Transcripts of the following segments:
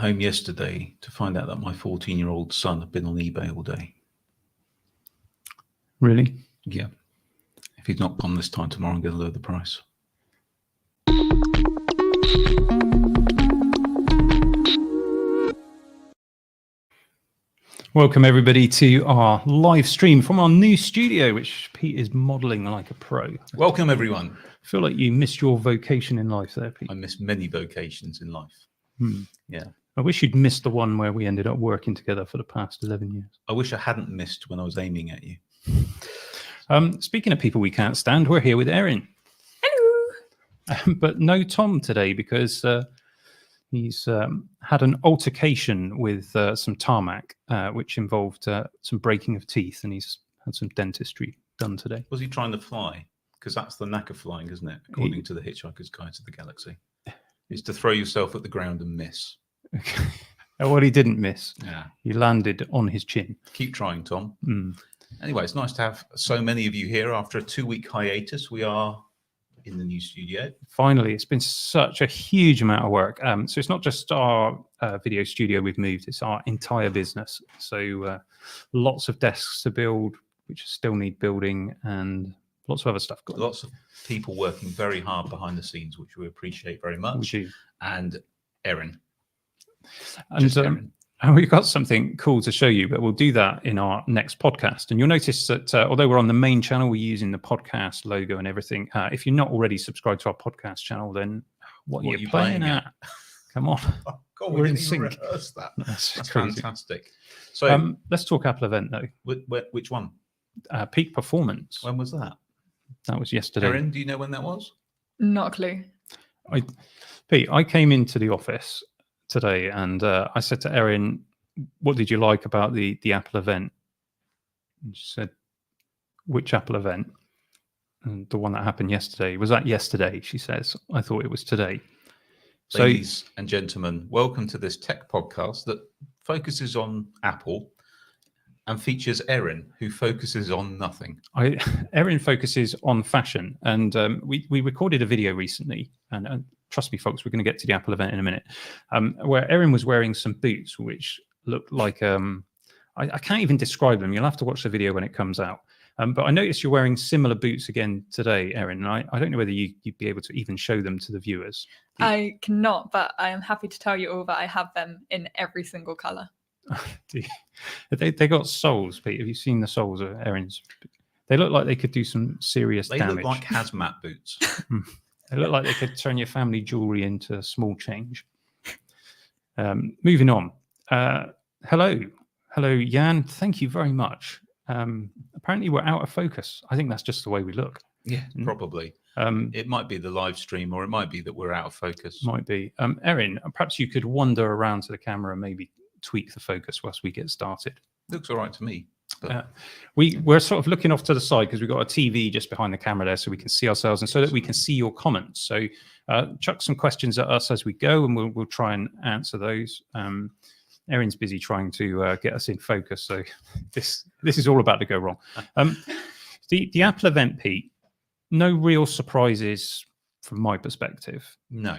home yesterday to find out that my 14-year-old son had been on eBay all day. Really? Yeah. If he's not gone this time tomorrow, I'm going to lower the price. Welcome everybody to our live stream from our new studio, which Pete is modelling like a pro. Welcome everyone. I feel like you missed your vocation in life there, Pete. I missed many vocations in life. Yeah. I wish you'd missed the one where we ended up working together for the past 11 years. I wish I hadn't missed when I was aiming at you. Speaking of people we can't stand, we're here with Erin. Hello. But no Tom today because he's had an altercation with some tarmac, which involved some breaking of teeth, and he's had some dentistry done today. Was he trying to fly? Because that's the knack of flying, isn't it? According to the Hitchhiker's Guide to the Galaxy. Is to throw yourself at the ground and miss. Okay. Well, he didn't miss. Yeah. He landed on his chin. Keep trying, Tom. Anyway, it's nice to have so many of you here after a 2-week hiatus. We are in the new studio. Finally, it's been such a huge amount of work. So it's not just our video studio we've moved, it's our entire business. So lots of desks to build, which still need building, and lots of other stuff going on. Lots of people working very hard behind the scenes, which we appreciate very much. And Erin. And Erin. We've got something cool to show you, but we'll do that in our next podcast. And you'll notice that although we're on the main channel, we're using the podcast logo and everything. If you're not already subscribed to our podcast channel, then what are you playing at? Come on. Oh, God, We're in didn't even sync. rehearse that. That's crazy. fantastic. So, Let's talk Apple event, though. which one? Peak Performance. When was that? That was yesterday. Erin, do you know when that was? Not a clue. Pete, I came into the office today and I said to Erin, what did you like about the Apple event? And she said, which Apple event? And the one that happened yesterday. Was that yesterday? She says. I thought it was today. So, Ladies and gentlemen, welcome to this tech podcast that focuses on Apple and features Erin, who focuses on nothing. Erin focuses on fashion, and we recorded a video recently, and trust me, folks, we're going to get to the Apple event in a minute, where Erin was wearing some boots, which looked like I can't even describe them. You'll have to watch the video when it comes out. But I noticed you're wearing similar boots again today, Erin, and I don't know whether you'd be able to even show them to the viewers. I cannot, but I am happy to tell you all that I have them in every single colour. They got soles, Pete. Have you seen the soles of Erin's? They look like they could do some serious They damage. look like hazmat boots. They look like they could turn your family jewelry into small change. Moving on. Hello, Jan. Thank you very much. Apparently we're out of focus. I think that's just the way we look. Yeah, probably. It might be the live stream, or it might be that we're out of focus. Might be. Erin, perhaps you could wander around to the camera and maybe tweak the focus whilst we get started. Looks all right to me. But We're sort of looking off to the side because we've got a TV just behind the camera there so we can see ourselves and so that we can see your comments. So chuck some questions at us as we go and we'll try and answer those. Erin's busy trying to get us in focus, so this is all about to go wrong. The Apple event, Pete, no real surprises from my perspective. No.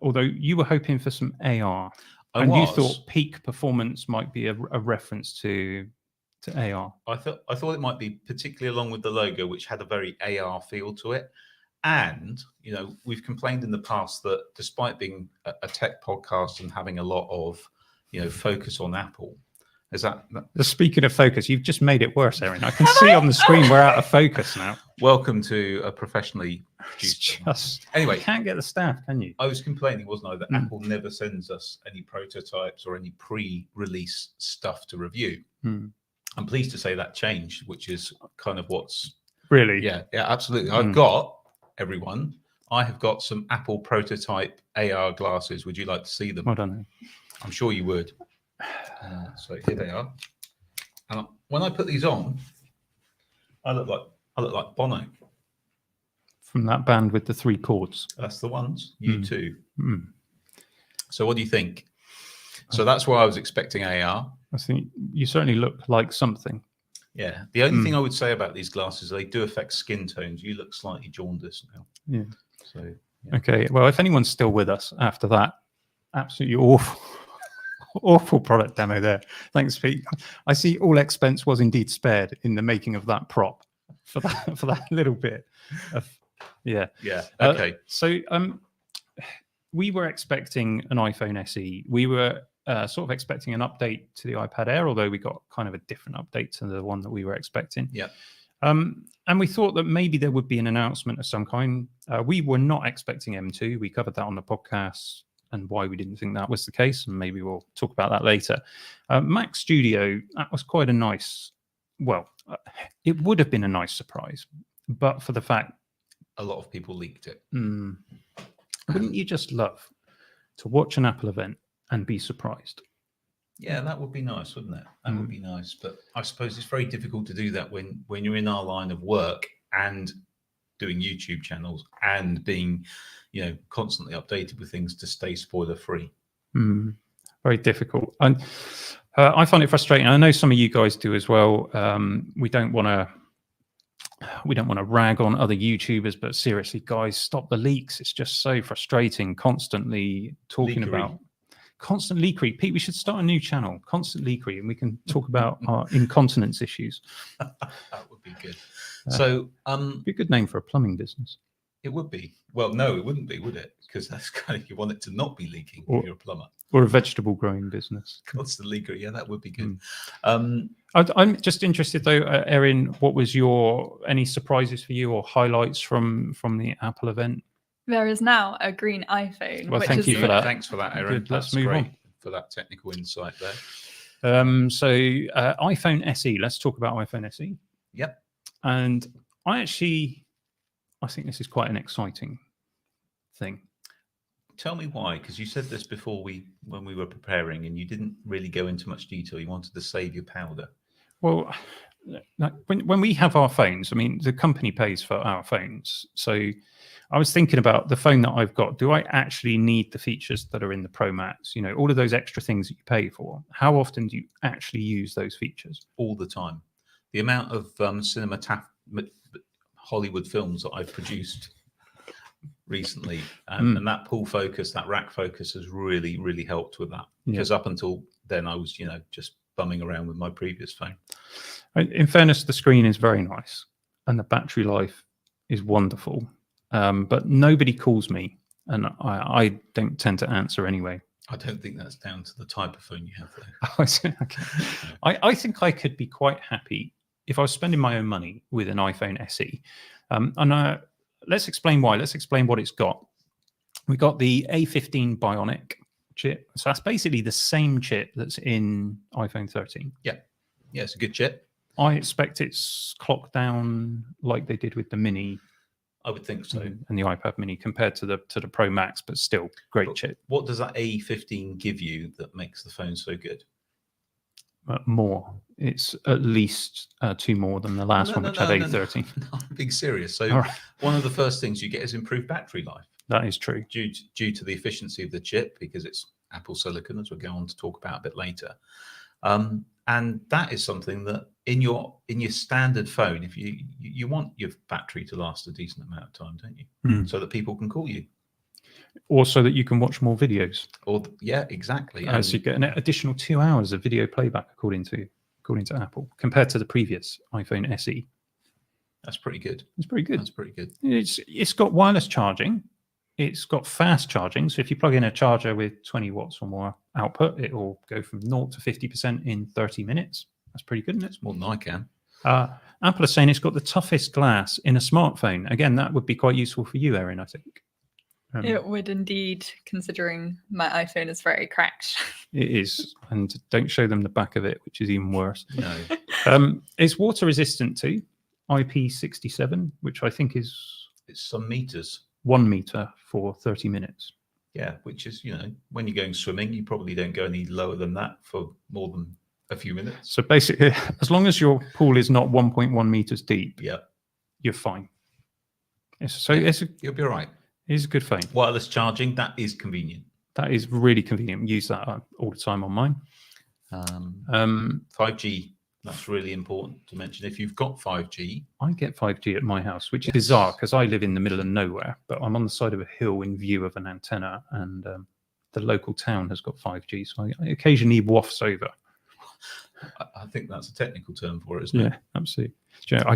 Although you were hoping for some AR. You thought Peak Performance might be a reference to AR. I thought it might be particularly along with the logo, which had a very AR feel to it. And, we've complained in the past that despite being a tech podcast and having a lot of, focus on Apple, Speaking of focus, you've just made it worse, Erin. I can see on the screen we're out of focus now. Welcome to a professionally produced. Anyway, you can't get the staff, can you? I was complaining, wasn't I, that Apple never sends us any prototypes or any pre-release stuff to review. I'm pleased to say that changed, which is kind of what's really. Yeah, absolutely. I have got some Apple prototype AR glasses. Would you like to see them? I don't know. I'm sure you would. So here they are. And when I put these on, I look like Bono. From that band with the 3 chords. That's the ones. U2. So what do you think? So that's why I was expecting AR. I think you certainly look like something. Yeah. The only thing I would say about these glasses, they do affect skin tones. You look slightly jaundiced now. Yeah. So. Yeah. Okay. Well, if anyone's still with us after that Absolutely awful. Awful product demo there. Thanks, Pete. I see all expense was indeed spared in the making of that prop for that little bit. Yeah. Yeah. Okay. So we were expecting an iPhone SE. We were sort of expecting an update to the iPad Air, although we got kind of a different update to the one that we were expecting. Yeah. And we thought that maybe there would be an announcement of some kind. We were not expecting M2. We covered that on the podcast and why we didn't think that was the case. And maybe we'll talk about that later. Mac Studio, that was quite a nice, well, it would have been a nice surprise, but for the fact A lot of people leaked it. wouldn't you just love to watch an Apple event and be surprised? Yeah, that would be nice, wouldn't it? That would be nice. But I suppose it's very difficult to do that when you're in our line of work and doing YouTube channels and being, constantly updated with things to stay spoiler free. Very difficult. And I find it frustrating. I know some of you guys do as well. We don't want to rag on other YouTubers, but seriously, guys, stop the leaks. It's just so frustrating. Constantly talking Leakery. about constant leakery. Pete, we should start a new channel, Constant Leakery, and we can talk about our incontinence issues. That would be good. So, Be a good name for a plumbing business. it would be. Well, no, it wouldn't be, would it? Because that's kind of, you want it to not be leaking Or- if you're a plumber. Or a vegetable growing business. Constant leaker. Yeah, that would be good. I'm just interested though, Erin, what was any surprises for you or highlights from the Apple event? There is now a green iPhone. Well, which thank is you for that. Thanks for that, Aaron. Good, let's That's move great on. for that technical insight there. iPhone SE. Let's talk about iPhone SE. Yep. And I think this is quite an exciting thing. Tell me why, because you said this before when we were preparing, and you didn't really go into much detail. You wanted to save your powder. Well, like when we have our phones, I mean, the company pays for our phones. So I was thinking about the phone that I've got. Do I actually need the features that are in the Pro Max? All of those extra things that you pay for. How often do you actually use those features? All the time. The amount of Hollywood films that I've produced recently, and that pull focus, that rack focus has really, really helped with that. Because up until then, I was, just bumming around with my previous phone. In fairness, the screen is very nice and the battery life is wonderful. But nobody calls me, and I don't tend to answer anyway. I don't think that's down to the type of phone you have, though. Okay. I think I could be quite happy if I was spending my own money with an iPhone SE. Let's explain why. Let's explain what it's got. We got the A15 Bionic chip. So that's basically the same chip that's in iPhone 13. Yeah, it's a good chip. I expect it's clocked down like they did with the Mini. I would think so. And the iPad Mini compared to the Pro Max, but still great chip. What does that A15 give you that makes the phone so good? More. It's at least 2 more than the last one, which had A13. No, I'm being serious. So one of the first things you get is improved battery life. That is true. Due to the efficiency of the chip, because it's Apple Silicon, as we'll go on to talk about a bit later. And that is something that in your standard phone, if you want your battery to last a decent amount of time, don't you? So that people can call you. Also that you can watch more videos. Yeah, exactly. So you get an additional 2 hours of video playback according to Apple, compared to the previous iPhone SE. That's pretty good. It's pretty good. That's pretty good. It's got wireless charging. It's got fast charging. So if you plug in a charger with 20 watts or more output, it will go from 0 to 50% in 30 minutes. That's pretty good, isn't it? It's more than I can. Apple is saying it's got the toughest glass in a smartphone. Again, that would be quite useful for you, Erin, I think. It would indeed, considering my iPhone is very cracked. It is. And don't show them the back of it, which is even worse. No. It's water resistant too, IP67, which I think is... It's some meters. 1 meter for 30 minutes. Yeah, which is, when you're going swimming, you probably don't go any lower than that for more than a few minutes. So basically, as long as your pool is not 1.1 meters deep, you're fine. You'll be all right. It's a good phone. Wireless charging, that is convenient. That is really convenient. We use that all the time on mine. 5G, that's really important to mention. If you've got 5G. I get 5G at my house, which is bizarre because I live in the middle of nowhere, but I'm on the side of a hill in view of an antenna, and the local town has got 5G, so I occasionally wafts over. I think that's a technical term for it, isn't it? Yeah, absolutely. Do you know,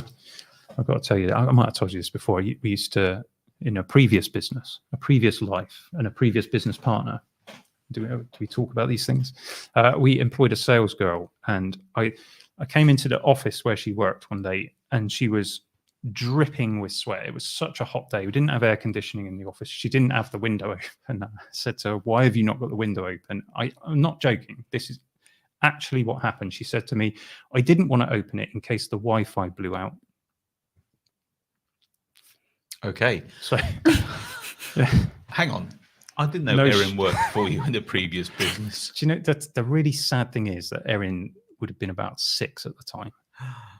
I've got to tell you, I might have told you this before. We used to, in a previous business, a previous life, and a previous business partner. Do we talk about these things? We employed a sales girl, and I came into the office where she worked one day, and she was dripping with sweat. It was such a hot day. We didn't have air conditioning in the office. She didn't have the window open. I said to her, "Why have you not got the window open?" I'm not joking. This is actually what happened. She said to me, "I didn't want to open it in case the Wi-Fi blew out." Okay. So, yeah. Hang on. I didn't know No, Erin worked for you in the previous business. Do you know that the really sad thing is that Erin would have been about 6 at the time.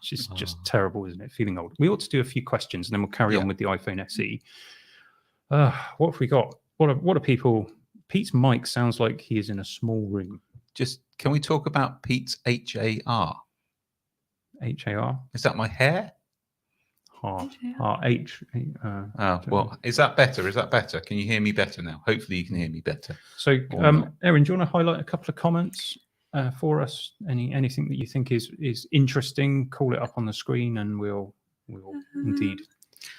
She's just terrible, isn't it? Feeling old. We ought to do a few questions and then we'll carry on with the iPhone SE. What have we got? What are people? Pete's mic sounds like he is in a small room. Just can we talk about Pete's HAR? HAR? Is that my hair? H. Well, is that better? Is that better? Can you hear me better now? Hopefully you can hear me better. So, Or not. Erin, do you want to highlight a couple of comments for us? Anything that you think is interesting? Call it up on the screen, and we'll indeed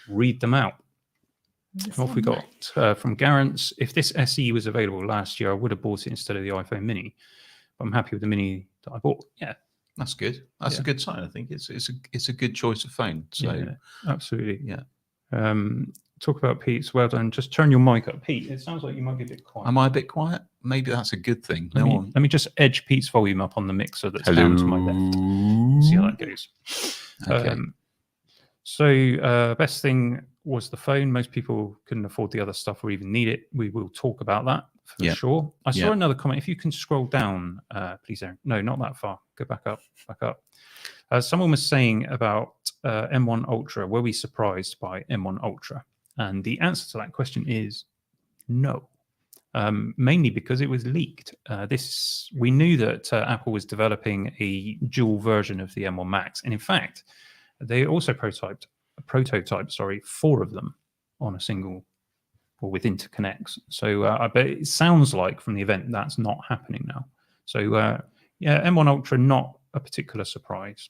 read them out. What have we got from Garance? If this SE was available last year, I would have bought it instead of the iPhone Mini. But I'm happy with the Mini that I bought. Yeah, That's good. That's a good sign. I think it's a good choice of phone. So yeah, absolutely. yeah. Talk about Pete's. Well done. Just turn your mic up, Pete. It sounds like you might be a bit quiet. Am I a bit quiet? Maybe that's a good thing. Let me just edge Pete's volume up on the mixer that's down to my left. See how that goes. Okay. So best thing was the phone. Most people couldn't afford the other stuff or even need it. We will talk about that for sure. I saw another comment. If you can scroll down, please, Erin. No, not that far. Go back up. Someone was saying about M1 Ultra. Were we surprised by M1 Ultra? And the answer to that question is no. Mainly because it was leaked. We knew that Apple was developing a dual version of the M1 Max, and in fact, they also prototyped 4 of them on a single or with interconnects. So but it sounds like from the event that's not happening now. So M1 Ultra, not a particular surprise.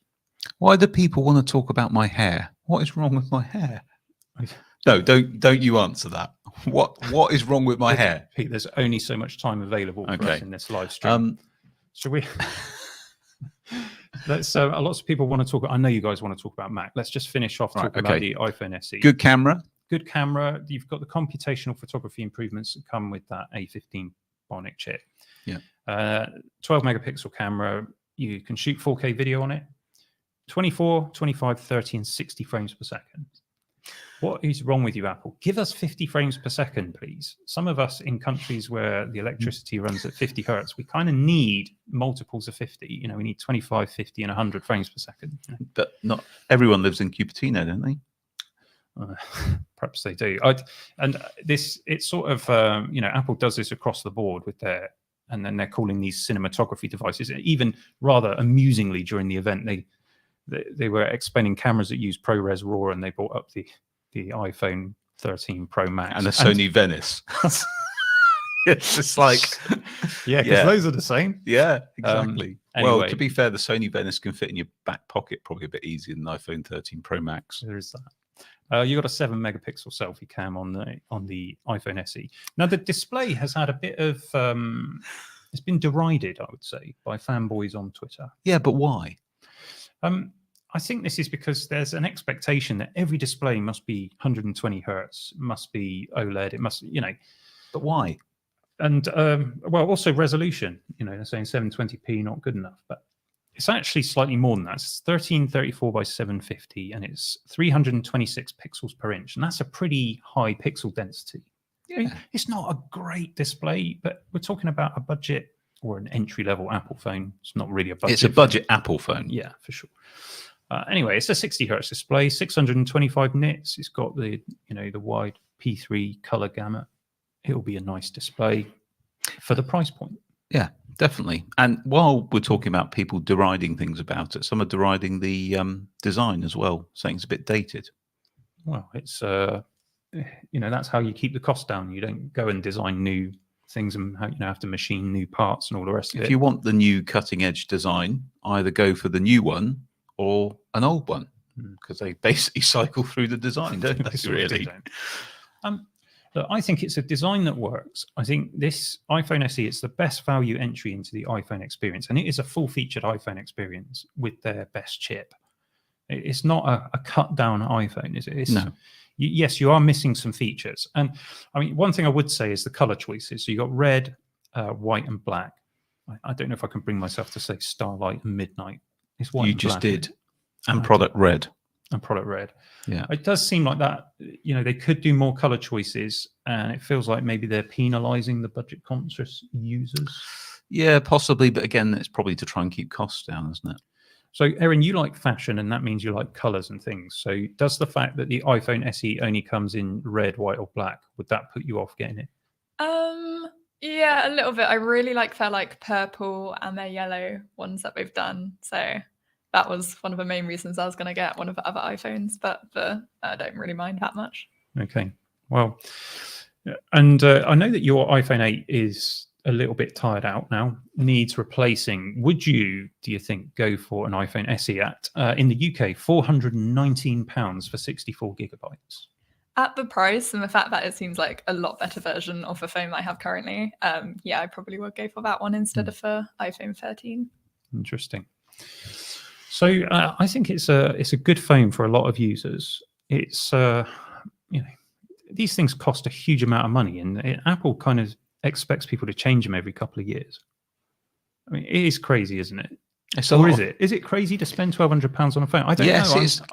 Why do people want to talk about my hair? What is wrong with my hair? No, don't you answer that. What is wrong with my hair? Pete, there's only so much time available for us in this live stream. Should we? Let's. Lots of people want to talk. I know you guys want to talk about Mac. Let's just finish off talking about the iPhone SE. Good camera. Good camera. You've got the computational photography improvements that come with that A15 Bionic chip. Yeah. 12 megapixel camera. You can shoot 4K video on it. 24, 25, 30, and 60 frames per second. What is wrong with you, Apple? Give us 50 frames per second, please. Some of us in countries where the electricity runs at 50 hertz, we kind of need multiples of 50. You know, we need 25, 50, and 100 frames per second. But not everyone lives in Cupertino, don't they? Perhaps they do. It's sort of, Apple does this across the board with and then they're calling these cinematography devices. Even rather amusingly during the event, they were explaining cameras that use ProRes RAW, and they brought up the iPhone 13 Pro Max and the Sony Venice. It's just like, because those are the same. Yeah, exactly. Anyway, well, to be fair, the Sony Venice can fit in your back pocket probably a bit easier than the iPhone 13 Pro Max. There is that. You got a 7 megapixel selfie cam on the iPhone SE. Now the display has had a bit of it's been derided, I would say, by fanboys on Twitter. Yeah, but why? I think this is because there's an expectation that every display must be 120 hertz, must be OLED, it must, But why? And also resolution. They're saying 720p not good enough, but it's actually slightly more than that. It's 1334 by 750, and it's 326 pixels per inch, and that's a pretty high pixel density. Yeah. It's not a great display, but we're talking about a budget or an entry-level Apple phone. It's not really a budget. It's a budget Apple phone. Yeah, for sure. Anyway, it's a 60 hertz display, 625 nits. It's got the wide P3 color gamut. It'll be a nice display for the price point. Yeah, definitely. And while we're talking about people deriding things about it, some are deriding the design as well, saying it's a bit dated. Well, it's that's how you keep the cost down. You don't go and design new things and have to machine new parts and all the rest of If it. you want the new cutting edge design, either go for the new one or an old one, because they basically cycle through the design, don't They they? sort of do, Really? don't. Look, I think it's a design that works. I think this iPhone SE, it's the best value entry into the iPhone experience, and it is a full-featured iPhone experience with their best chip. It's not a cut-down iPhone, is it? No. Yes, you are missing some features, and I mean, one thing I would say is the color choices. So you got red, white, and black. I don't know if I can bring myself to say Starlight and Midnight. It's white. You and just black. did. And product red. And product red. Yeah. It does seem like that, they could do more color choices, and it feels like maybe they're penalizing the budget conscious users. Yeah, possibly. But again, it's probably to try and keep costs down, isn't it? So, Erin, you like fashion, and that means you like colors and things. So, does the fact that the iPhone SE only comes in red, white, or black, would that put you off getting it? Yeah, a little bit. I really like their purple and their yellow ones that they've done. So that was one of the main reasons I was going to get one of the other iPhones, but I don't really mind that much. Okay. Well, and I know that your iPhone 8 is a little bit tired out now, needs replacing. Would you, do you think, go for an iPhone SE at, in the UK, £419 for 64 gigabytes? At the price and the fact that it seems like a lot better version of the phone that I have currently, yeah, I probably would go for that one instead of the iPhone 13. Interesting. So I think it's a good phone for a lot of users. It's these things cost a huge amount of money, and Apple kind of expects people to change them every couple of years. I mean, it is crazy, isn't it? Or is it? Is it crazy to spend £1,200 on a phone? I don't know.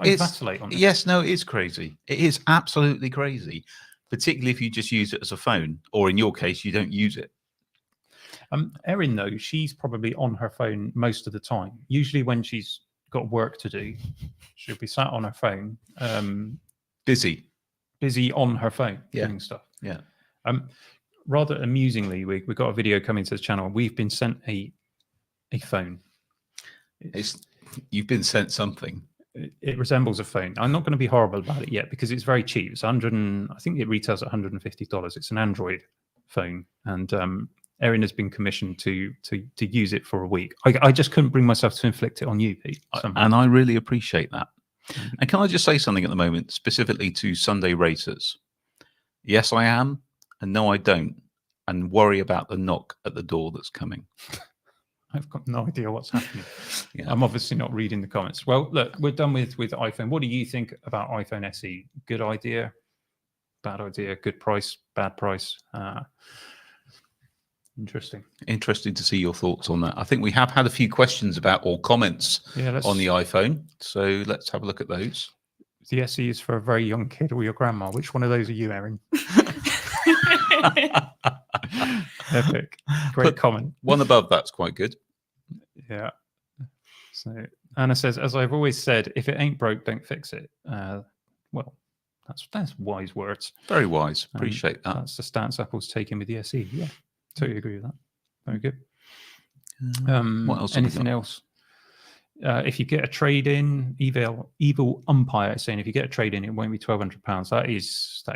I vacillate on this. Yes, no, it is crazy. It is absolutely crazy, particularly if you just use it as a phone, or in your case, you don't use it. Erin, though, she's probably on her phone most of the time. Usually when she's got work to do, she'll be sat on her phone. Busy on her phone doing stuff. Yeah. Rather amusingly, we got a video coming to the channel. We've been sent a phone. You've been sent something. It resembles a phone. I'm not going to be horrible about it yet because it's very cheap. It's I think it retails at $150. It's an Android phone, and Erin has been commissioned to use it for a week. I just couldn't bring myself to inflict it on you, Pete. And I really appreciate that. And can I just say something at the moment, specifically to Sunday racers? Yes, I am, and no, I don't. And worry about the knock at the door that's coming. I've got no idea what's happening. Yeah. I'm obviously not reading the comments. Well, look, we're done with iPhone. What do you think about iPhone SE? Good idea? Bad idea? Good price? Bad price? Interesting. Interesting to see your thoughts on that. I think we have had a few questions about or comments on the iPhone. So let's have a look at those. The SE is for a very young kid or your grandma. Which one of those are you, Erin? Epic. Great comment. One above that's quite good. Yeah. So Anna says, as I've always said, if it ain't broke, don't fix it. Well, that's wise words. Very wise. Appreciate that. That's the stance Apple's taking with the SE. Yeah, totally agree with that. Very good. What else? Anything else? If you get a trade-in, Evil Umpire is saying if you get a trade-in, it won't be £1,200. That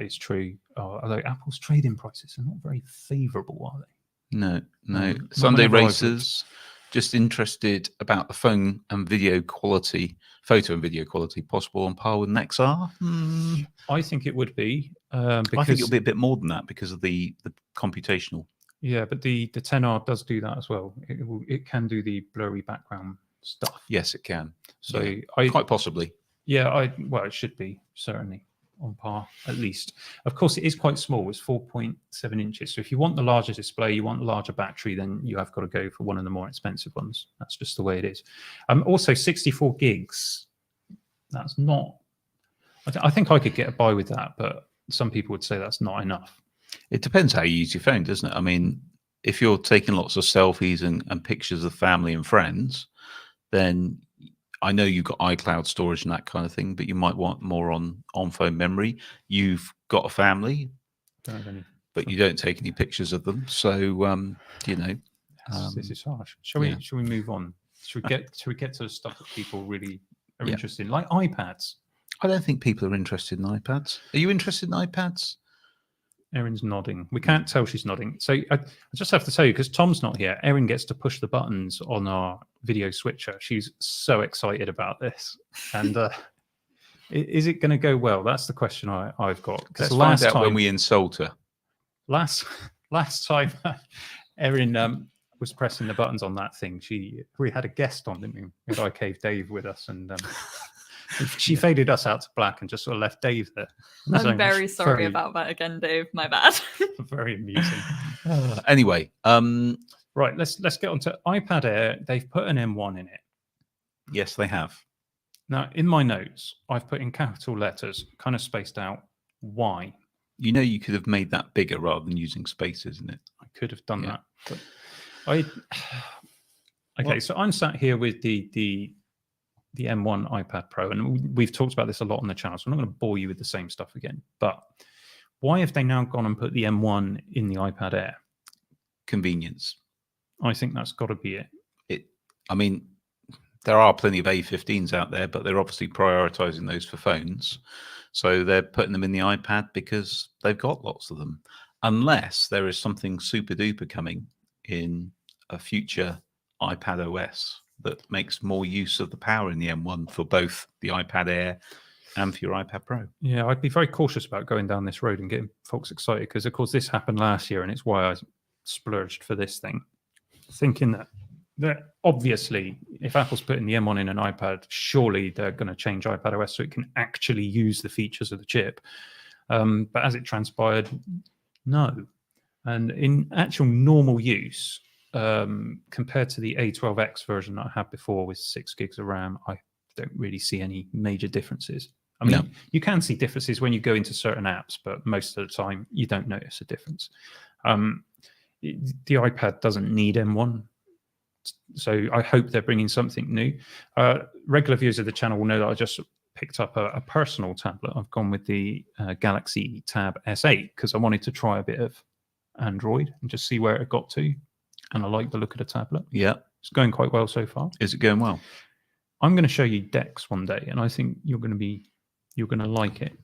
is true. Although Apple's trade-in prices are not very favourable, are they? No. Sunday racers, just interested about the phone and video quality, photo and video quality, possible on par with an XR? I think it would be. I think it'll be a bit more than that because of the computational. Yeah, but the 10R does do that as well. It can do the blurry background stuff. Yes, it can. So yeah, quite possibly. Yeah, well, it should be certainly on par at least. Of course, it is quite small. It's 4.7 inches. So if you want the larger display, you want the larger battery, then you have got to go for one of the more expensive ones. That's just the way it is. Also, 64 gigs. That's not. I think I could get by with that, but some people would say that's not enough. It depends how you use your phone, doesn't it? I mean, if you're taking lots of selfies and pictures of family and friends, then I know you've got iCloud storage and that kind of thing, but you might want more on phone memory. You've got a family, but you don't take any pictures of them. So, this is harsh. Shall we move on? Should we get to the stuff that people really are interested in, like iPads? I don't think people are interested in iPads. Are you interested in iPads? Erin's nodding. We can't tell she's nodding. So I just have to tell you, because Tom's not here, Erin gets to push the buttons on our video switcher. She's so excited about this. And is it going to go well? That's the question I've got. Let's Last find out time, when we insult her. last time Erin was pressing the buttons on that thing, we had a guest on, didn't we? We had iCave Dave with us, and she faded us out to black and just sort of left Dave there. So I'm very sorry about that again, Dave. My bad. Very amusing. Anyway, Right, let's get on to iPad Air. They've put an M1 in it. yes, they have. Now, in my notes, I've put in capital letters, kind of spaced out, why. You know, you could have made that bigger rather than using spaces in it. I could have done Yeah. that. But okay, so I'm sat here with the M1 iPad Pro, and we've talked about this a lot on the channel, so I'm not going to bore you with the same stuff again. But why have they now gone and put the M1 in the iPad Air? Convenience. I think that's got to be it. I mean, there are plenty of A15s out there, but they're obviously prioritizing those for phones. So they're putting them in the iPad because they've got lots of them. Unless there is something super duper coming in a future iPad OS that makes more use of the power in the M1 for both the iPad Air and for your iPad Pro. Yeah, I'd be very cautious about going down this road and getting folks excited, because, of course, this happened last year, and it's why I splurged for this thing, thinking that obviously, if Apple's putting the M1 in an iPad, surely they're going to change iPad OS so it can actually use the features of the chip. But as it transpired, no. And in actual normal use, compared to the A12X version that I had before with 6 gigs of RAM, I don't really see any major differences. I mean, No. you can see differences when you go into certain apps, but most of the time you don't notice a difference. The iPad doesn't need M1. So I hope they're bringing something new. Regular viewers of the channel will know that I just picked up a personal tablet. I've gone with the Galaxy Tab S8 because I wanted to try a bit of Android and just see where it got to. And I like the look of the tablet. Yeah. It's going quite well so far. Is it going well? I'm going to show you Dex one day, and I think you're going to like it.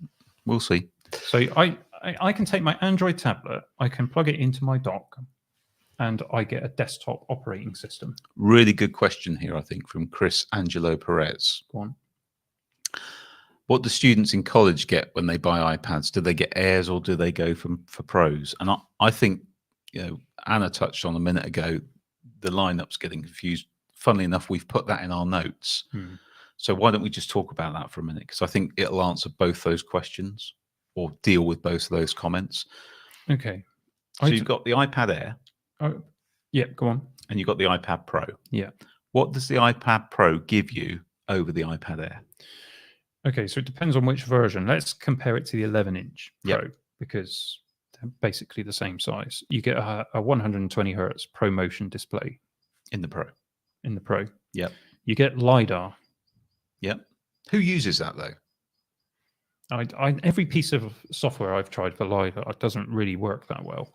We'll see. So I can take my Android tablet, I can plug it into my dock, and I get a desktop operating system. Really good question here, I think, from Chris Angelo Perez. Go on. What do students in college get when they buy iPads? Do they get Airs or do they go for Pros? And I think, Anna touched on a minute ago, the lineup's getting confused. Funnily enough, we've put that in our notes. So why don't we just talk about that for a minute? Because I think it'll answer both those questions or deal with both of those comments. Okay. So you've got the iPad Air. Oh, yeah, go on. And you've got the iPad Pro. Yeah. What does the iPad Pro give you over the iPad Air? Okay, so it depends on which version. Let's compare it to the 11-inch Pro, because they're basically the same size. You get a 120 hertz ProMotion display. In the Pro. In the Pro. Yep. You get LiDAR. Yep. Who uses that, though? Every piece of software I've tried for LiDAR doesn't really work that well.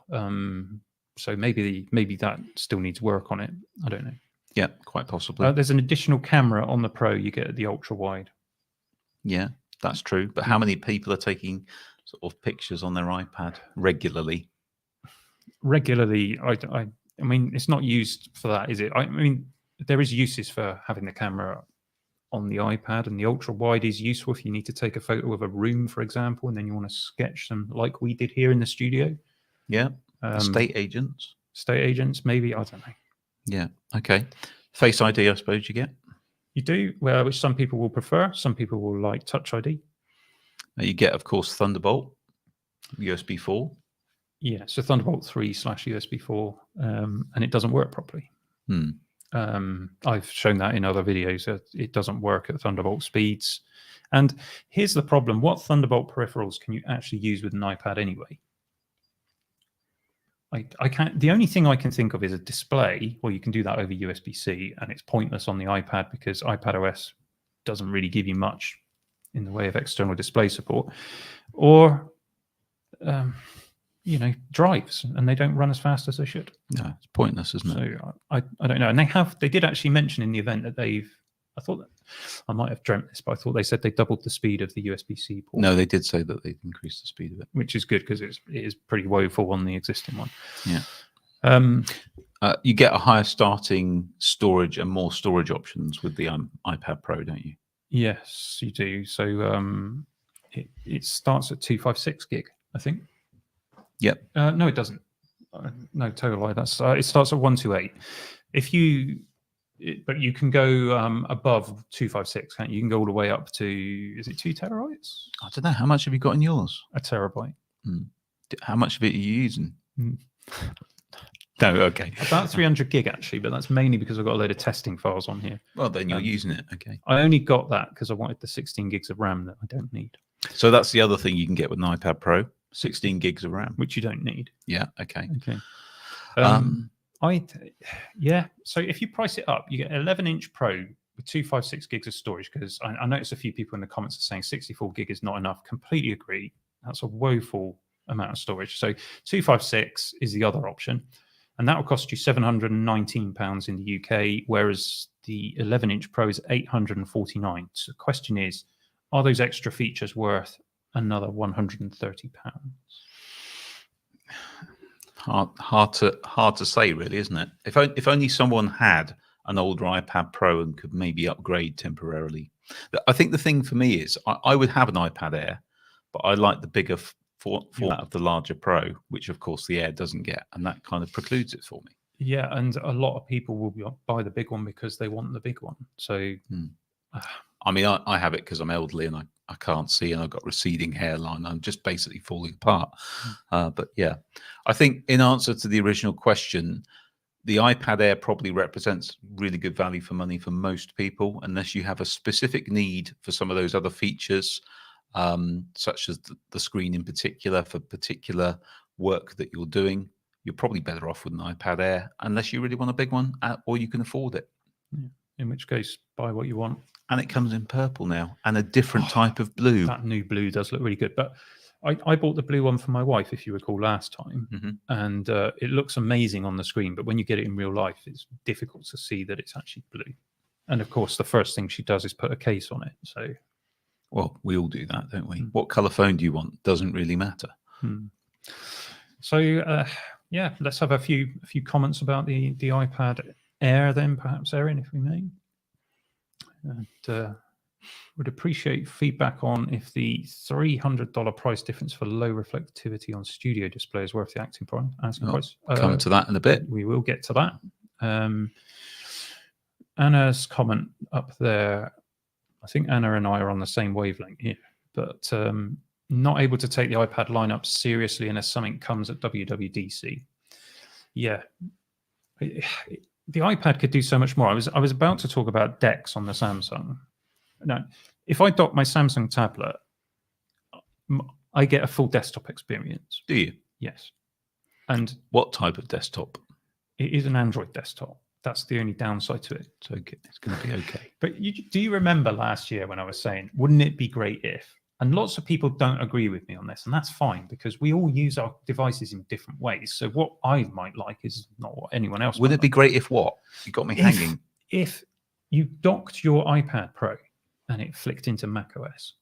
So maybe that still needs work on it. I don't know. Yeah, quite possibly. There's an additional camera on the Pro. You get the ultra wide. Yeah, that's true. But how many people are taking sort of pictures on their iPad regularly? Regularly, I mean, it's not used for that, is it? I mean, there is uses for having the camera on the iPad, and the ultra wide is useful if you need to take a photo of a room, for example, and then you want to sketch them like we did here in the studio. Yeah. Estate agents. Estate agents, maybe. I don't know. Yeah. Okay. Face ID, I suppose you get. You do, well, which some people will prefer. Some people will like Touch ID. You get, of course, Thunderbolt, USB 4. Yeah, so Thunderbolt 3/USB 4, and it doesn't work properly. I've shown that in other videos. That it doesn't work at Thunderbolt speeds. And here's the problem. What Thunderbolt peripherals can you actually use with an iPad anyway? I can't. The only thing I can think of is a display. Well, you can do that over USB-C, and it's pointless on the iPad because iPadOS doesn't really give you much in the way of external display support, or drives, and they don't run as fast as they should. No, it's pointless, isn't it? So I don't know. And they did actually mention in the event that they've I thought that, I might have dreamt this, but I thought they said they doubled the speed of the USB-C port. No, they did say that they'd increased the speed of it. Which is good because it is pretty woeful on the existing one. Yeah. You get a higher starting storage and more storage options with the iPad Pro, don't you? Yes, you do. So it starts at 256 gig, I think. Yep. No, it doesn't. No, total lie. That's it starts at 128. But you can go above 256, can't you? You can go all the way up to, is it 2 terabytes? I don't know. How much have you got in yours? A terabyte. How much of it are you using? Mm. No, okay. About 300 gig, actually, but that's mainly because I've got a load of testing files on here. Well, then you're using it. Okay. I only got that because I wanted the 16 gigs of RAM that I don't need. So that's the other thing you can get with an iPad Pro, 16 gigs of RAM. Which you don't need. Yeah, okay. Okay. So if you price it up, you get an 11-inch Pro with 256 gigs of storage, because I noticed a few people in the comments are saying 64 gig is not enough. Completely agree. That's a woeful amount of storage. So 256 is the other option, and that will cost you £719 in the UK, whereas the 11-inch Pro is £849. So the question is, are those extra features worth another £130? Hard to say, really, isn't it? If only someone had an older iPad Pro and could maybe upgrade temporarily. I think the thing for me is I would have an iPad Air, but I like the bigger format of the larger Pro, which of course the Air doesn't get, and that kind of precludes it for me. Yeah, and a lot of people will buy the big one because they want the big one. So, I mean, I have it because I'm elderly and I can't see, and I've got receding hairline. I'm just basically falling apart. But yeah, I think in answer to the original question, the iPad Air probably represents really good value for money for most people, unless you have a specific need for some of those other features, such as the screen in particular, for particular work that you're doing. You're probably better off with an iPad Air, unless you really want a big one, or you can afford it. Yeah. In which case, buy what you want. And it comes in purple now, and a different type of blue. That new blue does look really good. But I bought the blue one for my wife, if you recall, last time. And it looks amazing on the screen. But when you get it in real life, it's difficult to see that it's actually blue. And of course, the first thing she does is put a case on it. So, well, we all do that, don't we? What color phone do you want? Doesn't really matter. So, yeah, let's have a few comments about the iPad Air then, perhaps, Erin, if we may. And would appreciate feedback on if the $300 price difference for low reflectivity on studio display is worth the asking price. Come to that in a bit. We will get to that. Anna's comment up there, I think Anna and I are on the same wavelength here, but not able to take the iPad lineup seriously unless something comes at WWDC. Yeah. The iPad could do so much more. I was about to talk about DeX on the Samsung. Now, if I dock my Samsung tablet, I get a full desktop experience. Do you? Yes. And what type of desktop? It is an Android desktop. That's the only downside to it. It's okay. It's going to be okay. But do you remember last year when I was saying, wouldn't it be great if? And lots of people don't agree with me on this, and that's fine because we all use our devices in different ways. So what I might like is not what anyone else. Would it be great if what? You got me hanging. If you docked your iPad Pro and it flicked into macOS.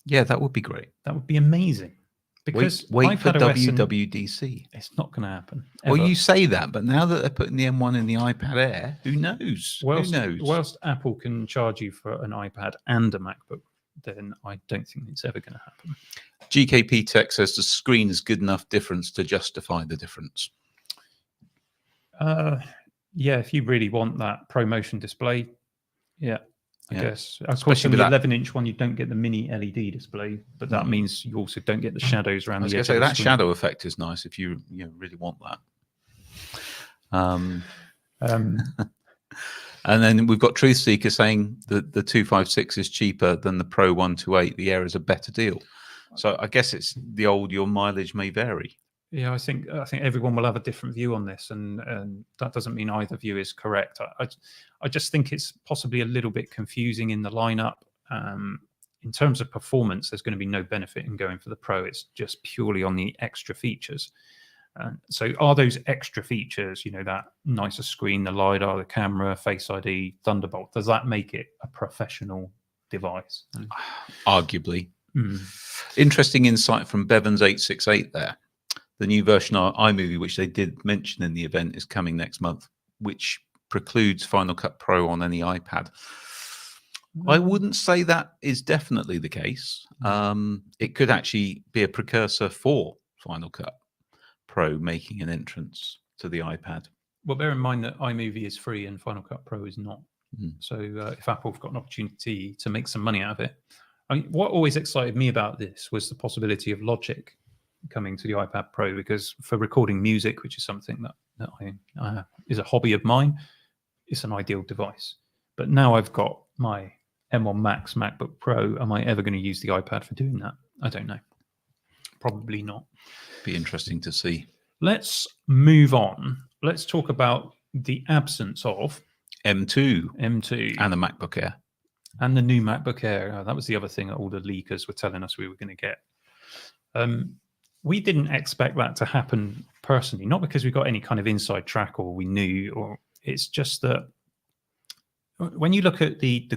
Yeah, that would be great. That would be amazing. Because wait for WWDC. It's not going to happen. Well, you say that, but now that they're putting the M1 in the iPad Air, who knows? Who knows? Whilst Apple can charge you for an iPad and a MacBook, then I don't think it's ever going to happen. GKP Tech says the screen is good enough difference to justify the difference. Yeah, if you really want that ProMotion display, I guess. Of course, Especially with with the 11-inch one, you don't get the mini LED display, but that means you also don't get the shadows around the edge. I was going to say that shadow effect is nice if you really want that. And then we've got Truth Seeker saying that the 256 is cheaper than the Pro 128. The Air is a better deal. So I guess it's the old your mileage may vary. Yeah, I think everyone will have a different view on this, and that doesn't mean either view is correct. I just think it's possibly a little bit confusing in the lineup. In terms of performance, there's going to be no benefit in going for the Pro. It's just purely on the extra features. So are those extra features, that nicer screen, the LiDAR, the camera, Face ID, Thunderbolt, does that make it a professional device? Arguably. Mm. Interesting insight from Bevans868 there. The new version of iMovie, which they did mention in the event, is coming next month, which precludes Final Cut Pro on any iPad. I wouldn't say that is definitely the case. It could actually be a precursor for Final Cut Pro making an entrance to the iPad. Well, bear in mind that iMovie is free and Final Cut Pro is not. So if Apple have got an opportunity to make some money out of it, I mean, what always excited me about this was the possibility of Logic coming to the iPad Pro, because for recording music, which is something that I is a hobby of mine, it's an ideal device. But now I've got my M1 Max MacBook Pro. Am I ever going to use the iPad for doing that? I don't know. Probably not. Be interesting to see. Let's move on. Let's talk about the absence of M2 and the MacBook Air. And the new MacBook Air. That was the other thing that all the leakers were telling us we were going to get. We didn't expect that to happen personally, not because we got any kind of inside track or we knew, or it's just that when you look at the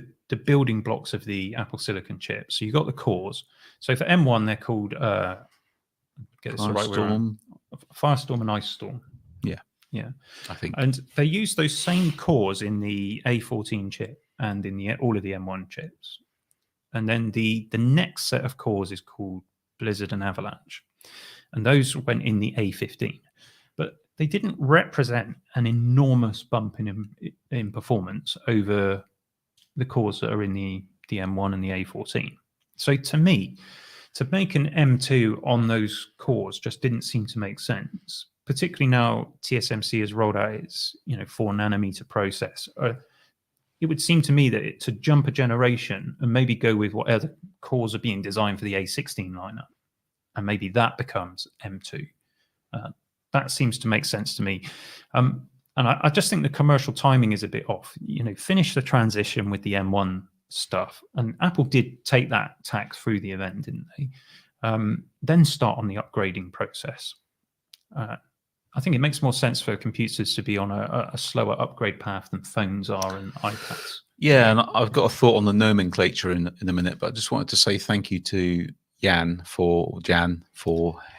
building blocks of the Apple Silicon chip, so you've got the cores. So for M1, they're called get this the right way around. Firestorm and Ice Storm. Yeah, I think. And they use those same cores in the A14 chip and in all of the M1 chips. And then the next set of cores is called Blizzard and Avalanche. And those went in the A15. But they didn't represent an enormous bump in performance over the cores that are in the M1 and the A14. So to me, to make an M2 on those cores just didn't seem to make sense, particularly now TSMC has rolled out its 4 nanometer process. It would seem to me that to jump a generation and maybe go with what other cores are being designed for the A16 lineup, and maybe that becomes M2. That seems to make sense to me. And I just think the commercial timing is a bit off. Finish the transition with the M1 stuff. And Apple did take that tack through the event, didn't they? Then start on the upgrading process. I think it makes more sense for computers to be on a slower upgrade path than phones are and iPads. Yeah, and I've got a thought on the nomenclature in a minute, but I just wanted to say thank you to Jan for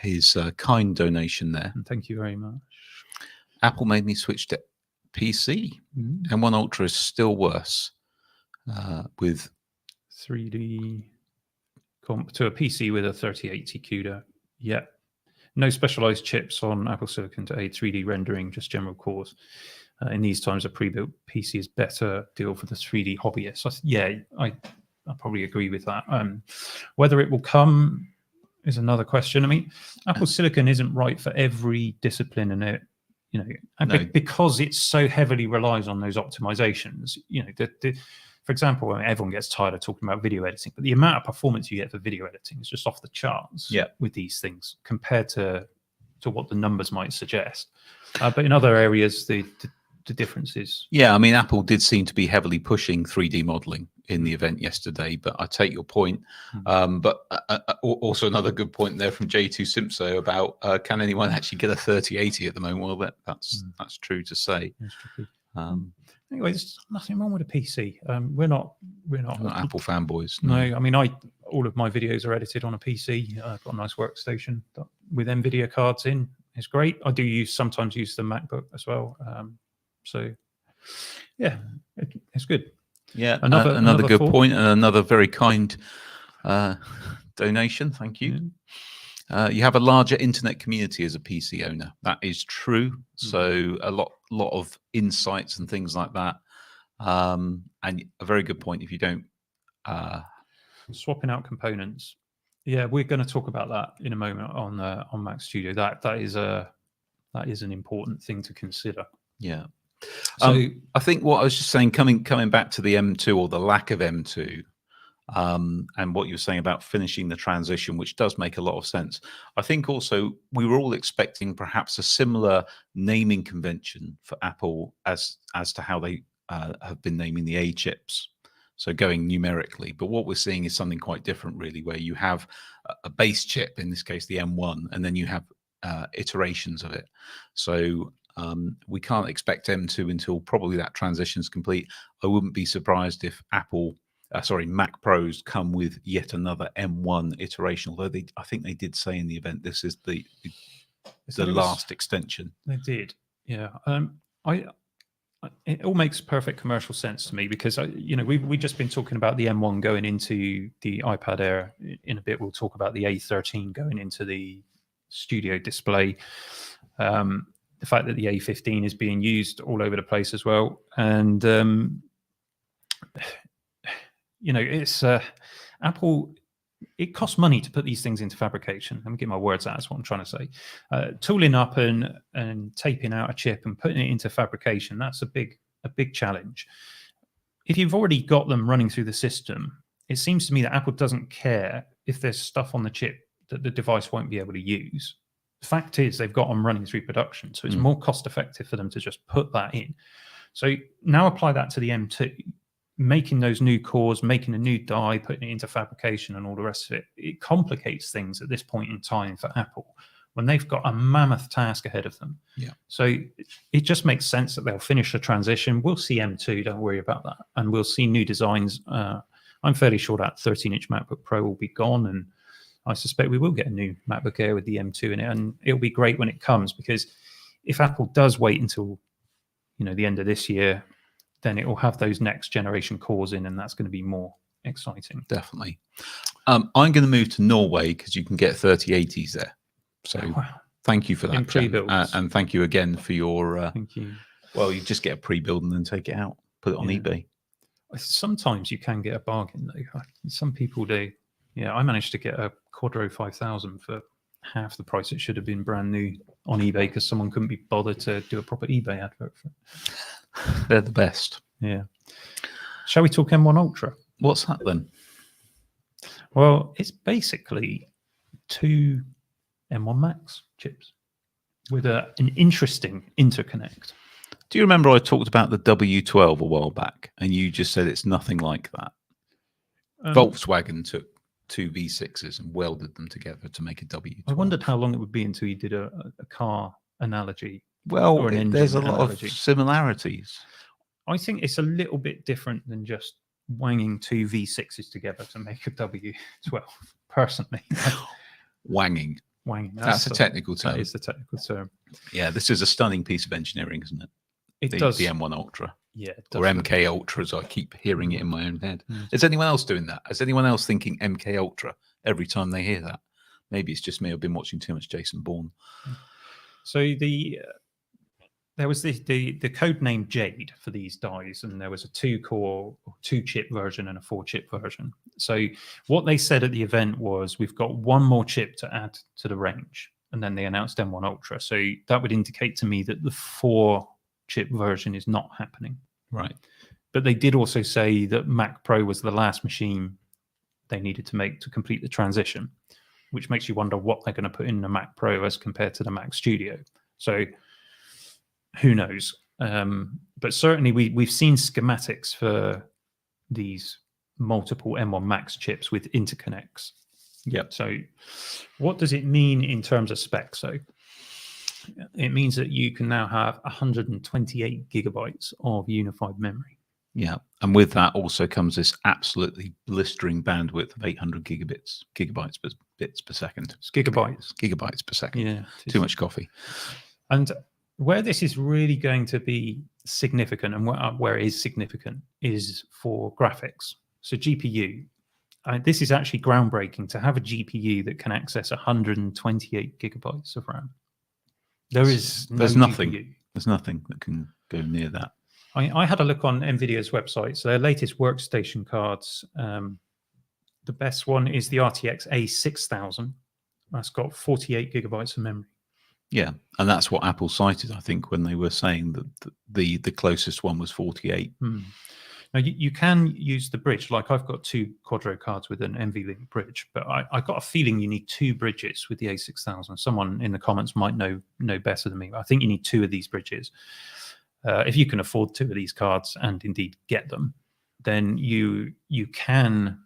his kind donation there. And thank you very much. Apple made me switch to PC. M1 Ultra is still worse with 3D comp to a PC with a 3080 CUDA. Yeah. No specialized chips on Apple Silicon to aid 3D rendering, just general cores. In these times, a pre-built PC is better deal for the 3D hobbyists. I probably agree with that. Whether it will come is another question. I mean, Apple Silicon isn't right for every discipline, and because it so heavily relies on those optimizations. For example, everyone gets tired of talking about video editing, but the amount of performance you get for video editing is just off the charts with these things compared to what the numbers might suggest. But in other areas, the difference is... Yeah, I mean, Apple did seem to be heavily pushing 3D modeling in the event yesterday, but I take your point. But also another good point there from J2 Simpso about can anyone actually get a 3080 at the moment? Well, that's true to say. Anyway, there's nothing wrong with a PC. We're not Apple fanboys. No, I mean, all of my videos are edited on a PC. I've got a nice workstation with NVIDIA cards in. It's great. I do sometimes use the MacBook as well. So, yeah, it's good. Yeah, another good point and another very kind donation. Thank you. You have a larger internet community as a PC owner. That is true. So a lot of insights and things like that. And a very good point. If you don't swapping out components, yeah, we're going to talk about that in a moment on Mac Studio. That is an important thing to consider. Yeah. So I think what I was just saying, coming back to the M2 or the lack of M2. And what you're saying about finishing the transition, which does make a lot of sense. I think also we were all expecting perhaps a similar naming convention for Apple as to how they have been naming the A chips, so going numerically. But what we're seeing is something quite different, really, where you have a base chip, in this case the M1, and then you have iterations of it. So we can't expect M2 until probably that transition is complete. I wouldn't be surprised if Mac Pros come with yet another M1 iteration, although I think they did say in the event this is the last extension. They did, yeah. It all makes perfect commercial sense to me because we've just been talking about the M1 going into the iPad Air. In a bit, we'll talk about the A13 going into the Studio Display. The fact that the A15 is being used all over the place as well, and it's Apple. It costs money to put these things into fabrication. Let me get my words out. That's what I'm trying to say. Tooling up and taping out a chip and putting it into fabrication, that's a big challenge. If you've already got them running through the system, it seems to me that Apple doesn't care if there's stuff on the chip that the device won't be able to use. The fact is they've got them running through production, so it's more cost effective for them to just put that in. So now apply that to the M2. Making those new cores, making a new die, putting it into fabrication and all the rest of it, it complicates things at this point in time for Apple when they've got a mammoth task ahead of them. Yeah. So it just makes sense that they'll finish the transition. We'll see M2, don't worry about that. And we'll see new designs. I'm fairly sure that 13-inch MacBook Pro will be gone, and I suspect we will get a new MacBook Air with the M2 in it, and it'll be great when it comes, because if Apple does wait until the end of this year, then it will have those next generation cores in, and that's going to be more exciting. Definitely. I'm going to move to Norway because you can get 3080s there. So thank you for that, pre-builds. And thank you again for your. Thank you. Well, you just get a pre-build and then take it out, put it on eBay. Sometimes you can get a bargain though. Some people do. Yeah, I managed to get a Quadro 5000 for half the price it should have been brand new on eBay because someone couldn't be bothered to do a proper eBay advert for it. They're the best. Yeah. Shall we talk M1 Ultra? What's that then? Well, it's basically 2 M1 Max chips with an interesting interconnect. Do you remember I talked about the W12 a while back and you just said it's nothing like that? Volkswagen took 2 V6s and welded them together to make a W12. I wondered how long it would be until you did a car analogy. Well, there's a lot of similarities. I think it's a little bit different than just wanging 2 V6s together to make a W12, personally. Wanging. That's a technical term. That is the technical term. Yeah, this is a stunning piece of engineering, isn't it? It does. The M1 Ultra. Yeah. Or MK Ultra, as I keep hearing it in my own head. Is anyone else doing that? Is anyone else thinking MK Ultra every time they hear that? Maybe it's just me. I've been watching too much Jason Bourne. So there was the code name Jade for these dies, and there was a 2-core, 2-chip version and a 4-chip version. So what they said at the event was, we've got one more chip to add to the range, and then they announced M1 Ultra. So that would indicate to me that the 4-chip version is not happening. Right. But they did also say that Mac Pro was the last machine they needed to make to complete the transition, which makes you wonder what they're going to put in the Mac Pro as compared to the Mac Studio. So who knows? But certainly we've seen schematics for these multiple M1 Max chips with interconnects. Yep. So what does it mean in terms of specs? So it means that you can now have 128 gigabytes of unified memory. Yeah. And with that also comes this absolutely blistering bandwidth of 800 gigabytes bits per second. It's gigabytes per second. Yeah. Too much coffee. And where this is really going to be significant, and where it is significant, is for graphics. So GPU. This is actually groundbreaking to have a GPU that can access 128 gigabytes of RAM. There's nothing. GPU. There's nothing that can go near that. I had a look on NVIDIA's website. So their latest workstation cards, the best one is the RTX A6000. That's got 48 gigabytes of memory. Yeah, and that's what Apple cited, I think, when they were saying that the closest one was 48. Now, you can use the bridge. Like, I've got 2 Quadro cards with an NVLink bridge, but I got a feeling you need 2 bridges with the A6000. Someone in the comments might know better than me. I think you need 2 of these bridges. If you can afford 2 of these cards and indeed get them, then you can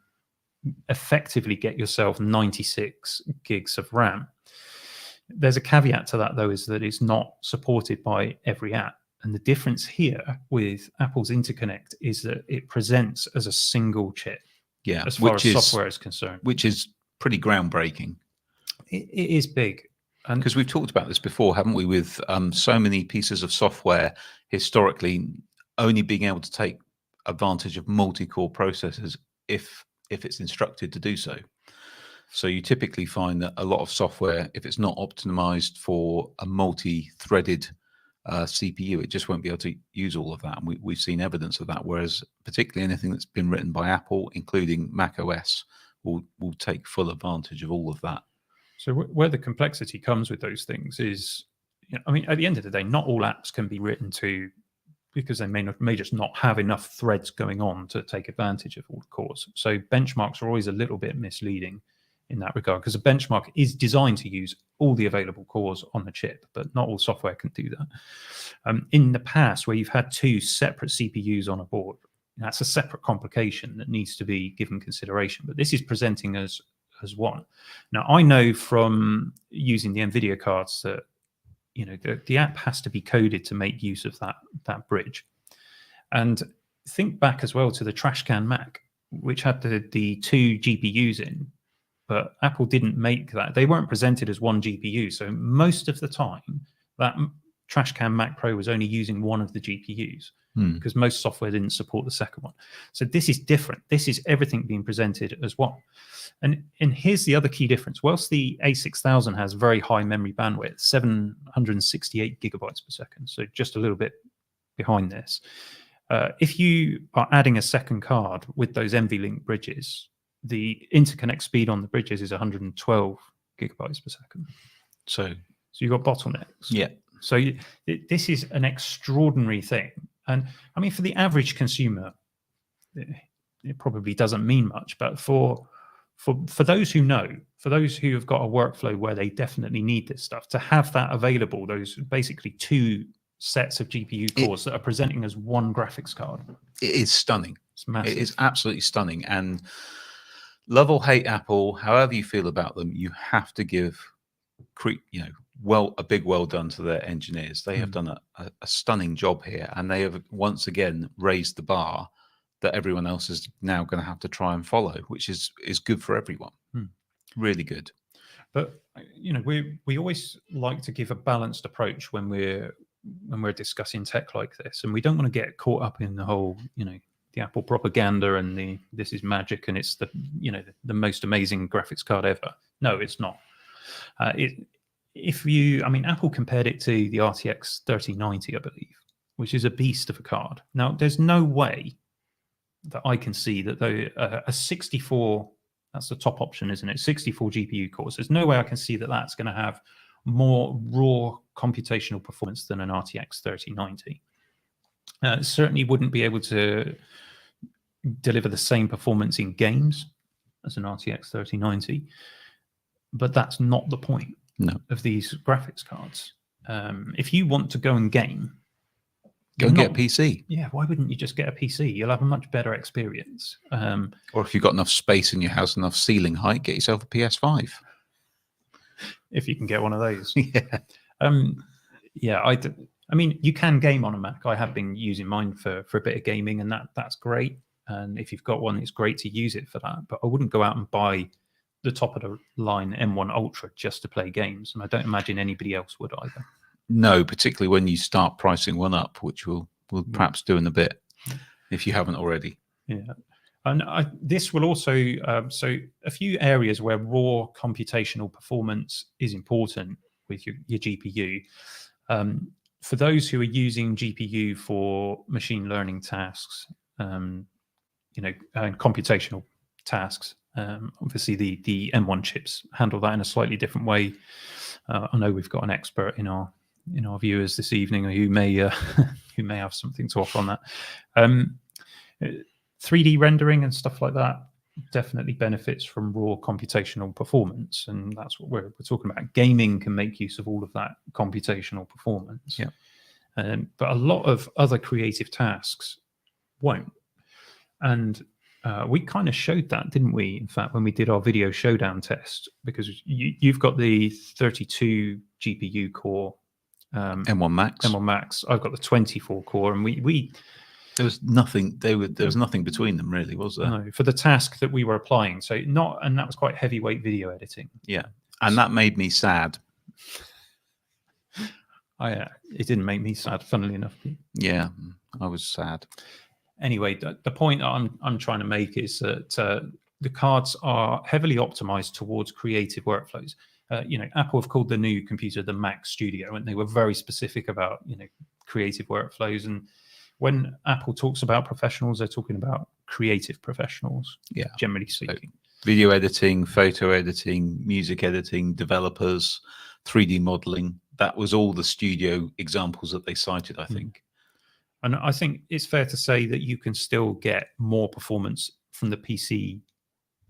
effectively get yourself 96 gigs of RAM. There's a caveat to that, though, is that it's not supported by every app. And the difference here with Apple's Interconnect is that it presents as a single chip, Yeah, as far as software is concerned. which is pretty groundbreaking. It is big. And Because we've talked about this before, haven't we, with so many pieces of software historically only being able to take advantage of multi-core processors if it's instructed to do so. So you typically find that a lot of software, if it's not optimized for a multi-threaded CPU, it just won't be able to use all of that. And we've seen evidence of that, whereas particularly anything that's been written by Apple, including Mac OS, will take full advantage of all of that. so where the complexity comes with those things is, I mean, at the end of the day, not all apps can be written to, because they may just not have enough threads going on to take advantage of all the cores. So benchmarks are always a little bit misleading in that regard, because a benchmark is designed to use all the available cores on the chip, but not all software can do that. In the past, where you've had two separate CPUs on a board, that's a separate complication that needs to be given consideration. But this is presenting as one. Now, I know from using the NVIDIA cards that the app has to be coded to make use of that bridge. And think back as well to the Trashcan Mac, which had the two GPUs in, but Apple didn't make that. They weren't presented as one GPU. So most of the time, that Trashcan Mac Pro was only using one of the GPUs because most software didn't support the second one. So this is different. This is everything being presented as one. And here's the other key difference. Whilst the A6000 has very high memory bandwidth, 768 gigabytes per second, so just a little bit behind this, if you are adding a second card with those NVLink bridges, the interconnect speed on the bridges is 112 gigabytes per second. So you've got bottlenecks. Yeah. So this is an extraordinary thing. And I mean, for the average consumer, it probably doesn't mean much, but for those who know, for those who have got a workflow where they definitely need this stuff, to have that available, those basically two sets of GPU cores that are presenting as one graphics card. It is stunning. It's massive. It is absolutely stunning. And love or hate Apple, however you feel about them, you have to give a big well done to their engineers. They have done a stunning job here, and they have once again raised the bar that everyone else is now going to have to try and follow, which is good for everyone. Really good. But we always like to give a balanced approach when we're discussing tech like this, and we don't want to get caught up in the whole the Apple propaganda and this is magic and it's the most amazing graphics card ever. No, it's not. Apple compared it to the RTX 3090, I believe, which is a beast of a card. Now, there's no way that I can see that a 64, that's the top option, isn't it? 64 GPU cores. There's no way I can see that that's going to have more raw computational performance than an RTX 3090. It certainly wouldn't be able to deliver the same performance in games as an RTX 3090, but that's not the point of these graphics cards. If you want to go and game, go and get a PC. Yeah, why wouldn't you just get a PC? You'll have a much better experience. Or if you've got enough space in your house, enough ceiling height, get yourself a PS5. If you can get one of those. Yeah. I mean, you can game on a Mac. I have been using mine for a bit of gaming, and that's great. And if you've got one, it's great to use it for that. But I wouldn't go out and buy the top of the line M1 Ultra just to play games. And I don't imagine anybody else would either. No, particularly when you start pricing one up, which we'll perhaps do in a bit, if you haven't already. Yeah. And this will also, so a few areas where raw computational performance is important with your GPU. For those who are using GPU for machine learning tasks, and computational tasks, obviously the M1 chips handle that in a slightly different way. I know we've got an expert in our viewers this evening who may have something to offer on that. 3D rendering and stuff like that definitely benefits from raw computational performance, and that's what we're talking about. Gaming can make use of all of that computational performance, but a lot of other creative tasks won't. And We kind of showed that, didn't we? In fact, when we did our video showdown test, because you've got the 32 GPU core M1 Max. M1 Max. I've got the 24 core, and we There was nothing. There was nothing between them, really, was there? no, for the task that we were applying. So and that was quite heavyweight video editing. Yeah, and that made me sad. It didn't make me sad, funnily enough. Yeah, I was sad. Anyway, the point I'm trying to make is that the cards are heavily optimized towards creative workflows. Apple have called the new computer the Mac Studio, and they were very specific about creative workflows. And when Apple talks about professionals, they're talking about creative professionals. Yeah, generally speaking. Video editing, photo editing, music editing, developers, 3D modeling. That was all the studio examples that they cited, I think. And I think it's fair to say that you can still get more performance from the PC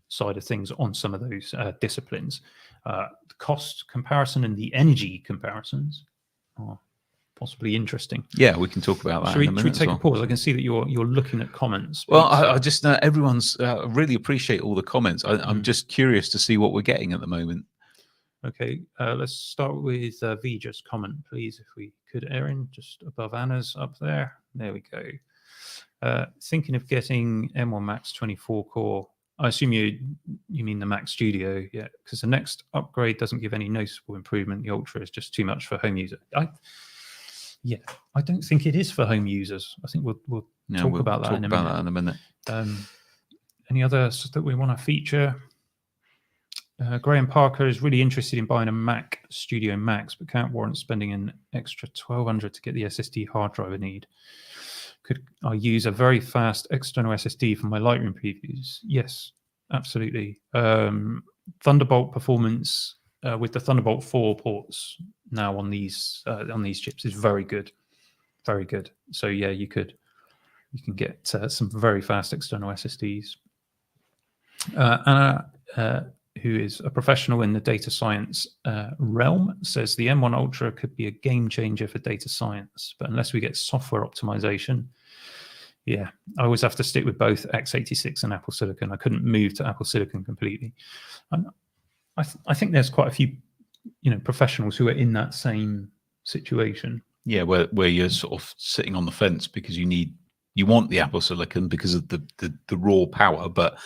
side of things on some of those disciplines. The cost comparison and the energy comparisons are possibly interesting. Yeah, we can talk about that. Should we take a pause? I can see that you're looking at comments. Well, I just everyone's really appreciate all the comments. I'm just curious to see what we're getting at the moment. Okay, let's start with Vija's comment, please, if we could, Erin, just above Anna's up there. There we go. Thinking of getting M1 Max 24 core. I assume you mean the Mac Studio, yeah, because the next upgrade doesn't give any noticeable improvement. The Ultra is just too much for home user. I don't think it is for home users. I think we'll talk about that in a minute. Any others that we want to feature? Graham Parker is really interested in buying a Mac Studio Max, but can't warrant spending an extra $1,200 to get the SSD hard drive I need. Could I use a very fast external SSD for my Lightroom previews? Yes, absolutely. Thunderbolt performance with the Thunderbolt 4 ports now on these chips is very good, very good. So yeah, you can get some very fast external SSDs. Anna, who is a professional in the data science realm, says the M1 Ultra could be a game changer for data science, but unless we get software optimization, yeah, I always have to stick with both x86 and Apple Silicon. I couldn't move to Apple Silicon completely. And I think there's quite a few, professionals who are in that same situation. Yeah, where you're sort of sitting on the fence because you want the Apple Silicon because of the raw power, but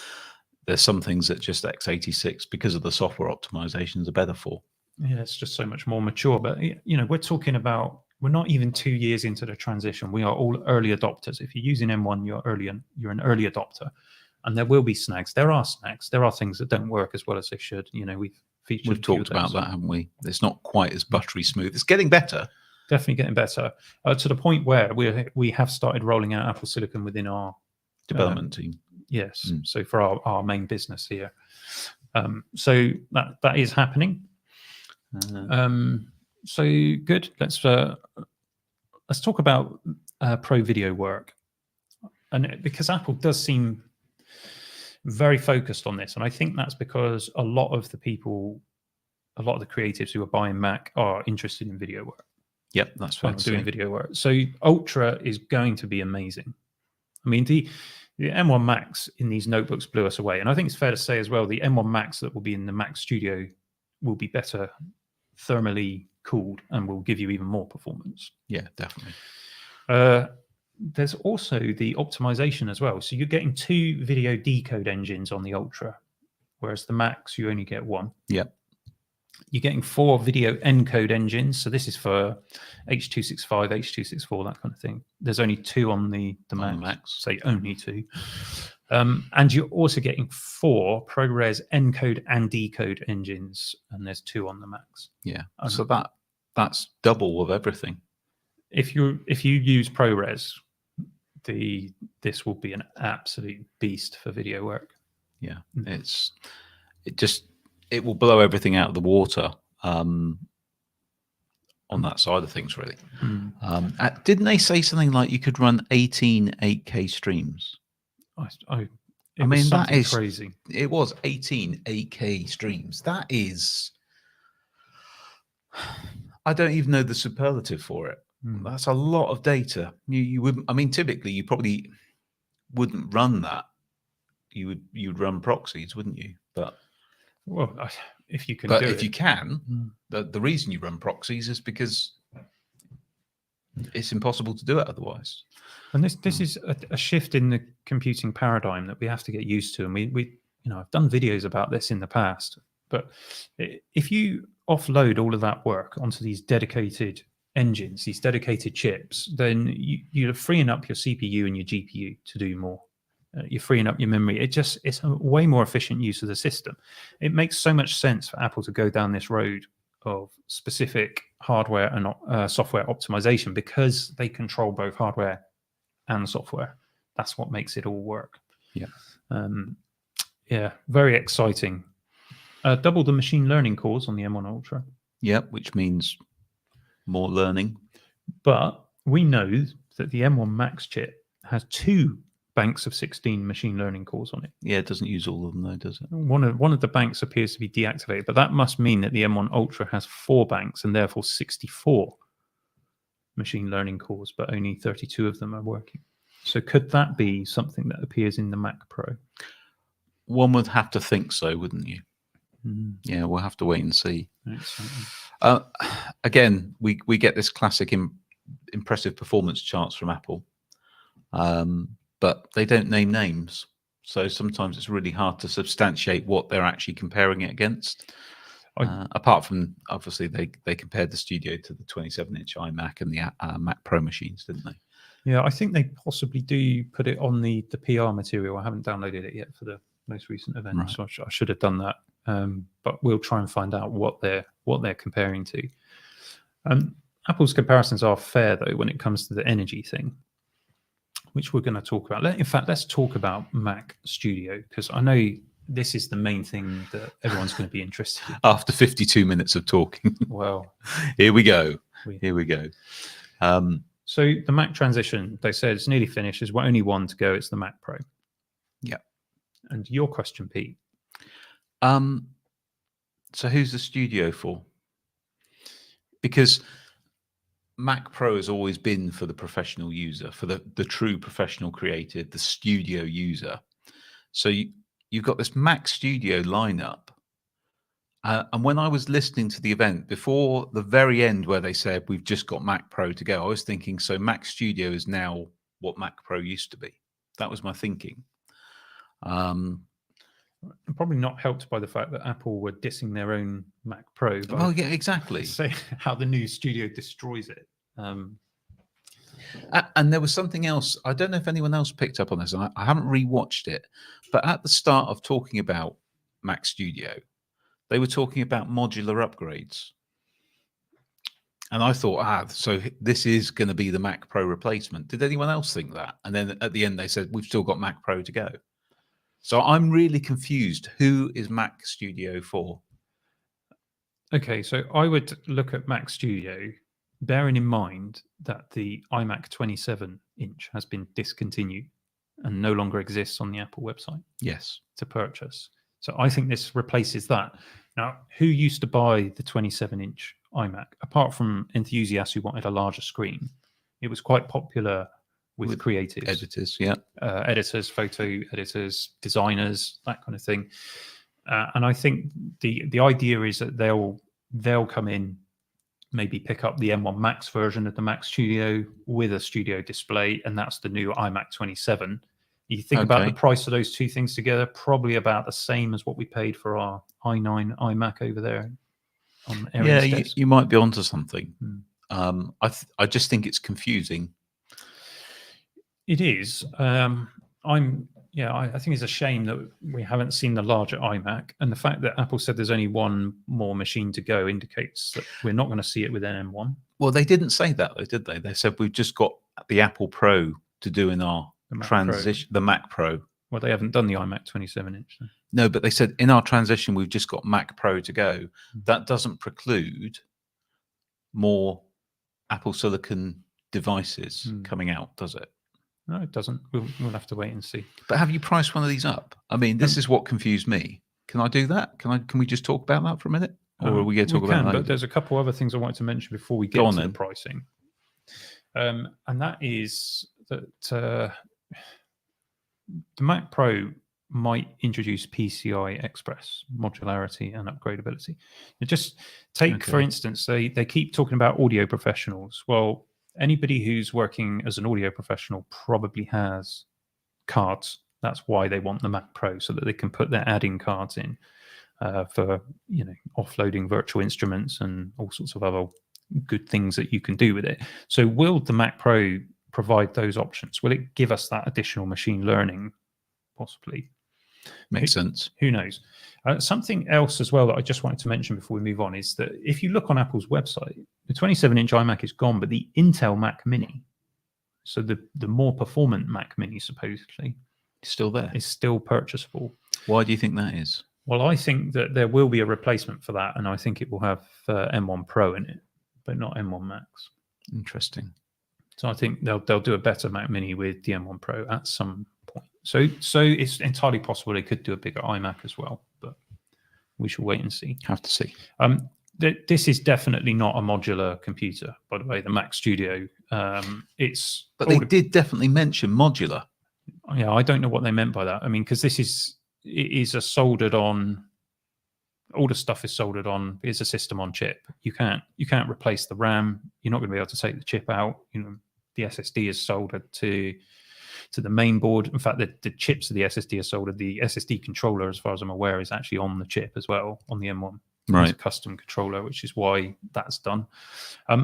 there's some things that just x86 because of the software optimizations are better for. Yeah, it's just so much more mature. But we're talking about, we're not even 2 years into the transition. We are all early adopters. If you're using M1, you're an early adopter, and there will be snags. There are snags. There are things that don't work as well as they should. We've talked about that, haven't we? It's not quite as buttery smooth. It's getting better. Definitely getting better to the point where we have started rolling out Apple Silicon within our development team. Yes. So for our main business here. So that is happening. So good. Let's talk about pro video work, and because Apple does seem very focused on this, and I think that's because a lot of the creatives who are buying Mac are interested in video work. Yep, that's fine. Doing video work. So Ultra is going to be amazing. I mean, the M1 Max in these notebooks blew us away, and I think it's fair to say as well, the M1 Max that will be in the Mac Studio will be better thermally cooled and will give you even more performance. Yeah, definitely. There's also the optimization as well. So you're getting 2 video decode engines on the Ultra, whereas the Max, you only get 1. Yep. You're getting 4 video encode engines. So this is for H.265, H.264, that kind of thing. There's only 2 on the Max. Say only 2. And you're also getting 4 ProRes encode and decode engines, and there's 2 on the Max. Yeah. So that's double of everything. If you use ProRes, this will be an absolute beast for video work. Yeah. It will blow everything out of the water on that side of things, really. Didn't they say something like you could run 18 8K streams? I mean, that is crazy. It was 18 8K streams. That is, I don't even know the superlative for it. That's a lot of data. You wouldn't. I mean, typically you probably wouldn't run that you'd run proxies, wouldn't you? But Well, if you can but do if it. you can, Mm. the reason you run proxies is because it's impossible to do it otherwise. And this is a shift in the computing paradigm that we have to get used to. And we I've done videos about this in the past, but if you offload all of that work onto these dedicated engines, these dedicated chips, then you're freeing up your CPU and your GPU to do more. You're freeing up your memory. It's a way more efficient use of the system. It makes so much sense for Apple to go down this road of specific hardware and software optimization because they control both hardware and software. That's what makes it all work. Yeah. Very exciting. Double the machine learning cores on the M1 Ultra. Yep, which means more learning. But we know that the M1 Max chip has 2 banks of 16 machine learning cores on it. Yeah, it doesn't use all of them though, does it? One of the banks appears to be deactivated, but that must mean that the M1 Ultra has 4 banks and therefore 64 machine learning cores, but only 32 of them are working. So could that be something that appears in the Mac Pro? One would have to think so, wouldn't you? Mm. Yeah, we'll have to wait and see. Excellent. Again, we get this classic impressive performance charts from Apple, but they don't name names. So sometimes it's really hard to substantiate what they're actually comparing it against. Apart from, obviously, they compared the Studio to the 27-inch iMac and the Mac Pro machines, didn't they? Yeah, I think they possibly do put it on the PR material. I haven't downloaded it yet for the most recent event, Right. so I should have done that. But we'll try and find out what they're comparing to. Apple's comparisons are fair though when it comes to the energy thing, which we're going to talk about. In fact, let's talk about Mac Studio because I know this is the main thing that everyone's going to be interested in. After 52 minutes of talking, Well, here we go. So the Mac transition, they said it's nearly finished. There's only one to go. It's the Mac Pro. Yeah. And your question, Pete? So who's the Studio for? Because Mac Pro has always been for the professional user, for the true professional creative, the studio user. So you've got this Mac Studio lineup. And when I was listening to the event before the very end where they said we've just got Mac Pro to go, I was thinking, so Mac Studio is now what Mac Pro used to be. That was my thinking. Probably not helped by the fact that Apple were dissing their own Mac Pro. Well, yeah, exactly. Say how the new Studio destroys it. And there was something else. I don't know if anyone else picked up on this. And I haven't rewatched it, but at the start of talking about Mac Studio, they were talking about modular upgrades. And I thought, so this is going to be the Mac Pro replacement. Did anyone else think that? And then at the end, they said, we've still got Mac Pro to go. So I'm really confused. Who is Mac Studio for? Okay, so I would look at Mac Studio, bearing in mind that the iMac 27-inch has been discontinued and no longer exists on the Apple website Yes. to purchase. So I think this replaces that. Now, who used to buy the 27-inch iMac? Apart from enthusiasts who wanted a larger screen, it was quite popular with creatives, Editors, yeah. Editors, photo editors, designers, that kind of thing. And I think the idea is that they'll come in, maybe pick up the M1 Max version of the Mac Studio with a Studio display, and that's the new iMac 27. You think about the price of those two things together, probably about the same as what we paid for our i9 iMac over there. On Erin's desk. You might be onto something. Hmm. I just think it's confusing. It is. I think it's a shame that we haven't seen the larger iMac, and the fact that Apple said there's only one more machine to go indicates that we're not going to see it with an M1. Well, they didn't say that though, did they? They said we've just got the Apple Pro to do in our transition, the Mac Pro. Well, they haven't done the iMac 27-inch. So. No, but they said in our transition we've just got Mac Pro to go. Mm-hmm. That doesn't preclude more Apple Silicon devices coming out, does it? No, it doesn't. We'll have to wait and see. But have you priced one of these up? I mean, this is what confused me. Can I do that? Can we just talk about that for a minute? Or are we going to talk about that? But there's a couple other things I wanted to mention before we get to the pricing. And that is that the Mac Pro might introduce PCI Express modularity and upgradability. Just take, for instance, they keep talking about audio professionals. Well, anybody who's working as an audio professional probably has cards. That's why they want the Mac Pro, so that they can put their add-in cards in for offloading virtual instruments and all sorts of other good things that you can do with it. So will the Mac Pro provide those options? Will it give us that additional machine learning? Possibly. Makes sense. Who knows? Something else as well that I just wanted to mention before we move on is that if you look on Apple's website, the 27-inch iMac is gone, but the Intel Mac Mini, so the more performant Mac Mini supposedly, Still there. is still purchasable. Why do you think that is? Well, I think that there will be a replacement for that, and I think it will have M1 Pro in it, but not M1 Max. Interesting. So I think they'll do a better Mac Mini with the M1 Pro at some point. So it's entirely possible they could do a bigger iMac as well, but we shall wait and see. Have to see. This is definitely not a modular computer, by the way. The Mac Studio, But they did definitely mention modular. Yeah, I don't know what they meant by that. I mean, because it is a soldered on. All the stuff is soldered on. It's a system on chip. You can't replace the RAM. You're not going to be able to take the chip out. The SSD is soldered to the main board. In fact, the chips of the SSD are soldered. The SSD controller, as far as I'm aware, is actually on the chip as well on the M1. Right. It's a custom controller, which is why that's done.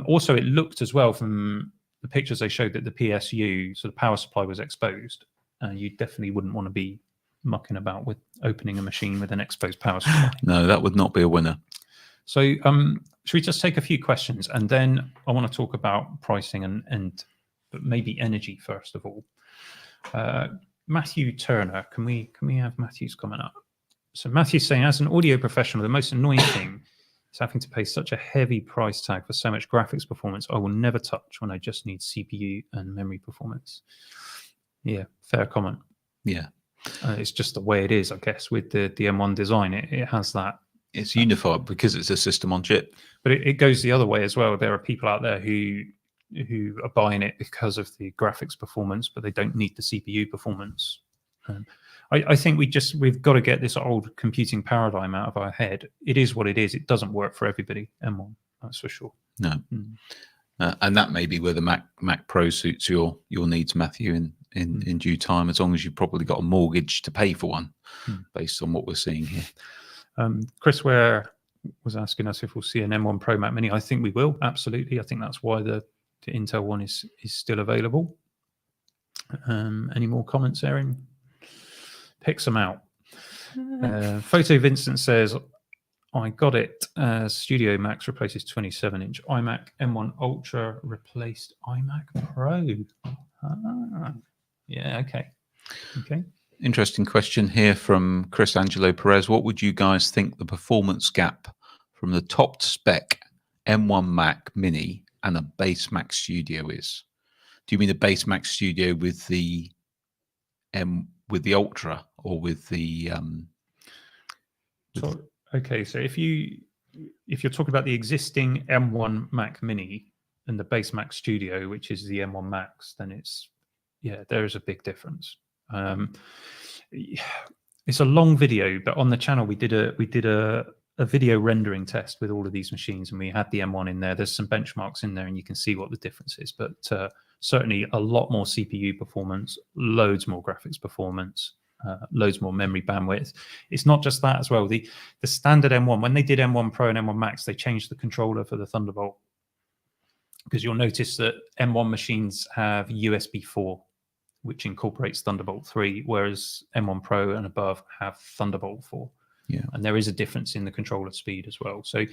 Also, it looked as well from the pictures they showed that the PSU, so the power supply, was exposed. You definitely wouldn't want to be mucking about with opening a machine with an exposed power supply. No, that would not be a winner. So should we just take a few questions, and then I want to talk about pricing and but maybe energy first of all. Matthew Turner, can we have Matthew's comment up? So Matthew's saying, as an audio professional, the most annoying thing is having to pay such a heavy price tag for so much graphics performance I will never touch when I just need CPU and memory performance. Yeah, fair comment. Yeah. It's just the way it is, I guess, with the M1 design. It has that. It's unified because it's a system on chip. But it goes the other way as well. There are people out there who are buying it because of the graphics performance, but they don't need the CPU performance. I think we've got to get this old computing paradigm out of our head. It is what it is. It doesn't work for everybody, M1, that's for sure. No. And that may be where the Mac Pro suits your needs, Matthew, in due time, as long as you've probably got a mortgage to pay for one, based on what we're seeing here. Chris Ware was asking us if we'll see an M1 Pro Mac Mini. I think we will, absolutely. I think that's why the Intel one is still available. Any more comments, Erin? Pick some out. Photo Vincent says, I got it. Studio Max replaces 27-inch iMac. M1 Ultra replaced iMac Pro. Yeah, okay. Interesting question here from Chris Angelo Perez. What would you guys think the performance gap from the top spec M1 Mac Mini and a base Mac Studio is? Do you mean the base Mac Studio with the Ultra, or with the okay, so if you're talking about the existing M1 Mac Mini and the base Mac Studio, which is the M1 Max, then there is a big difference. It's a long video, but on the channel we did a video rendering test with all of these machines, and we had the M1 in there. There's some benchmarks in there, and you can see what the difference is. But certainly a lot more CPU performance, loads more graphics performance, loads more memory bandwidth. It's not just that as well. The standard M1, when they did M1 Pro and M1 Max, they changed the controller for the Thunderbolt, because you'll notice that M1 machines have USB 4, which incorporates Thunderbolt 3, whereas M1 Pro and above have Thunderbolt 4. Yeah, and there is a difference in the controller speed as well. So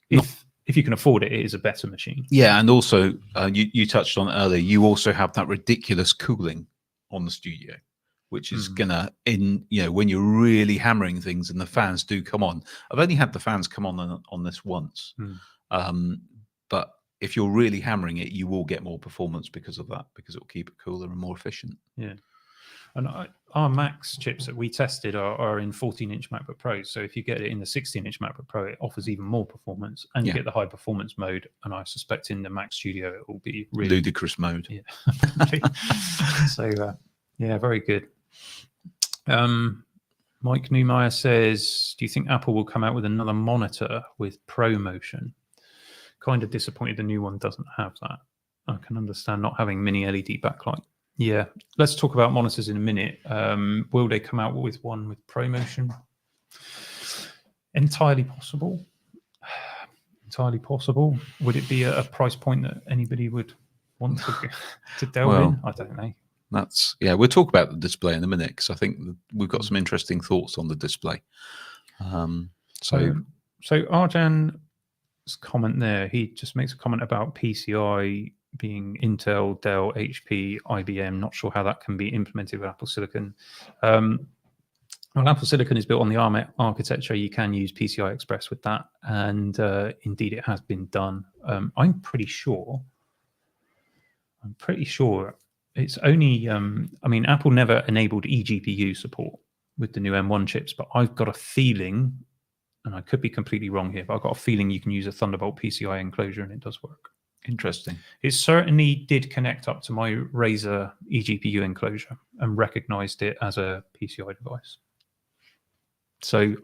if you can afford it, it is a better machine. Yeah, and also you touched on it earlier. You also have that ridiculous cooling on the Studio, which is gonna, when you're really hammering things and the fans do come on. I've only had the fans come on this once, but if you're really hammering it, you will get more performance because of that, because it will keep it cooler and more efficient. Yeah. And our Max chips that we tested are in 14-inch MacBook Pro. So if you get it in the 16-inch MacBook Pro, it offers even more performance, and you get the high performance mode. And I suspect in the Mac Studio, it will be really ludicrous mode. Yeah. So, very good. Mike Neumeier says, do you think Apple will come out with another monitor with ProMotion? Kind of disappointed the new one doesn't have that. I can understand not having mini LED backlight. Yeah, let's talk about monitors in a minute. Will they come out with one with ProMotion? Entirely possible. Entirely possible. Would it be a price point that anybody would want to delve in? I don't know. We'll talk about the display in a minute because I think we've got some interesting thoughts on the display. So Arjan's comment there, he just makes a comment about PCI being Intel, Dell, HP, IBM. Not sure how that can be implemented with Apple Silicon. Well, Apple Silicon is built on the ARM architecture. You can use PCI Express with that, and indeed it has been done. I'm pretty sure it's only, Apple never enabled eGPU support with the new M1 chips, but I've got a feeling, and I could be completely wrong here, but I've got a feeling you can use a Thunderbolt PCI enclosure and it does work. Interesting. It certainly did connect up to my Razer eGPU enclosure and recognized it as a PCI device. So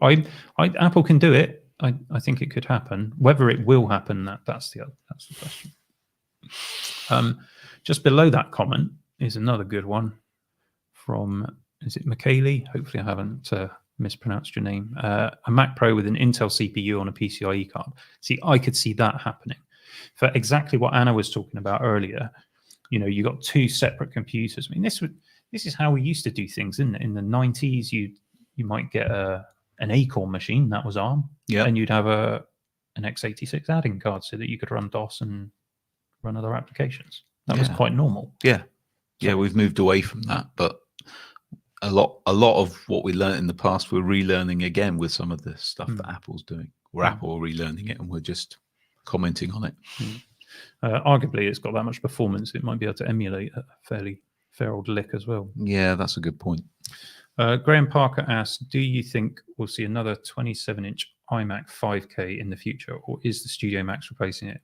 Apple can do it. I think it could happen. Whether it will happen, that's the question. Just below that comment is another good one from, is it Michele? Hopefully I haven't mispronounced your name. A Mac Pro with an Intel CPU on a PCIe card. See, I could see that happening. For exactly what Anna was talking about earlier, you got two separate computers. I mean, this is how we used to do things, isn't it? In the 90s, you might get an Acorn machine, that was ARM, and you'd have an x86 add-in card so that you could run DOS and run other applications. That was quite normal. Yeah, we've moved away from that, but a lot of what we learned in the past, we're relearning again with some of the stuff that Apple's doing. Apple are relearning it, and we're just commenting on it. Arguably, it's got that much performance; it might be able to emulate a fair old lick as well. Yeah, that's a good point. Graham Parker asked, do you think we'll see another 27-inch iMac 5K in the future, or is the Studio Max replacing it?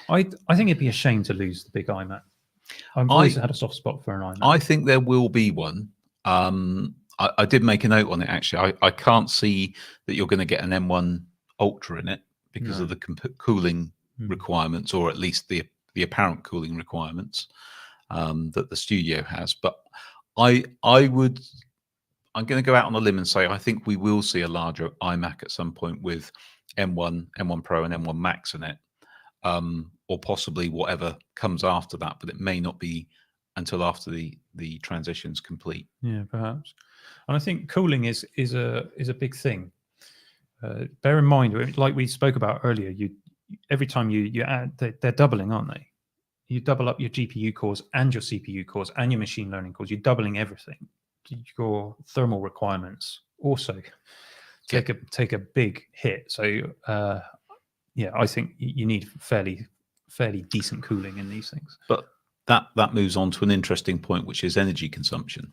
I think it'd be a shame to lose the big iMac. I've always had a soft spot for an iMac. I think there will be one. I did make a note on it, actually. I can't see that you're going to get an M1 Ultra in it because of the cooling requirements, or at least the apparent cooling requirements that the Studio has. But I'm going to go out on a limb and say I think we will see a larger iMac at some point with M1 Pro and M1 Max in it, or possibly whatever comes after that. But it may not be until after the transition's complete. Yeah, perhaps. And I think cooling is a big thing. Bear in mind, like we spoke about earlier, every time you add, they're doubling, aren't they? You double up your GPU cores and your CPU cores and your machine learning cores. You're doubling everything. Your thermal requirements also take a big hit. So I think you need fairly decent cooling in these things. But that moves on to an interesting point, which is energy consumption,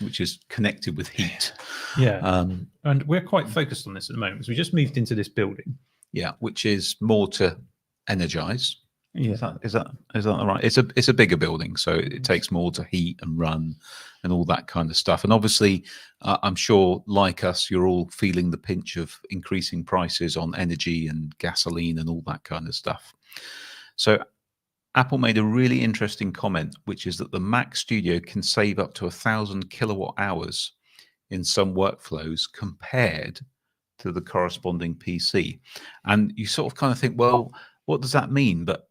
which is connected with heat. Yeah. And we're quite focused on this at the moment because we just moved into this building. Yeah, which is more to energize. Yeah. Is that right? It's a bigger building, so it takes more to heat and run and all that kind of stuff. And obviously, I'm sure, like us, you're all feeling the pinch of increasing prices on energy and gasoline and all that kind of stuff. So Apple made a really interesting comment, which is that the Mac Studio can save up to 1,000 kilowatt hours in some workflows compared to the corresponding PC. And you sort of kind of think, well, what does that mean? But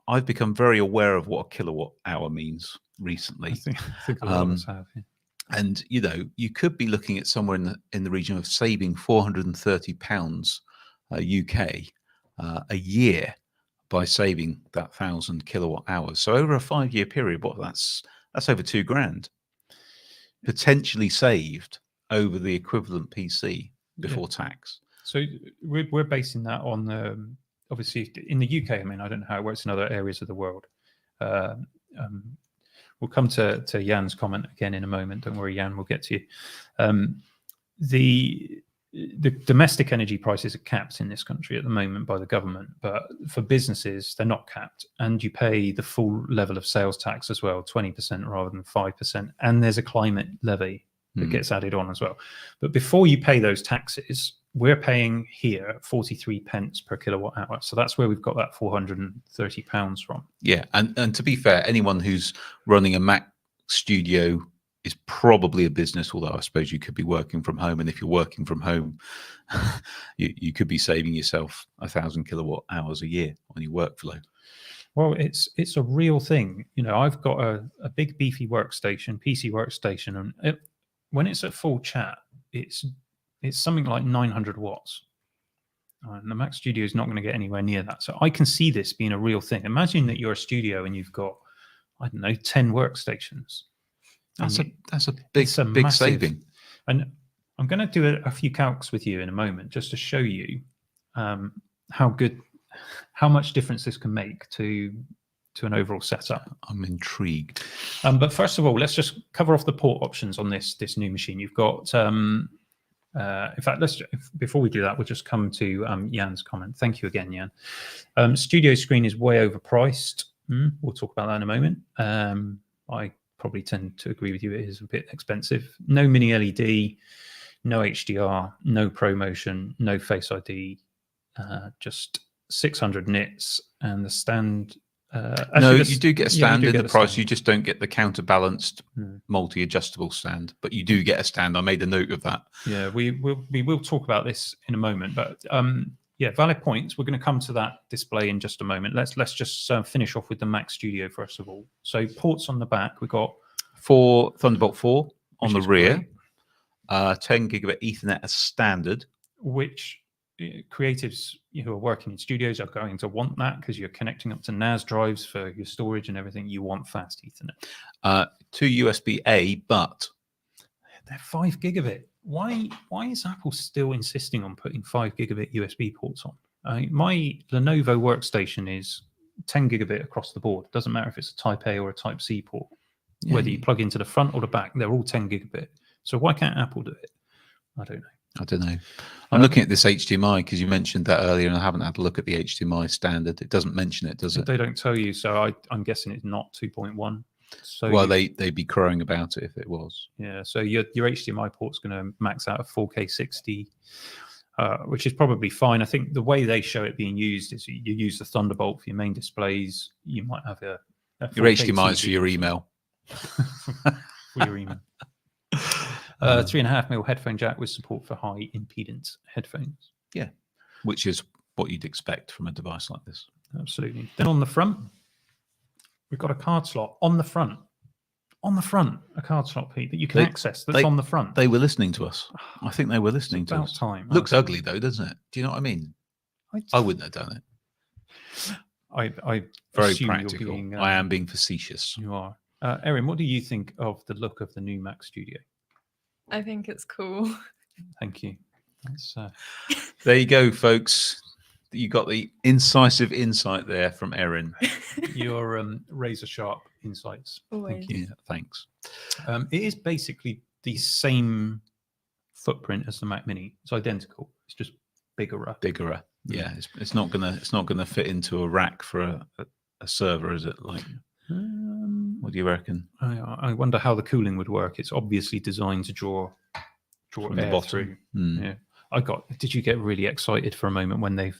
I've become very aware of what a kilowatt hour means recently. I think a lot of us have. Yeah. And you could be looking at somewhere in the region of saving £430 UK a year by saving that 1,000 kilowatt hours. So over a 5-year period, that's over £2,000 potentially saved over the equivalent PC before tax. So we're basing that on obviously in the UK. I mean, I don't know how it works in other areas of the world. We'll come to Jan's comment again in a moment. Don't worry, Jan, we'll get to you. The domestic energy prices are capped in this country at the moment by the government, but for businesses, they're not capped. And you pay the full level of sales tax as well, 20% rather than 5%. And there's a climate levy that gets added on as well. But before you pay those taxes, we're paying here 43 pence per kilowatt hour. So that's where we've got that £430 from. Yeah, and to be fair, anyone who's running a Mac Studio is probably a business, although I suppose you could be working from home. And if you're working from home, you could be saving yourself 1,000 kilowatt hours a year on your workflow. Well, it's a real thing. You know, I've got a big beefy workstation, PC workstation, and when it's at full chat, it's something like 900 watts. And the Mac Studio is not going to get anywhere near that. So I can see this being a real thing. Imagine that you're a studio and you've got, I don't know, 10 workstations. That's And a big massive- saving. And I'm going to do a few calcs with you in a moment just to show you how much difference this can make to an overall setup. I'm intrigued. But first of all, let's just cover off the port options on this new machine. You've got, in fact, before we do that, we'll just come to Jan's comment. Thank you again, Jan. Studio screen is way overpriced. We'll talk about that in a moment. I probably tend to agree with you. It is a bit expensive. No mini LED, no HDR, no ProMotion, no Face ID, just 600 nits, and the stand. You do get a stand in the price. stand. You just don't get the counterbalanced multi-adjustable stand, but you do get a stand. I made a note of that. Yeah, we will talk about this in a moment, but yeah, valid points. We're going to come to that display in just a moment. Let's just finish off with the Mac Studio first of all. So ports on the back, we've got 4 Thunderbolt 4 on the which is rear, great, 10 gigabit Ethernet as standard. which creatives who are working in studios are going to want that because you're connecting up to NAS drives for your storage and everything. You want fast Ethernet. 2 USB-A, but They're 5 gigabit. Why is Apple still insisting on putting 5 gigabit USB ports on? My Lenovo workstation is 10 gigabit across the board. Doesn't matter if it's a Type A or a Type C port. Yeah, Whether you plug into the front or the back, they're all 10 gigabit. So why can't Apple do it? I don't know. I don't know. I'm looking at this HDMI because you mentioned that earlier, and I haven't had a look at the HDMI standard. It doesn't mention it, does it? They don't tell you, so I'm guessing it's not 2.1. So Well, they'd be crowing about it if it was. yeah, so your HDMI port's going to max out at 4K 60, which is probably fine. I think the way they show it being used is you use the Thunderbolt for your main displays. You might have a Your 4K HDMI is for TV your email. for your email. 3.5mm headphone jack with support for high impedance headphones. Which is what you'd expect from a device like this. Absolutely. Then on the front, we've got a card slot on the front. On the front, a card slot, Pete, that you can access. That's on the front. They were listening to us. I think they were listening to About us. time. Looks ugly though, doesn't it? Do you know what I mean? I wouldn't have done it. I Very assume you're practical. being, I am being facetious. You are. Erin, what do you think of the look of the new Mac Studio? I think it's cool. Thank you. That's There you go, folks. You got the incisive insight there from Erin. your razor sharp insights. Always. Yeah, thanks. It is basically the same footprint as the Mac Mini. It's identical. It's just bigger. Bigger. Yeah, it's not gonna fit into a rack for a server, is it? Like, what do you reckon? I wonder how the cooling would work. It's obviously designed to draw From the air bottom. through. Hmm. Yeah. Did you get really excited for a moment when they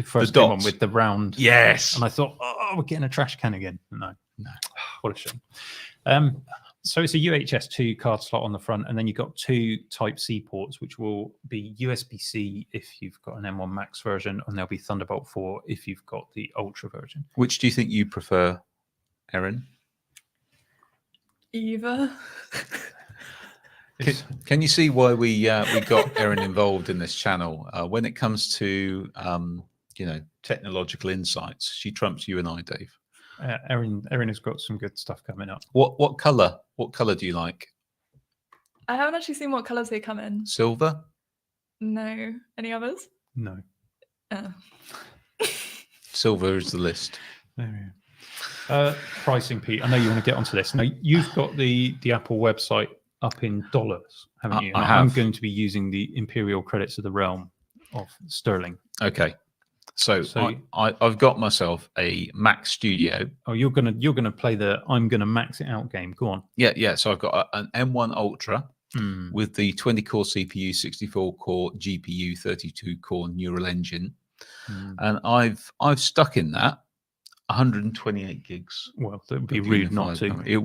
first The came on dots. with the round? Yes. And I thought, oh, we're getting a trash can again. No. What a shame. So it's a UHS 2 card slot on the front, and then you've got 2 Type-C ports, which will be USB-C if you've got an M1 Max version, and there'll be Thunderbolt 4 if you've got the Ultra version. Which do you think you prefer, Erin? Either. Can you see why we got Erin involved in this channel? When it comes to technological insights, she trumps you and I, Dave. Erin has got some good stuff coming up. What color? What color do you like? I haven't actually seen what colours they come in. Silver? No. Any others? No. Silver is the list. There we go. Pricing, Pete. I know you want to get onto this. Now you've got the Apple website up in dollars, haven't you? I I'm have. going to be using the imperial credits of the realm of sterling. Okay. So So- I've got myself a Mac Studio. Oh, you're gonna play the I'm gonna max it out game. Go on. Yeah. So I've got an M1 Ultra Hmm. with the 20-core CPU, 64-core GPU, 32-core neural engine, Hmm. and I've stuck in that 128 gigs. Well, that would be of rude not unified to. memory. It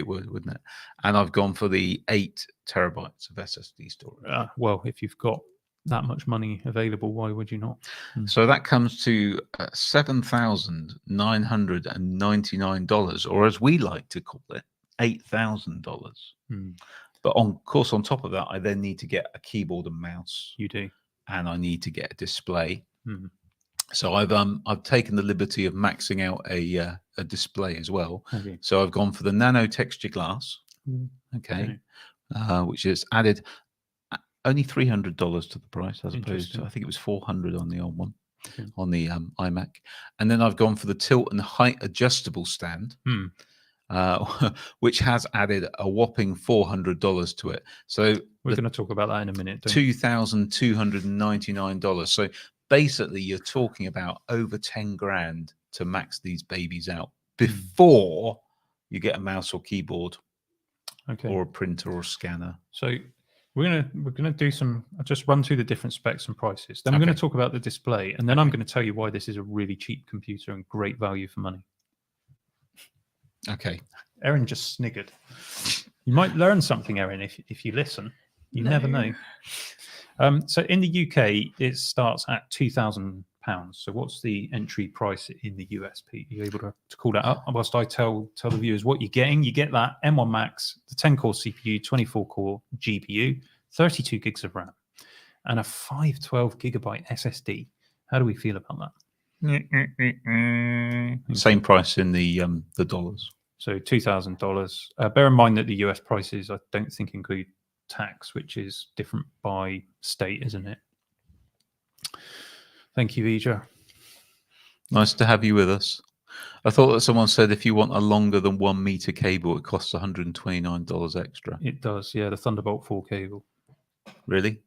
would, wouldn't it? And I've gone for the 8 terabytes of SSD storage. Well, if you've got that much money available, why would you not? So that comes to $7,999, or as we like to call it, $8,000. Hmm. But on course, on top of that, I then need to get a keyboard and mouse, You do. and I need to get a display. Hmm. So I've taken the liberty of maxing out a display as well. Okay. So I've gone for the nano texture glass, okay, which is added only $300 to the price, as opposed to, Interesting. I think it was $400 on the old one, Okay. on the iMac. And then I've gone for the tilt and height adjustable stand, Hmm. which has added a whopping $400 to it. So We're going to talk about that in a minute. $2,299. So basically, you're talking about over 10 grand to max these babies out before you get a mouse or keyboard Okay. or a printer or scanner. So we're gonna do some. I'll just run through the different specs and prices. Then we're going Okay. to talk about the display, and then I'm going to tell you why this is a really cheap computer and great value for money. Okay. Erin just sniggered. You might learn something, Erin, if you listen. You never know. So in the UK, it starts at £2,000. So what's the entry price in the US, Pete? Are you able to call that up? Whilst I tell the viewers what you're getting, you get that M1 Max, the 10-core CPU, 24-core GPU, 32 gigs of RAM, and a 512 gigabyte SSD. How do we feel about that? Same price in the dollars. So $2,000. Bear in mind that the US prices, I don't think, include tax, which is different by state, isn't it? Thank you, Vija. Nice to have you with us. I thought that someone said if you want a longer than 1 meter cable, it costs $129 extra. It does, yeah, the Thunderbolt 4 cable. Really?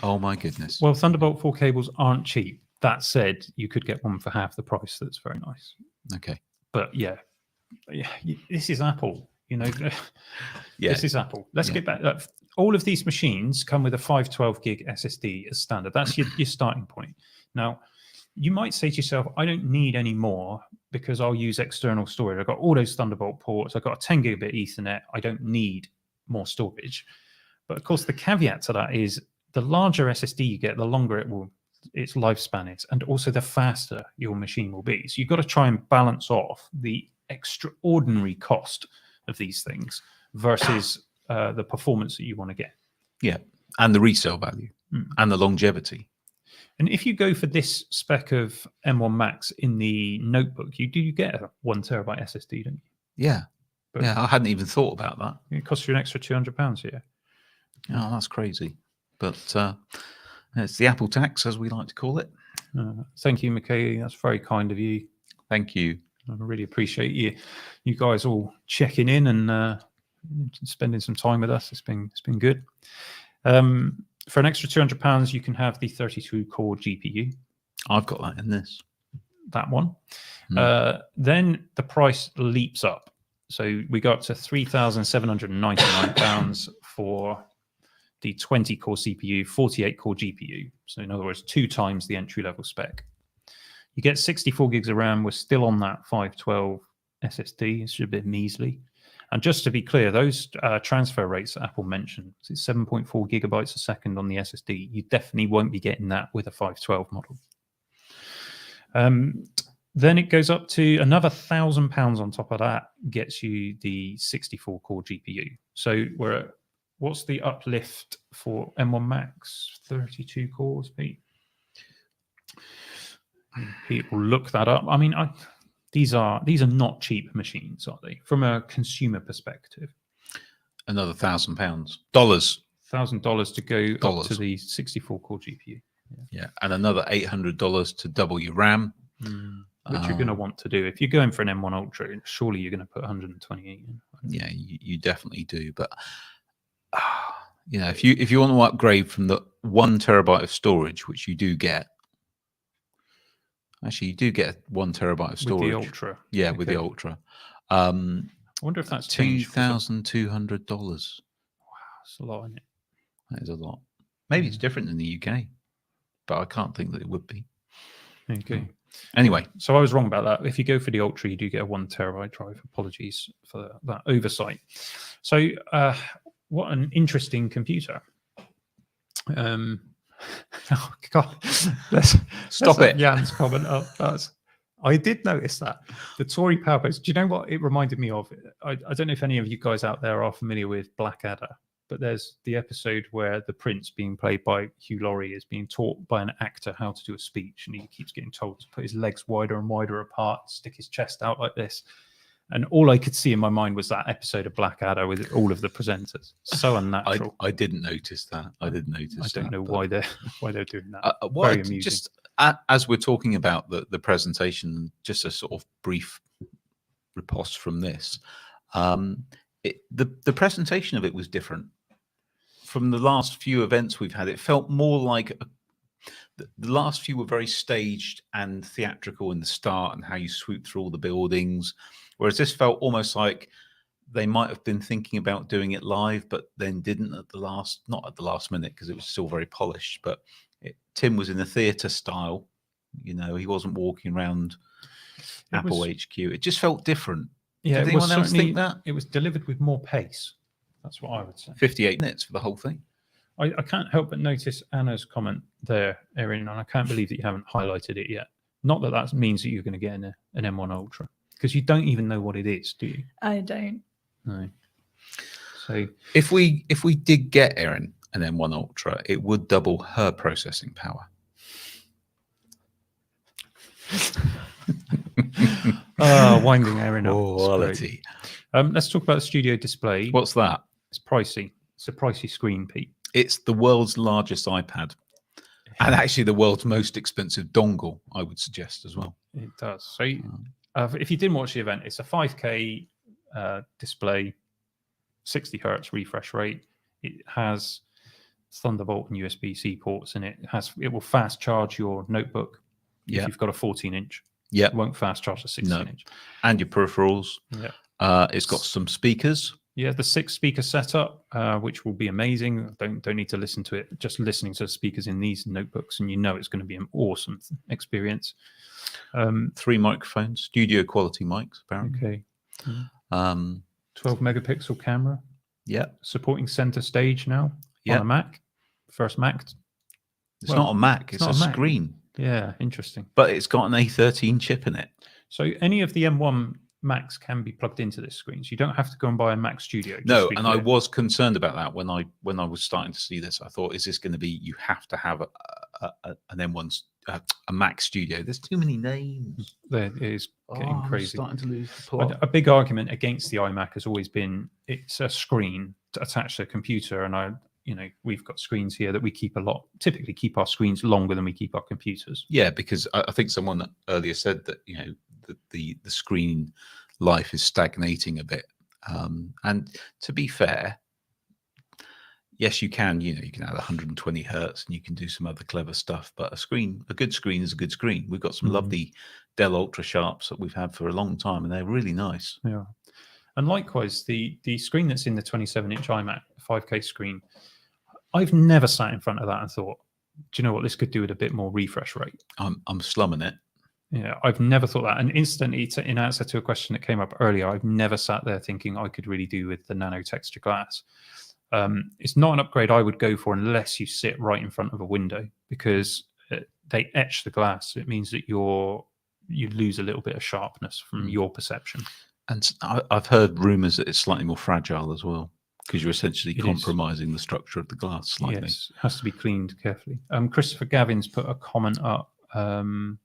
Oh my goodness. Well, Thunderbolt 4 cables aren't cheap. That said, you could get one for half the price. That's very nice. Okay. But yeah, this is Apple. You know, Yeah. This is Apple. Let's Yeah. get back. All of these machines come with a 512 gig SSD as standard. That's your starting point. Now, you might say to yourself, I don't need any more because I'll use external storage. I've got all those Thunderbolt ports. I've got a 10 gigabit Ethernet. I don't need more storage. But of course, the caveat to that is the larger SSD you get, the longer its lifespan is, and also the faster your machine will be. So you've got to try and balance off the extraordinary cost of these things versus the performance that you want to get. Yeah. And the resale value and the longevity. And if you go for this spec of M1 Max in the notebook, you get a 1 terabyte SSD, don't you? Yeah. But Yeah. I hadn't even thought about that. it costs you an extra £200 here. Oh, that's crazy. But it's the Apple tax, as we like to call it. Thank you, Michaeli. That's very kind of you. Thank you. I really appreciate you guys all checking in and spending some time with us. It's been good. For an extra £200, you can have the 32-core GPU. I've got that in this. That one. Then the price leaps up. So we go up to £3,799 for the 20-core CPU, 48-core GPU. So in other words, 2 times the entry-level spec. You get 64 gigs of RAM. We're still on that 512 SSD. It's a bit measly. And just to be clear, those transfer rates that Apple mentioned, it's 7.4 gigabytes a second on the SSD. You definitely won't be getting that with a 512 model. Then it goes up to another £1,000 on top of that, gets you the 64-core GPU. So what's the uplift for M1 Max? 32 cores, Pete? People look that up. I mean, these are not cheap machines, are they? From a consumer perspective, Another £1,000. Dollars. $1,000 to go up Dollars. to the 64-core GPU, Yeah. And another $800 to double your RAM. which you're going to want to do if you're going for an M1 Ultra. Surely you're going to put 128 in. Yeah, you definitely do. But you know, if you want to upgrade from the 1 terabyte of storage, which you do get, actually you do get 1 terabyte of storage. With the Ultra. Yeah, with the Okay. Ultra. I wonder if that's changed. $2,200. It's a lot, isn't it? That is a lot. Maybe it's different in the UK, but I can't think that it would be. Okay. Anyway, So I was wrong about that. If you go for the Ultra, you do get a 1 terabyte drive. Apologies for that oversight. So, what an interesting computer. Oh God! Stop it. Jan's comment up. I did notice that the Tory PowerPoints. Do you know what it reminded me of? I don't know if any of you guys out there are familiar with Blackadder, but there's the episode where the prince, being played by Hugh Laurie, is being taught by an actor how to do a speech, and he keeps getting told to put his legs wider and wider apart, stick his chest out like this. And all I could see in my mind was that episode of Blackadder with all of the presenters. So unnatural. I didn't notice that. I don't know why they're doing that. Very amusing. Just as we're talking about the presentation, just a sort of brief riposte from this. The presentation of it was different from the last few events we've had. It felt more like the last few were very staged and theatrical in the start and how you swoop through all the buildings, whereas this felt almost like they might have been thinking about doing it live, but then didn't not at the last minute, because it was still very polished. But Tim was in a theatre style, he wasn't walking around Apple HQ. It just felt different. Yeah, Did anyone else think that? It was delivered with more pace. That's what I would say. 58 minutes for the whole thing. I can't help but notice Anna's comment there, Erin, and I can't believe that you haven't highlighted it yet. Not that means that you're going to get an M1 Ultra, because you don't even know what it is, do you? I don't. No. So if we did get Erin an M1 Ultra, it would double her processing power. Winding Erin up. Quality. Let's talk about the studio display. What's that? It's pricey. It's a pricey screen, Pete. It's the world's largest iPad, and actually the world's most expensive dongle, I would suggest as well. It does. So if you didn't watch the event, it's a 5K display, 60 hertz refresh rate. It has Thunderbolt and USB-C ports in it. It will fast charge your notebook if you've got a 14-inch. Yeah, it won't fast charge a 16-inch. And your peripherals. Yeah, it's got some speakers. Yeah, the 6-speaker setup, which will be amazing. Don't need to listen to it. Just listening to the speakers in these notebooks, and it's going to be an awesome experience. 3 microphones, studio quality mics, apparently. Okay. 12 megapixel camera. Yeah. Supporting center stage now on a Mac. First Mac. It's not a Mac, it's a screen. Yeah, interesting. But it's got an A13 chip in it. So any of the M1 Macs can be plugged into this screen. So you don't have to go and buy a Mac Studio. No, and I was concerned about that when I was starting to see this. I thought, is this going to be, you have to have an M1, a Mac Studio? There's too many names. There is getting crazy. I'm starting to lose the plot. A big argument against the iMac has always been it's a screen attached to a computer, and we've got screens here that we typically keep our screens longer than we keep our computers. Yeah, because I think someone earlier said that the screen life is stagnating a bit. And to be fair, yes, you can add 120 hertz and you can do some other clever stuff, but a good screen is a good screen. We've got some lovely Dell Ultra Sharps that we've had for a long time, and they're really nice. Yeah. And likewise, the screen that's in the 27-inch iMac 5K screen, I've never sat in front of that and thought, do you know what, this could do with a bit more refresh rate. I'm slumming it. Yeah, I've never thought that. And instantly, in answer to a question that came up earlier, I've never sat there thinking I could really do with the nano texture glass. It's not an upgrade I would go for unless you sit right in front of a window, because they etch the glass. It means that you lose a little bit of sharpness from your perception. And I've heard rumors that it's slightly more fragile as well, because you're essentially compromising the structure of the glass slightly. Yes, it has to be cleaned carefully. Christopher Gavin's put a comment up. Can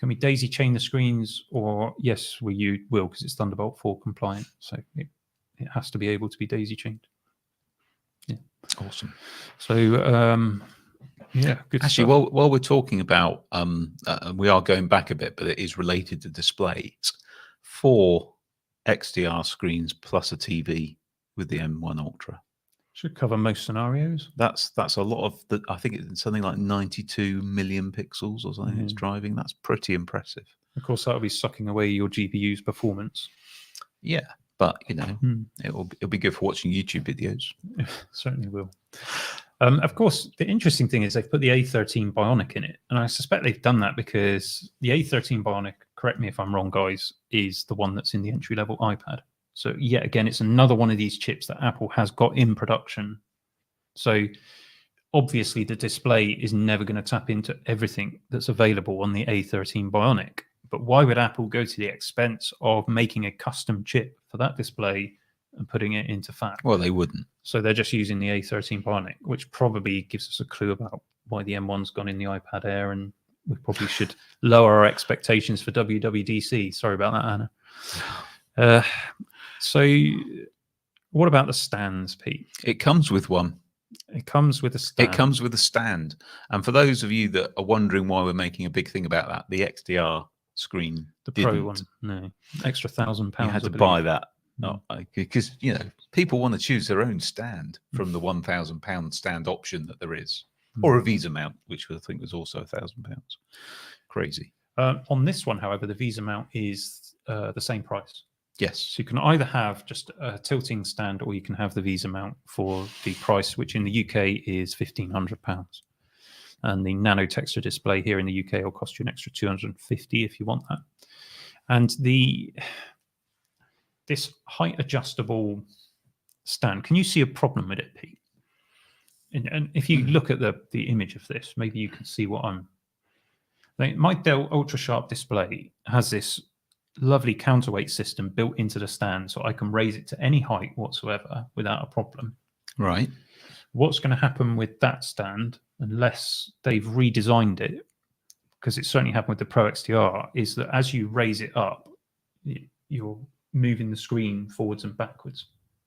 we daisy chain the screens? Or yes, we will, because it's Thunderbolt 4 compliant. So it has to be able to be daisy chained. Yeah. Awesome. So, yeah, good Actually, stuff. while we're talking about, we are going back a bit, but it is related to display. It's 4 XDR screens plus a TV with the M1 Ultra. Should cover most scenarios. That's a lot of I think it's something like 92 million pixels or something it's driving. That's pretty impressive. Of course, that'll be sucking away your GPU's performance. Yeah, but Hmm. it'll be good for watching YouTube videos. Certainly will. Of course, the interesting thing is they've put the A13 Bionic in it, and I suspect they've done that because the A13 Bionic, correct me if I'm wrong, guys, is the one that's in the entry-level iPad. So yet again, it's another one of these chips that Apple has got in production. So obviously, the display is never going to tap into everything that's available on the A13 Bionic. But why would Apple go to the expense of making a custom chip for that display and putting it into fab? Well, they wouldn't. So they're just using the A13 Bionic, which probably gives us a clue about why the M1's gone in the iPad Air, and we probably should lower our expectations for WWDC. Sorry about that, Anna. So what about the stands, Pete? It comes with one. It comes with a stand. It comes with a stand. And for those of you that are wondering why we're making a big thing about that, the XDR screen, the Pro didn't. one, no, extra £1,000. You had to buy that. No, because people want to choose their own stand from the £1,000 stand option that there is, or a Visa mount, which I think was also £1,000. Crazy. On this one, however, the Visa mount is the same price. Yes. So you can either have just a tilting stand, or you can have the Visa mount for the price, which in the UK is £1,500. And the nano texture display here in the UK will cost you an extra $250 if you want that. And this height adjustable stand, can you see a problem with it, Pete? And if you look at the image of this, maybe you can see what I'm. My Dell Ultra Sharp display has this lovely counterweight system built into the stand, so I can raise it to any height whatsoever without a problem. Right. What's going to happen with that stand, unless they've redesigned it, because it certainly happened with the Pro XDR, is that as you raise it up, you're moving the screen forwards and backwards.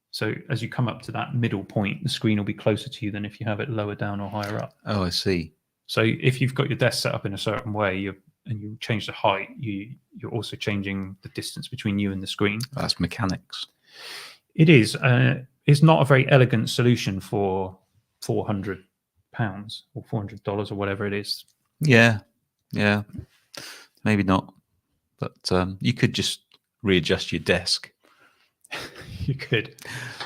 So as you come up to that middle point, the screen will be closer to you than if you have it lower down or higher up. Oh, I see. So if you've got your desk set up in a certain way, and you change the height, you're also changing the distance between you and the screen. That's mechanics. It is. It's not a very elegant solution for £400 or $400 or whatever it is. Yeah, maybe not. But you could just readjust your desk. You could.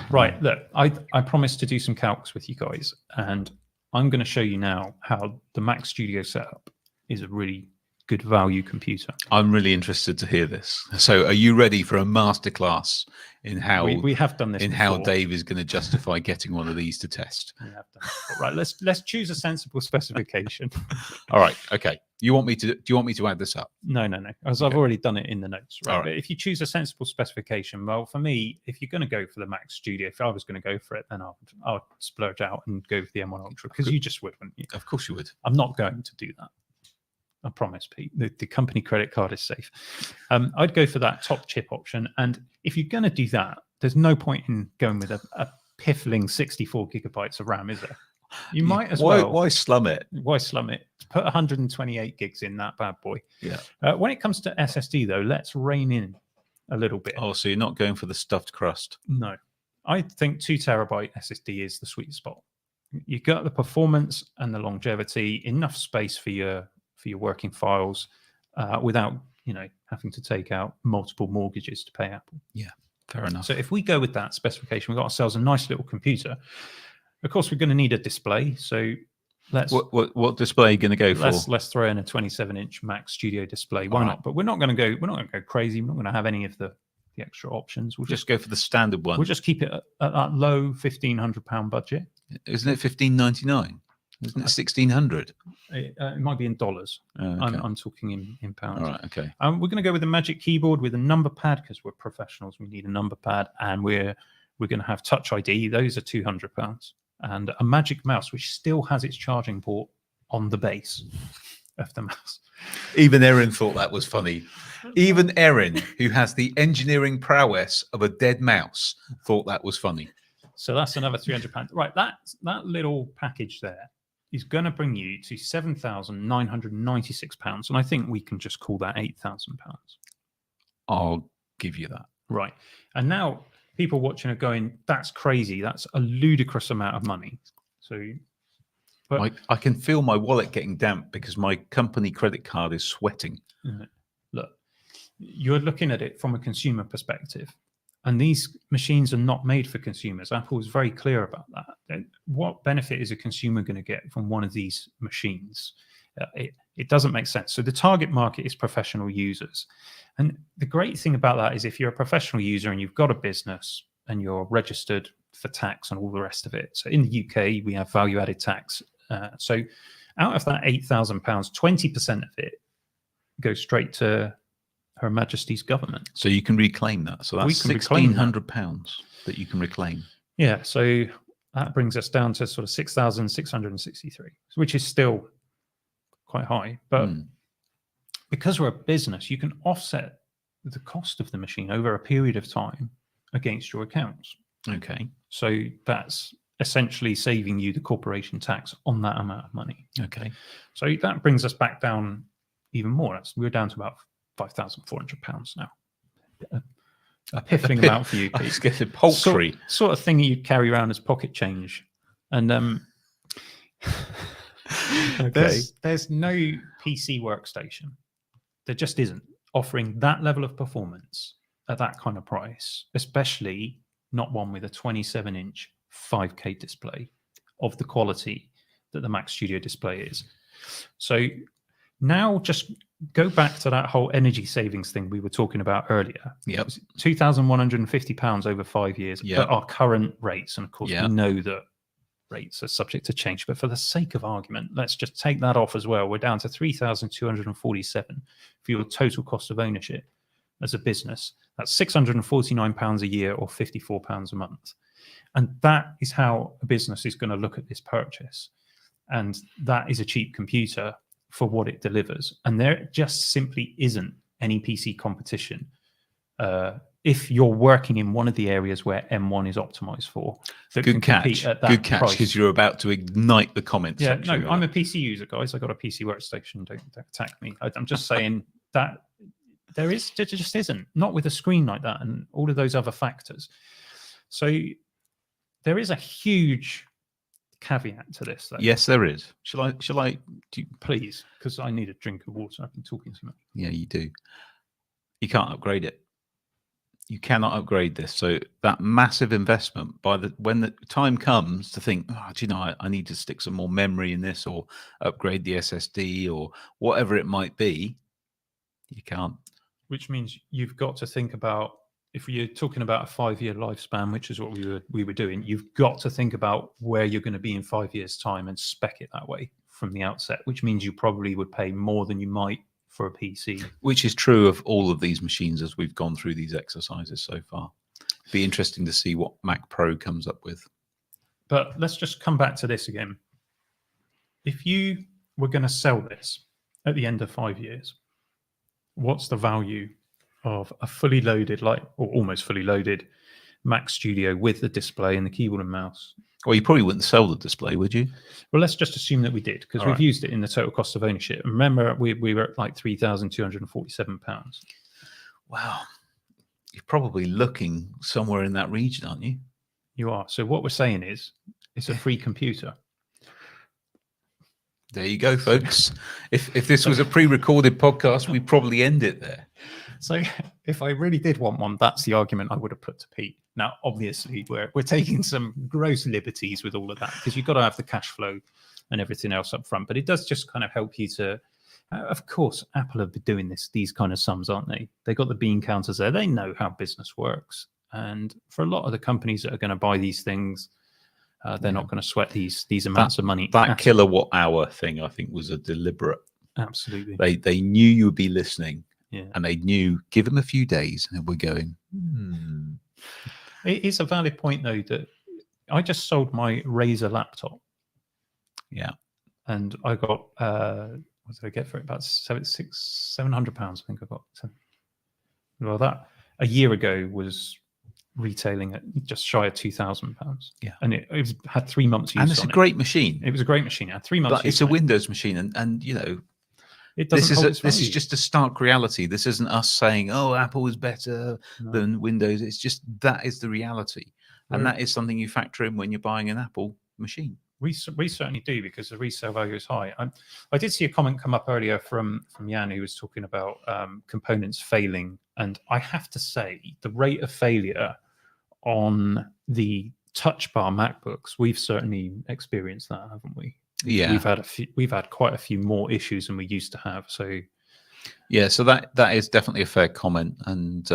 Right, look, I promised to do some calcs with you guys, and I'm going to show you now how the Mac Studio setup is a really good value computer. I'm really interested to hear this. So are you ready for a masterclass in how we have done this in before. how Dave is going to justify getting one of these to test? We have done this before. Right, let's choose a sensible specification. All right, okay. Do you want me to add this up? No, as I've already done it in the notes. Right? All right. But if you choose a sensible specification, well, for me, if you're going to go for the Mac Studio, if I was going to go for it, then I'll splurge out and go for the M1 Ultra, because you just would, wouldn't you? Of course you would. I'm not going to do that. I promise, Pete. The company credit card is safe. I'd go for that top chip option. And if you're going to do that, there's no point in going with a piffling 64 gigabytes of RAM, is there? You might as well. Why slum it? Why slum it? Put 128 gigs in that bad boy. Yeah. When it comes to SSD, though, let's rein in a little bit. Oh, so you're not going for the stuffed crust? No. I think 2 terabyte SSD is the sweet spot. You got the performance and the longevity, enough space for your working files, without having to take out multiple mortgages to pay Apple. Yeah, fair enough. So if we go with that specification, we've got ourselves a nice little computer. Of course, we're going to need a display. So let's what display are you going to go for? let's throw in a 27-inch Mac Studio display. Why All not? right. But we're not going to go crazy. We're not going to have any of the extra options. We'll Just go for the standard one. we'll just keep it at that low £1,500 budget. Isn't it $1,599? Isn't it 1,600? It might be in dollars. Oh, okay. I'm talking in pounds. All right. Okay. We're going to go with a Magic Keyboard with a number pad, because we're professionals. We need a number pad, and we're going to have Touch ID. Those are £200, and a Magic Mouse, which still has its charging port on the base of the mouse. Even Erin thought that was funny. Even Erin, who has the engineering prowess of a dead mouse, thought that was funny. So that's another £300. Right, that little package there is going to bring you to £7,996, and I think we can just call that £8,000. I'll give you that. Right, and now people watching are going, "That's crazy. That's a ludicrous amount of money." So, but I can feel my wallet getting damp because my company credit card is sweating. look, you're looking at it from a consumer perspective. And these machines are not made for consumers. Apple is very clear about that. What benefit is a consumer going to get from one of these machines? It doesn't make sense. So the target market is professional users. And the great thing about that is if you're a professional user and you've got a business and you're registered for tax and all the rest of it. So in the UK, we have value added tax. So out of that £8,000, 20% of it goes straight to Her Majesty's government. So you can reclaim that. So We that's can reclaim that. £1,600 that you can reclaim. Yeah, so that brings us down to sort of 6,663, which is still quite high. But because we're a business, you can offset the cost of the machine over a period of time against your accounts. Okay. So that's essentially saving you the corporation tax on that amount of money. Okay. So that brings us back down even more. We're down to about £5,400 now. A piffling amount for you, I Pete. was going to say paltry. Sort of thing you'd carry around as pocket change. And Okay. there's no PC workstation. There just isn't offering that level of performance at that kind of price, especially not one with a 27-inch 5K display of the quality that the Mac Studio display is. So now just go back to that whole energy savings thing we were talking about earlier. Yep. £2,150 over 5 years Yep. at our current rates. And of course, Yep. we know that rates are subject to change. But for the sake of argument, let's just take that off as well. We're down to £3,247 for your total cost of ownership as a business. That's £649 a year or £54 a month. And that is how a business is going to look at this purchase. And that is a cheap computer for what it delivers. And there just simply isn't any PC competition if you're working in one of the areas where M1 is optimized for. That Good can catch. compete at that Good catch, price. because you're about to ignite the comments Yeah, section. no, I'm a PC user, guys. I got a PC workstation. Don't attack me. I'm just saying that there just isn't. Not with a screen like that and all of those other factors. So there is a huge caveat to this, though. Yes, there is. Shall I? Please, because I need a drink of water. I've been talking too much. Yeah, you do. You can't upgrade it. You cannot upgrade this. So that massive investment, when the time comes to think, oh, do you know, I need to stick some more memory in this or upgrade the SSD or whatever it might be, you can't. Which means you've got to think about, if you're talking about a 5-year lifespan, which is what we were doing, you've got to think about where you're going to be in 5 years' time and spec it that way from the outset, which means you probably would pay more than you might for a PC. Which is true of all of these machines as we've gone through these exercises so far. Be interesting to see what Mac Pro comes up with. But let's just come back to this again. If you were going to sell this at the end of 5 years, what's the value of a fully loaded, or almost fully loaded Mac Studio with the display and the keyboard and mouse? Well, you probably wouldn't sell the display, would you? Well, let's just assume that we did, because we've used it in the total cost of ownership. And remember, we were at like £3,247. Wow. You're probably looking somewhere in that region, aren't you? You are. So what we're saying is it's a free computer. There you go, folks. If this was a pre-recorded podcast, we'd probably end it there. So if I really did want one, that's the argument I would have put to Pete. Now, obviously, we're taking some gross liberties with all of that, because you've got to have the cash flow and everything else up front. But it does just kind of help you to, of course, Apple have been doing these kind of sums, aren't they? They got the bean counters there. They know how business works. And for a lot of the companies that are going to buy these things, they're not going to sweat these amounts of money. That kilowatt hour thing, I think, was a deliberate. Absolutely. They knew you would be listening. Yeah. And they knew, give them a few days and we're going, It is a valid point, though, that I just sold my Razer laptop. Yeah. And I got, what did I get for it? About £700, I think I got. Well, that a year ago was retailing at just shy of £2,000. Yeah. And it had 3 months use and it's on a great machine. It was a great machine. It had 3 months But use it's a on it. Windows machine. And you know, It this doesn't hold its is value. just a stark reality. This isn't us saying, oh, Apple is better than Windows. It's just that is the reality. And that is something you factor in when you're buying an Apple machine. We certainly do, because the resale value is high. I did see a comment come up earlier from Jan, who was talking about components failing And I have to say, the rate of failure on the touch bar MacBooks, we've certainly experienced that, haven't we? Yeah. We've had quite a few more issues than we used to have. So Yeah, so that is definitely a fair comment. And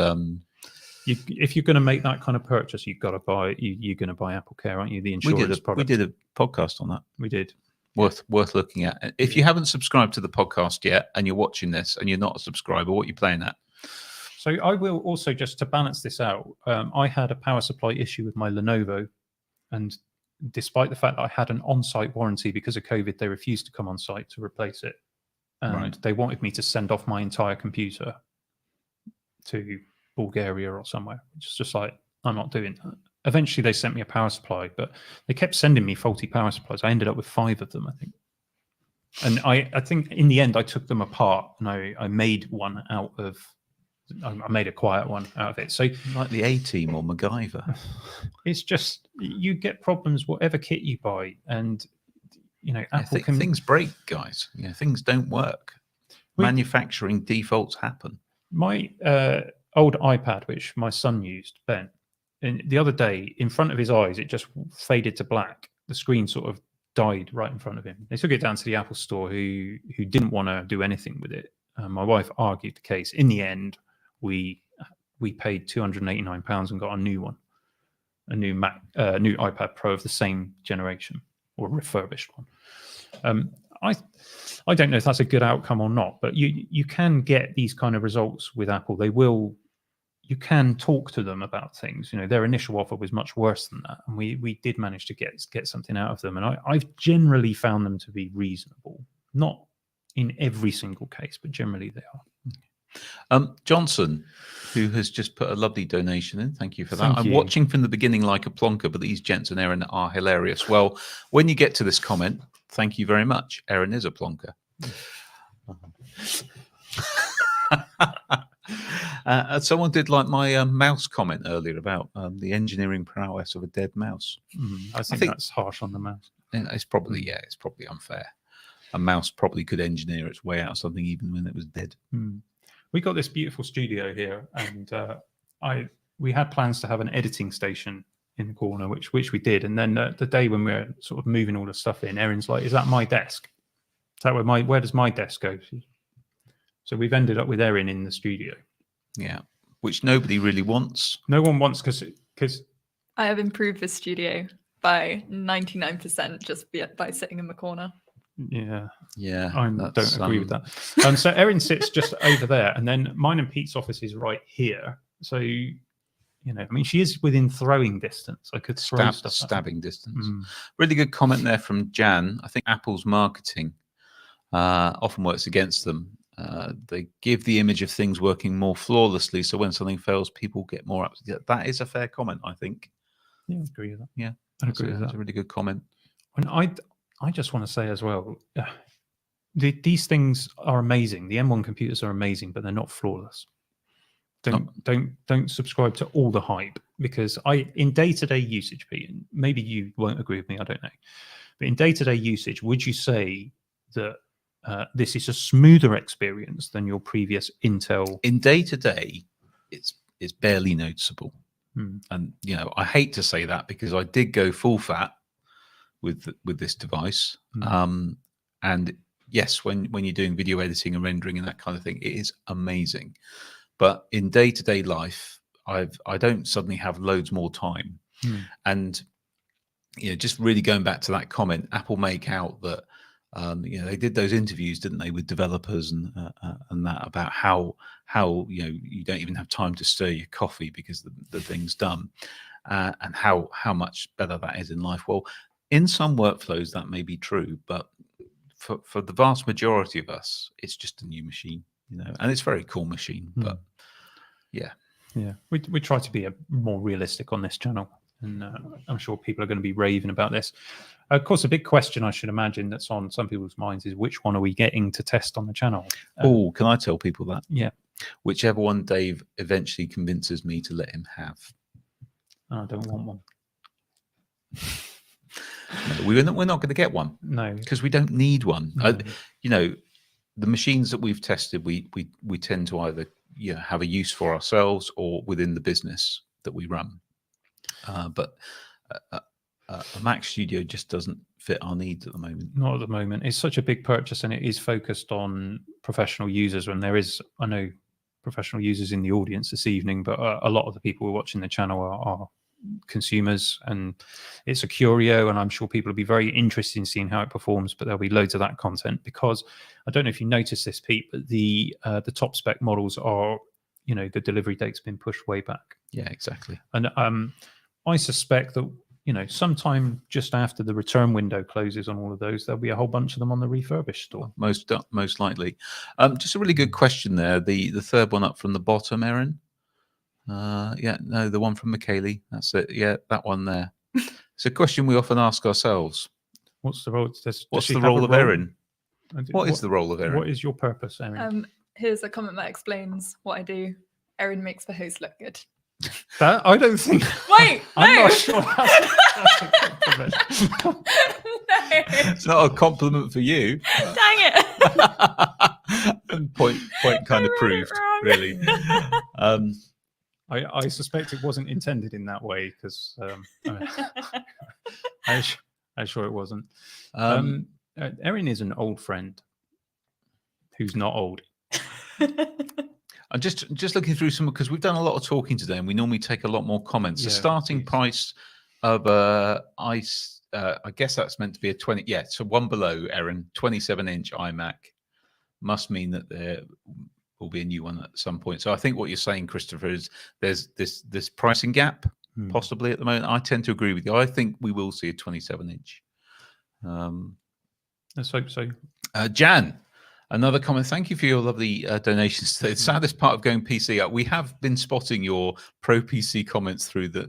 if you're going to make that kind of purchase, you've got to buy. You're going to buy Apple Care, aren't you? The insurance product. we did a podcast on that. We did. Worth looking at. If you haven't subscribed to the podcast yet, and you're watching this, and you're not a subscriber, what are you playing at? So I will also, just to balance this out, I had a power supply issue with my Lenovo, and despite the fact that I had an on-site warranty, because of COVID, they refused to come on site to replace it, and Right. they wanted me to send off my entire computer to Bulgaria or somewhere. It's just like, I'm not doing that. Eventually, they sent me a power supply, but they kept sending me faulty power supplies. I ended up with 5 of them, I think. And I think in the end, I took them apart, and I made one out of. I made a quiet one out of it. So Like the A-Team or MacGyver. it's just, you get problems whatever kit you buy, and Apple can. Things break, guys. Things don't work. Manufacturing defaults happen. My old iPad, which my son used, Ben, and the other day, in front of his eyes, it just faded to black. The screen sort of died right in front of him. They took it down to the Apple store, who didn't want to do anything with it. My wife argued the case. In the end, we paid £289 and got a new one, a new new iPad Pro of the same generation, or a refurbished one. I don't know if that's a good outcome or not, but you can get these kind of results with Apple. You can talk to them about things. Their initial offer was much worse than that, and we did manage to get something out of them. And I've generally found them to be reasonable, not in every single case, but generally they are. Johnson, who has just put a lovely donation in. Thank you for that. Thank I'm you. watching from the beginning like a plonker, but these gents and Erin are hilarious. Well, when you get to this comment, thank you very much. Erin is a plonker. Someone did like my mouse comment earlier about the engineering prowess of a dead mouse. I think that's harsh on the mouse. It's probably unfair. A mouse probably could engineer its way out of something even when it was dead. We got this beautiful studio here, and we had plans to have an editing station in the corner, which we did. And then the day when we were sort of moving all the stuff in, Erin's like, "Is that my desk? Is that where does my desk go?" So we've ended up with Erin in the studio. Yeah, which nobody really wants. No one wants, because I have improved the studio by 99% just by sitting in the corner. Yeah, I don't agree with that. So Erin sits just over there, and then mine and Pete's office is right here. So she is within throwing distance. I could throw stuff at her. Stabbing distance. Really good comment there from Jan. I think Apple's marketing often works against them. They give the image of things working more flawlessly, so when something fails, people get more upset. That is a fair comment, I think. Yeah, I agree with that. Yeah, I agree with that. That's a really good comment. And I just want to say as well, these things are amazing. The M1 computers are amazing, but they're not flawless. Don't subscribe to all the hype, because in day-to-day usage, Pete, and maybe you won't agree with me, I don't know, but in day-to-day usage, would you say that this is a smoother experience than your previous Intel? In day-to-day, it's barely noticeable. And I hate to say that, because I did go full fat with this device. And yes, when you're doing video editing and rendering and that kind of thing, it is amazing. But in day-to-day life, I don't suddenly have loads more time. And just really going back to that comment, Apple make out that they did those interviews, didn't they, with developers and that, about how you don't even have time to stir your coffee because the thing's done, and how much better that is in life. Well, in some workflows that may be true, but for the vast majority of us, it's just a new machine, and it's a very cool machine. But yeah, we try to be more realistic on this channel, and I'm sure people are going to be raving about this. Of course, a big question I should imagine that's on some people's minds is, which one are we getting to test on the channel? Can I tell people that? Yeah, whichever one Dave eventually convinces me to let him have. I don't want one. No, we're not going to get one. No, because we don't need one. No. The machines that we've tested, we tend to either have a use for ourselves or within the business that we run. But a Mac Studio just doesn't fit our needs at the moment. Not at the moment. It's such a big purchase, and it is focused on professional users. When there is, I know, professional users in the audience this evening, but a lot of the people who are watching the channel are consumers, and it's a curio, and I'm sure people will be very interested in seeing how it performs. But there'll be loads of that content, because I don't know if you noticed this, Pete, but the top spec models are, the delivery date's been pushed way back. Yeah, exactly. And I suspect that sometime just after the return window closes on all of those, there'll be a whole bunch of them on the refurbished store. Most likely. Just a really good question there. The third one up from the bottom, Erin. The one from Michaeli. That's it. Yeah, that one there. It's a question we often ask ourselves. What's the role? What's the role of Erin? What is the role of Erin? What is your purpose, Erin? Here's a comment that explains what I do. Erin makes the host look good. That I don't think. Wait, I'm no. not sure that's a compliment. No. It's not a compliment for you. Dang it. And point kind of proved, really. I suspect it wasn't intended in that way, because I'm sure it wasn't. Erin is an old friend who's not old. I'm just looking through some, because we've done a lot of talking today, and we normally take a lot more comments. The Yeah, starting please. price of I guess that's meant to be a 20. Yeah, so one below, Erin, 27-inch iMac must mean that there will be a new one at some point. So I think what you're saying, Christopher, is there's this pricing gap possibly at the moment. I tend to agree with you. I think we will see a 27-inch. Let's hope so. Jan, another comment. Thank you for your lovely donations today. The saddest part of going PC, we have been spotting your pro PC comments through the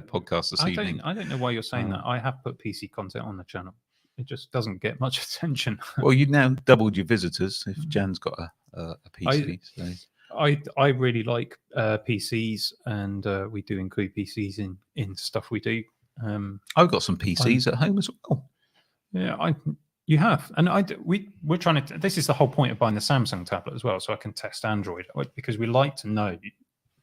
podcast this evening. I don't know why you're saying that. I have put PC content on the channel. It just doesn't get much attention. Well, you've now doubled your visitors if Jan's got a PC. I really like PCs, and we do include PCs in stuff we do. I've got some PCs at home as well. Yeah, you have, and we're trying to. This is the whole point of buying the Samsung tablet as well, so I can test Android, because we like to know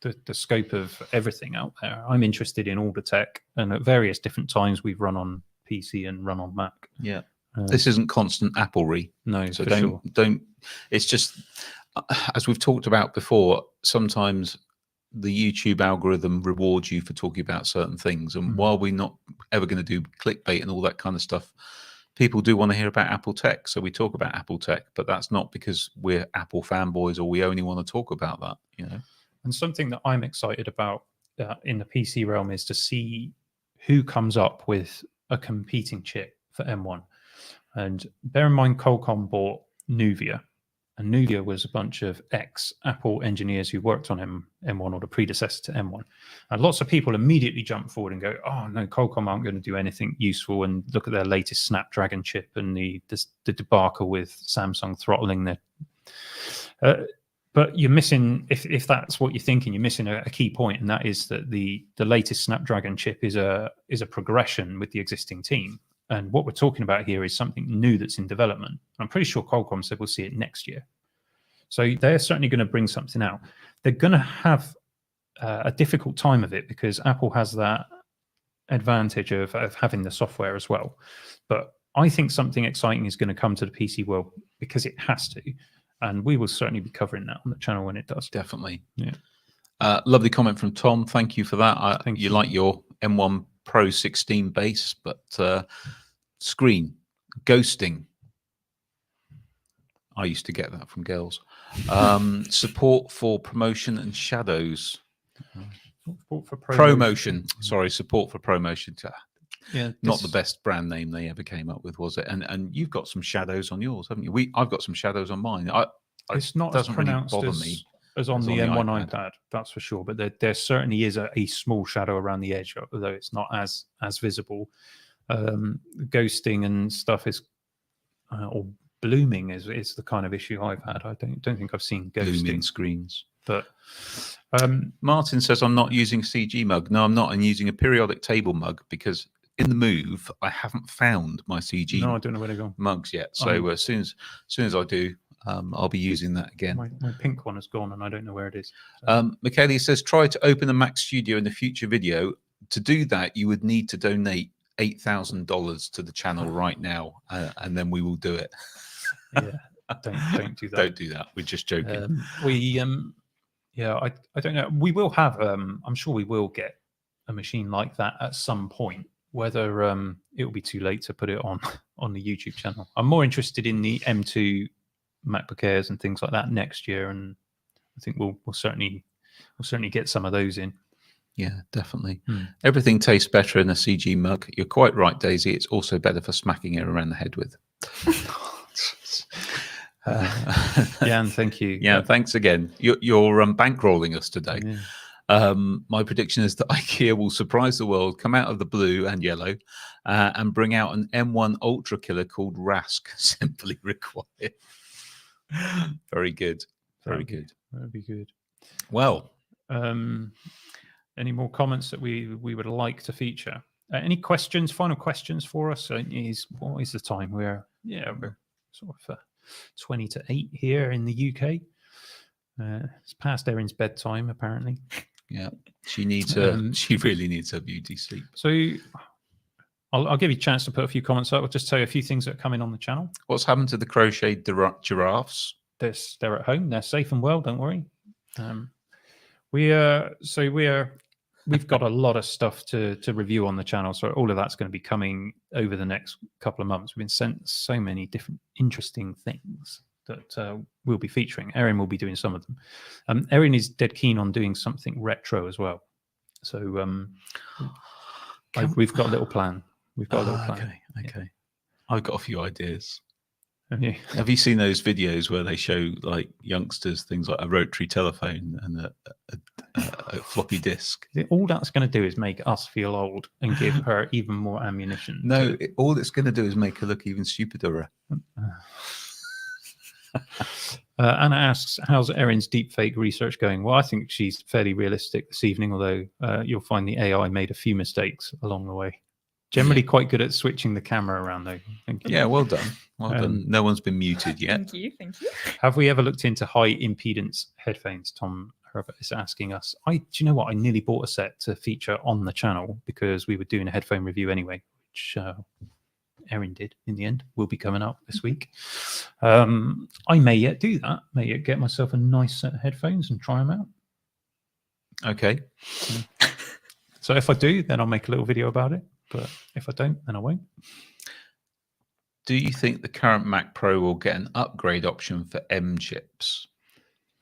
the scope of everything out there. I'm interested in all the tech, and at various different times we've run on PC and run on Mac. Yeah, this isn't constant Applery. No, so for don't. It's just, as we've talked about before, sometimes the YouTube algorithm rewards you for talking about certain things, and while we're not ever going to do clickbait and all that kind of stuff, people do want to hear about Apple tech, so we talk about Apple tech, but that's not because we're Apple fanboys or we only want to talk about that, And something that I'm excited about in the PC realm is to see who comes up with a competing chip for M1. And bear in mind, Qualcomm bought Nuvia, and Nuvia was a bunch of ex-Apple engineers who worked on M1 or the predecessor to M1. And lots of people immediately jump forward and go, oh no, Qualcomm aren't going to do anything useful, and look at their latest Snapdragon chip and the debacle with Samsung throttling their... But you're missing, if that's what you're thinking, you're missing a key point, and that is that the latest Snapdragon chip is a progression with the existing team. And what we're talking about here is something new that's in development. I'm pretty sure Qualcomm said we'll see it next year. So they're certainly going to bring something out. They're going to have a difficult time of it, because Apple has that advantage of having the software as well. But I think something exciting is going to come to the PC world, because it has to. And we will certainly be covering that on the channel when it does. Definitely. Yeah. Lovely comment from Tom. Thank you for that. Thank you you. like your M1 Pro 16 base, but screen ghosting. I used to get that from girls. Support for promotion and shadows. For Promotion. Sorry, support for promotion. Yeah, Not the best brand name they ever came up with, was it? And you've got some shadows on yours, haven't you? I've got some shadows on mine. It's not as doesn't really pronounced bother as, me as on as the on the M1 iPad. iPad, that's for sure. But there certainly is a small shadow around the edge, although it's not as visible. Ghosting and stuff is, or blooming is the kind of issue I've had. I don't think I've seen ghosting. Blooming screens. But Martin says, I'm not using a CG mug. No, I'm not. I'm using a periodic table mug, because in the move, I haven't found my CG no, I don't know where to go. mugs yet. So as soon as I do, I'll be using that again. My pink one has gone, and I don't know where it is. Michaeli says, try to open a Mac Studio in the future video. To do that, you would need to donate $8,000 to the channel right now, and then we will do it. Yeah, don't do that. Don't do that. We're just joking. Yeah, I don't know. We will have. I'm sure we will get a machine like that at some point. Whether it will be too late to put it on the YouTube channel. I'm more interested in the M2 MacBook Airs and things like that next year, and I think we'll certainly get some of those in. Yeah, definitely. Everything tastes better in a CG mug. You're quite right, Daisy. It's also better for smacking it around the head with. Jan, thank you. Yeah, thanks again. You're bankrolling us today. Yeah. My prediction is that IKEA will surprise the world, come out of the blue and yellow, and bring out an M1 Ultra killer called Rask. Simply required. Very good. Very good. That'd be good. Well, any more comments that we would like to feature? Any questions? Final questions for us? What is the time? We're sort of 20 to 8 here in the UK. It's past Erin's bedtime, apparently. Yeah, she needs she really needs her beauty sleep. So I'll give you a chance to put a few comments up. I'll just tell you a few things that are coming on the channel. What's happened to the crocheted giraffes? They're at home. They're safe and well. Don't worry. We've got a lot of stuff to review on the channel, so all of that's going to be coming over the next couple of months. We've been sent so many different interesting things that we'll be featuring. Erin will be doing some of them. Erin is dead keen on doing something retro as well. So we've got a little plan. We've got a little plan. Okay. I've got a few ideas. Yeah. Have you seen those videos where they show like youngsters things like a rotary telephone and a floppy disk? All that's going to do is make us feel old and give her even more ammunition. No, all it's going to do is make her look even stupider. Anna asks, how's Erin's deepfake research going? Well, I think she's fairly realistic this evening, although you'll find the AI made a few mistakes along the way. Generally quite good at switching the camera around, though. Thank you. Yeah, well done. Well done. No one's been muted yet. Thank you. Have we ever looked into high impedance headphones? Tom Herbert is asking us. Do you know what? I nearly bought a set to feature on the channel because we were doing a headphone review anyway, which Erin did in the end. Will be coming up this week. I may yet do that. May yet get myself a nice set of headphones and try them out. Okay. So if I do, then I'll make a little video about it. But if I don't, then I won't. Do you think the current Mac Pro will get an upgrade option for M chips?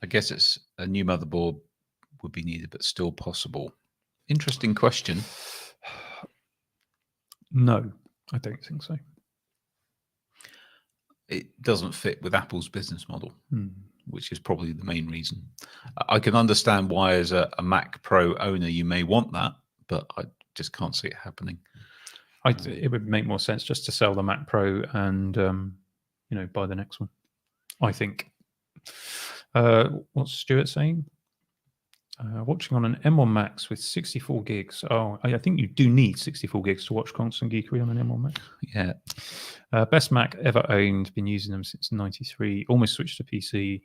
I guess it's a new motherboard would be needed, but still possible. Interesting question. No, I don't think so. It doesn't fit with Apple's business model, which is probably the main reason. I can understand why, as a Mac Pro owner, you may want that, but I just can't see it happening. It would make more sense just to sell the Mac Pro and buy the next one, I think. What's Stuart saying? Watching on an M1 Max with 64 gigs. Oh, I think you do need 64 gigs to watch Constant Geekery on an M1 Max. Yeah. Best Mac ever owned. Been using them since '93. Almost switched to PC.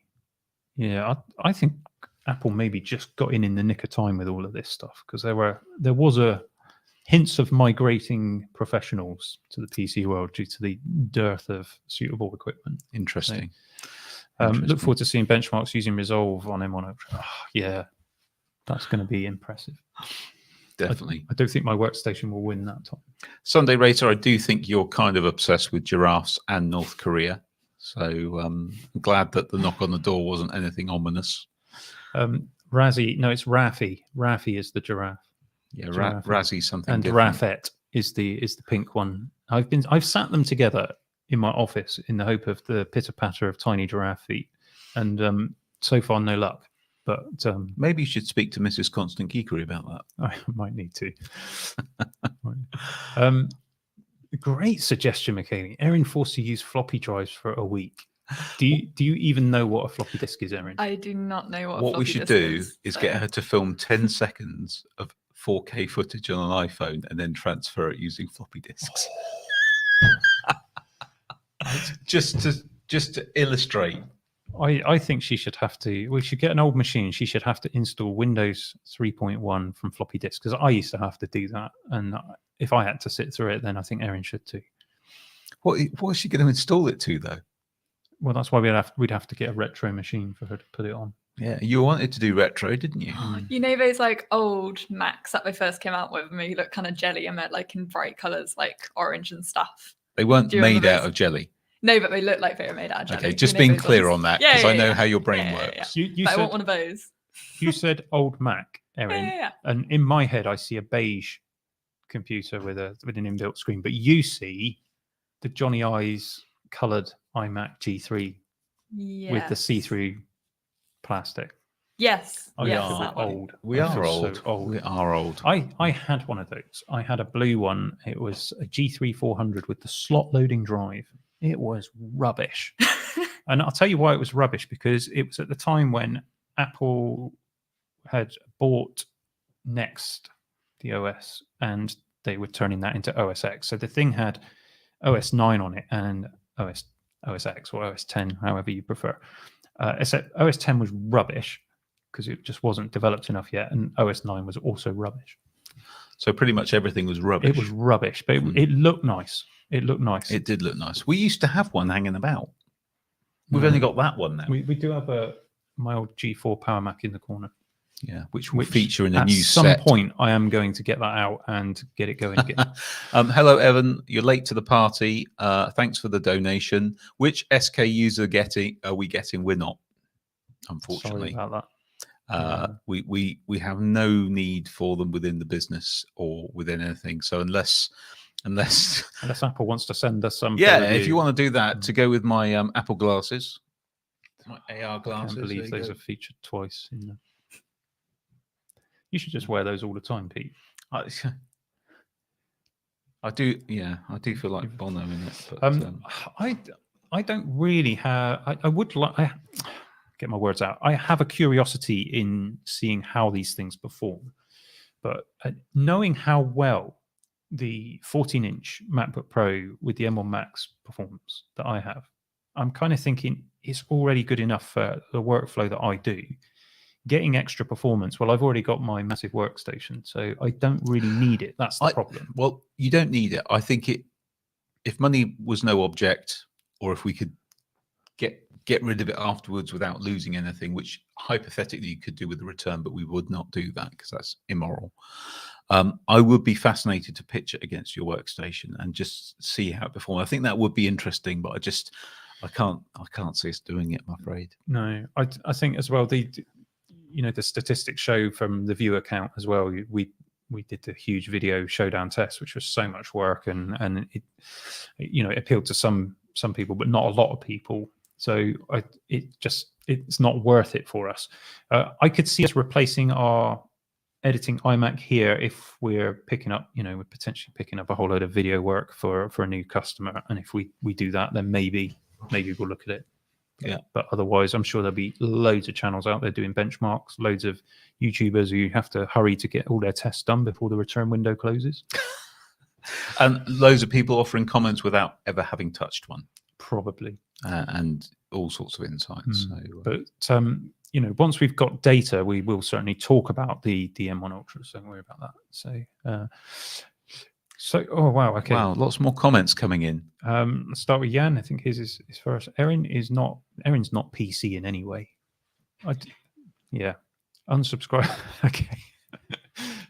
Yeah, I think Apple maybe just got in the nick of time with all of this stuff, because there was a hints of migrating professionals to the PC world due to the dearth of suitable equipment. Interesting. Look forward to seeing benchmarks using Resolve on M1 Ultra. Yeah, that's going to be impressive. Definitely. I don't think my workstation will win that time. Sunday Racer, I do think you're kind of obsessed with giraffes and North Korea. So I'm glad that the knock on the door wasn't anything ominous. Razzie, no, it's Raffi. Raffi is the giraffe. Yeah, Razzie something and different. Rafette is the pink one. I've sat them together in my office in the hope of the pitter patter of tiny giraffe feet, and so far no luck. But maybe you should speak to Mrs. Constant Geekery about that. I might need to. Great suggestion, Michaeli. Erin forced to use floppy drives for a week. Do you even know what a floppy disk is, Erin? I do not know what. What we should do is get her to film 10 seconds of 4K footage on an iPhone and then transfer it using floppy disks. just to illustrate I think she should have to. We should get an old machine. She should have to install Windows 3.1 from floppy disk, because I used to have to do that. And if I had to sit through it, then I think Erin should too. What is she going to install it to, though? Well, that's why we'd have to get a retro machine for her to put it on. Yeah, you wanted to do retro, didn't you? You know those like old Macs that they first came out with, and they look kind of jelly and they're like in bright colours, like orange and stuff. They weren't Do you made remember out those? of jelly. No, but they look like they were made out of jelly. Okay, You just know being those clear ones? on that, Yeah, because I yeah, know yeah. how your brain Yeah, yeah, works. You But I said want one of those. you said old Mac, Erin, Yeah. and in my head I see a beige computer with an inbuilt screen, but you see the Johnny Ives coloured iMac G3 Yeah. with the see-through plastic. Yes. Oh, yes, yeah, that one. old. We I are feel old. so old. We are old. I had one of those. I had a blue one. It was a G3 400 with the slot loading drive. It was rubbish. And I'll tell you why it was rubbish, because it was at the time when Apple had bought Next, the OS, and they were turning that into OS X. So the thing had OS 9 on it and OS X or OS 10, however you prefer. Except OS 10 was rubbish because it just wasn't developed enough yet, and OS 9 was also rubbish. So pretty much everything was rubbish. It was rubbish, but it looked nice. It looked nice. It did look nice. We used to have one hanging about. We've only got that one now. We do have my old G4 Power Mac in the corner. Yeah, which will Which feature in a At new some set. point, I am going to get that out and get it going again. Hello, Evan. You're late to the party. Thanks for the donation. Which SKUs are we getting? We're not, unfortunately. Sorry about that. We have no need for them within the business or within anything. So unless Unless Apple wants to send us some. yeah, for if you review. want to do that to go with my Apple glasses, my AR I glasses. can't believe those are featured twice. You should just wear those all the time, Pete. I do. Yeah, I do feel like Bono in it. But, I don't really have. I would like. Get my words out. I have a curiosity in seeing how these things perform, but knowing how well the 14-inch MacBook Pro with the M1 Max performs that I have, I'm kind of thinking it's already good enough for the workflow that I do. Getting extra performance, well, I've already got my massive workstation, so I don't really need it. That's the problem. Well, you don't need it. I think if money was no object, or if we could get rid of it afterwards without losing anything, which hypothetically you could do with the return, but we would not do that because that's immoral. I would be fascinated to pitch it against your workstation and just see how it performs. I think that would be interesting, but I can't see us doing it, I'm afraid. No, I think as well the statistics show from the viewer count as well. We did the huge video showdown test, which was so much work, and it appealed to some people, but not a lot of people. So it's not worth it for us. I could see us replacing our editing iMac here if we're picking up, we're potentially picking up a whole load of video work for a new customer, and if we do that, then maybe we'll look at it. Yeah, but otherwise, I'm sure there'll be loads of channels out there doing benchmarks, loads of YouTubers who have to hurry to get all their tests done before the return window closes. And loads of people offering comments without ever having touched one. Probably. And all sorts of insights. But once we've got data, we will certainly talk about the M1 Ultra. So don't worry about that. So, oh wow, okay. Wow, lots more comments coming in. Let's start with Jan. I think his is first. Erin's not PC in any way. Unsubscribe. Okay.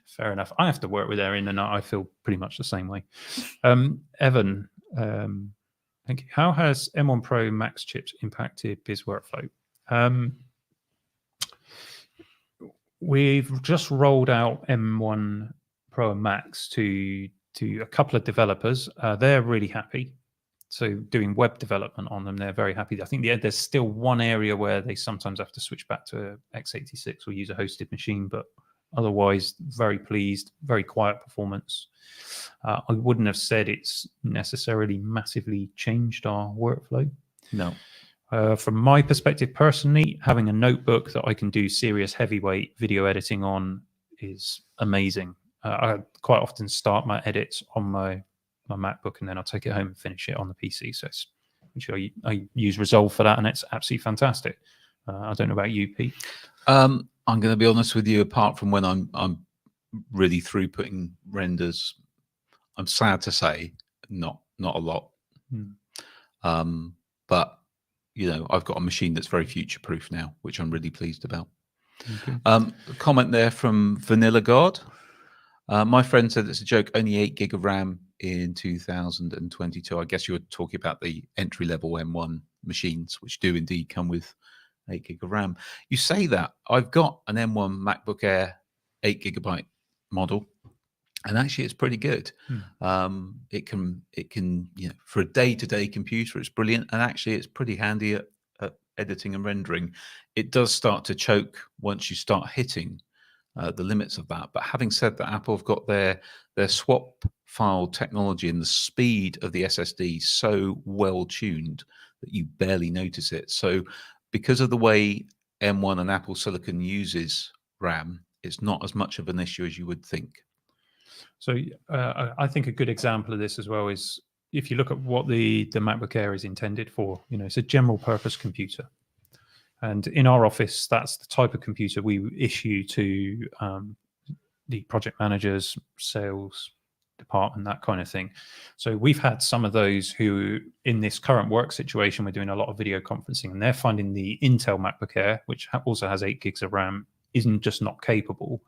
Fair enough. I have to work with Erin, and I feel pretty much the same way. Evan, thank you. How has M1 Pro Max chips impacted Biz workflow? We've just rolled out M1 Pro and Max to a couple of developers. They're really happy. So doing web development on them, they're very happy. I think there's still one area where they sometimes have to switch back to x86 or use a hosted machine, but otherwise very pleased, very quiet performance. I wouldn't have said it's necessarily massively changed our workflow. No. From my perspective personally, having a notebook that I can do serious heavyweight video editing on is amazing. I quite often start my edits on my MacBook, and then I'll take it home and finish it on the PC. So which I use Resolve for that, and it's absolutely fantastic. I don't know about you, Pete. I'm going to be honest with you. Apart from when I'm really throughputting renders, I'm sad to say not a lot. But I've got a machine that's very future proof now, which I'm really pleased about. Okay. A comment there from Vanilla God. My friend said it's a joke, only 8 gig of RAM in 2022. I guess you were talking about the entry-level M1 machines, which do indeed come with 8 gig of RAM. You say that. I've got an M1 MacBook Air 8 gigabyte model, and actually it's pretty good. It can for a day-to-day computer, it's brilliant, and actually it's pretty handy at editing and rendering. It does start to choke once you start hitting the limits of that. But having said that, Apple have got their swap file technology and the speed of the SSD so well tuned that you barely notice it. So because of the way M1 and Apple Silicon uses RAM, it's not as much of an issue as you would think. So I think a good example of this as well is if you look at what the MacBook Air is intended for. It's a general purpose computer. And in our office, that's the type of computer we issue to the project managers, sales department, that kind of thing. So we've had some of those who, in this current work situation, we're doing a lot of video conferencing, and they're finding the Intel MacBook Air, which also has 8 gigs of RAM, isn't just not capable.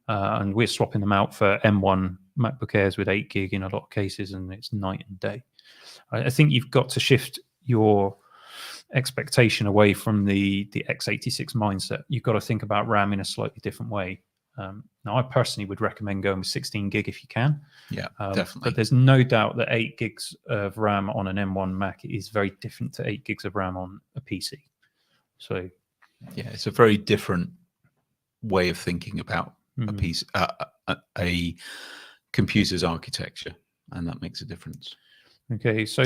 And we're swapping them out for M1 MacBook Airs with 8 gig in a lot of cases, and it's night and day. I think you've got to shift your expectation away from the x86 mindset. You've got to think about RAM in a slightly different way. Now, I personally would recommend going with 16 gig if you can. Yeah, definitely. But there's no doubt that 8 gigs of RAM on an M1 Mac is very different to 8 gigs of RAM on a PC. So, yeah, it's a very different way of thinking about a piece, a computer's architecture, and that makes a difference. Okay, so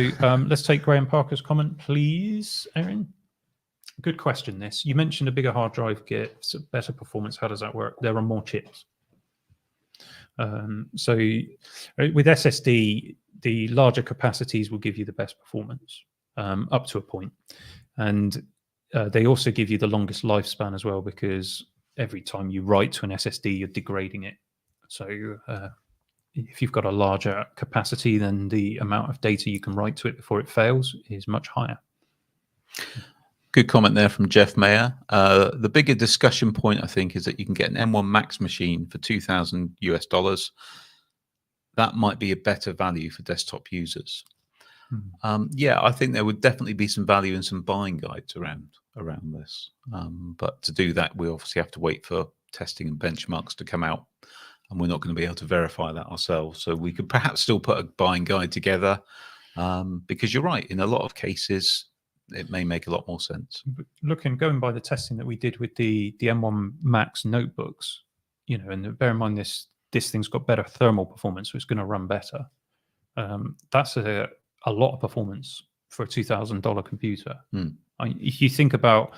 let's take Graham Parker's comment, please, Erin. Good question, this. You mentioned a bigger hard drive gets better performance. How does that work? There are more chips. So with SSD, the larger capacities will give you the best performance up to a point. And they also give you the longest lifespan as well, because every time you write to an SSD, you're degrading it. So if you've got a larger capacity, then the amount of data you can write to it before it fails is much higher. Good comment there from Jeff Mayer. The bigger discussion point, I think, is that you can get an M1 Max machine for $2,000 US. That might be a better value for desktop users. Yeah, I think there would definitely be some value in some buying guides around this. But to do that, we obviously have to wait for testing and benchmarks to come out, and we're not going to be able to verify that ourselves. So we could perhaps still put a buying guide together, because you're right, in a lot of cases, it may make a lot more sense. Going by the testing that we did with the M1 Max notebooks, and bear in mind this thing's got better thermal performance, so it's going to run better. That's a lot of performance for a $2,000 computer. If you think about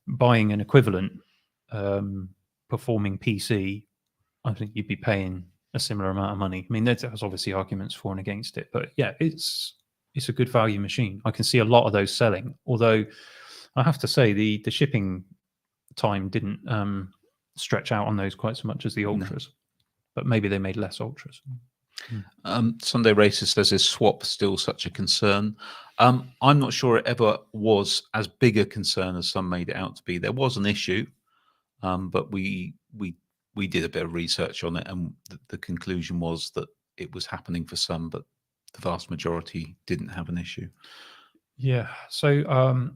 buying an equivalent performing PC, I think you'd be paying a similar amount of money. I mean, there's obviously arguments for and against it, but yeah, it's a good value machine. I can see a lot of those selling, although I have to say the shipping time didn't stretch out on those quite so much as the Ultras, but maybe they made less Ultras. Sunday Racer says, is swap still such a concern? I'm not sure it ever was as big a concern as some made it out to be. There was an issue, but we did a bit of research on it, and the conclusion was that it was happening for some, but the vast majority didn't have an issue. Yeah. So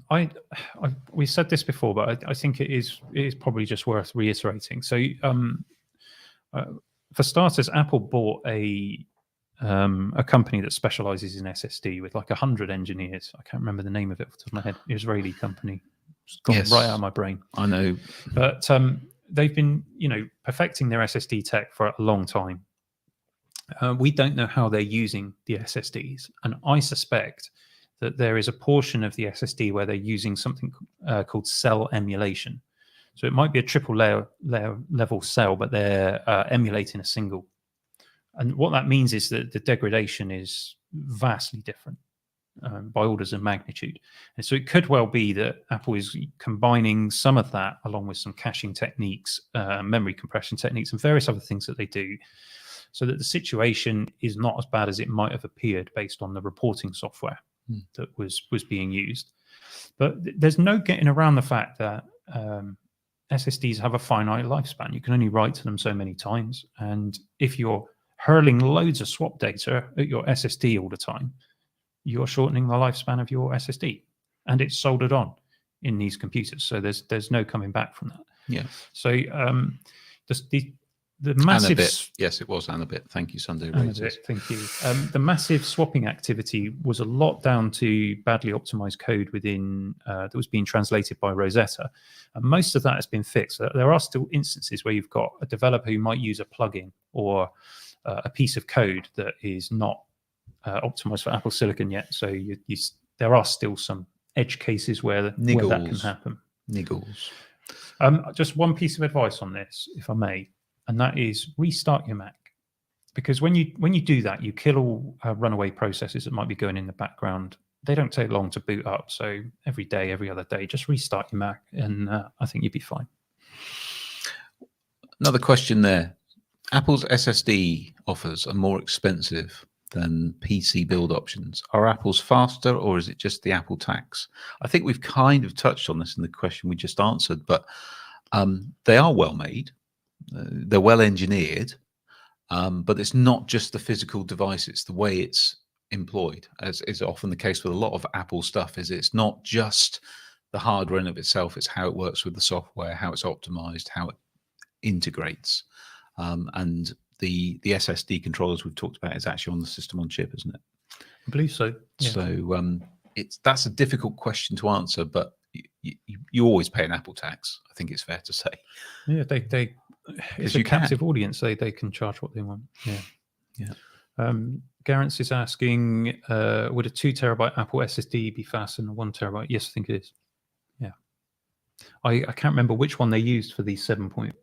we said this before, but I think it is probably just worth reiterating. So for starters, Apple bought a company that specializes in SSD with like 100 engineers. I can't remember the name of it off the top of my head. Israeli company. It's gone right out of my brain. I know. But they've been, perfecting their SSD tech for a long time. We don't know how they're using the SSDs, and I suspect that there is a portion of the SSD where they're using something called cell emulation. So it might be a triple level cell, but they're emulating a single. And what that means is that the degradation is vastly different. by orders of magnitude. And so it could well be that Apple is combining some of that along with some caching techniques, memory compression techniques, and various other things that they do, so that the situation is not as bad as it might have appeared based on the reporting software that was being used. But there's no getting around the fact that SSDs have a finite lifespan. You can only write to them so many times. And if you're hurling loads of swap data at your SSD all the time, you're shortening the lifespan of your SSD, and it's soldered on in these computers. So there's no coming back from that. Yeah. So the massive... Anabit. Yes, it was Anabit. Thank you, Sunday Races. Thank you. The massive swapping activity was a lot down to badly optimized code within that was being translated by Rosetta. And most of that has been fixed. There are still instances where you've got a developer who might use a plugin or a piece of code that is not optimized for Apple Silicon yet. So there are still some edge cases where that can happen. Niggles. Just one piece of advice on this, if I may, and that is restart your Mac. Because when you do that, you kill all runaway processes that might be going in the background. They don't take long to boot up. So every day, every other day, just restart your Mac, and I think you'd be fine. Another question there. Apple's SSD offers are more expensive than PC build options. Are Apple's faster, or is it just the Apple tax? I think we've kind of touched on this in the question we just answered, but they are well made. They're well engineered, but it's not just the physical device, it's the way it's employed, as is often the case with a lot of Apple stuff. It's not just the hardware in of itself, it's how it works with the software, how it's optimized, how it integrates. And the SSD controllers we've talked about is actually on the system on chip, isn't it? I believe so. Yeah. So that's a difficult question to answer, but you always pay an Apple tax. I think it's fair to say. Yeah, they it's a captive audience. They can charge what they want. Yeah. Garance is asking, would a 2 terabyte Apple SSD be faster than a 1 terabyte? Yes, I think it is. Yeah. I can't remember which one they used for the 7.4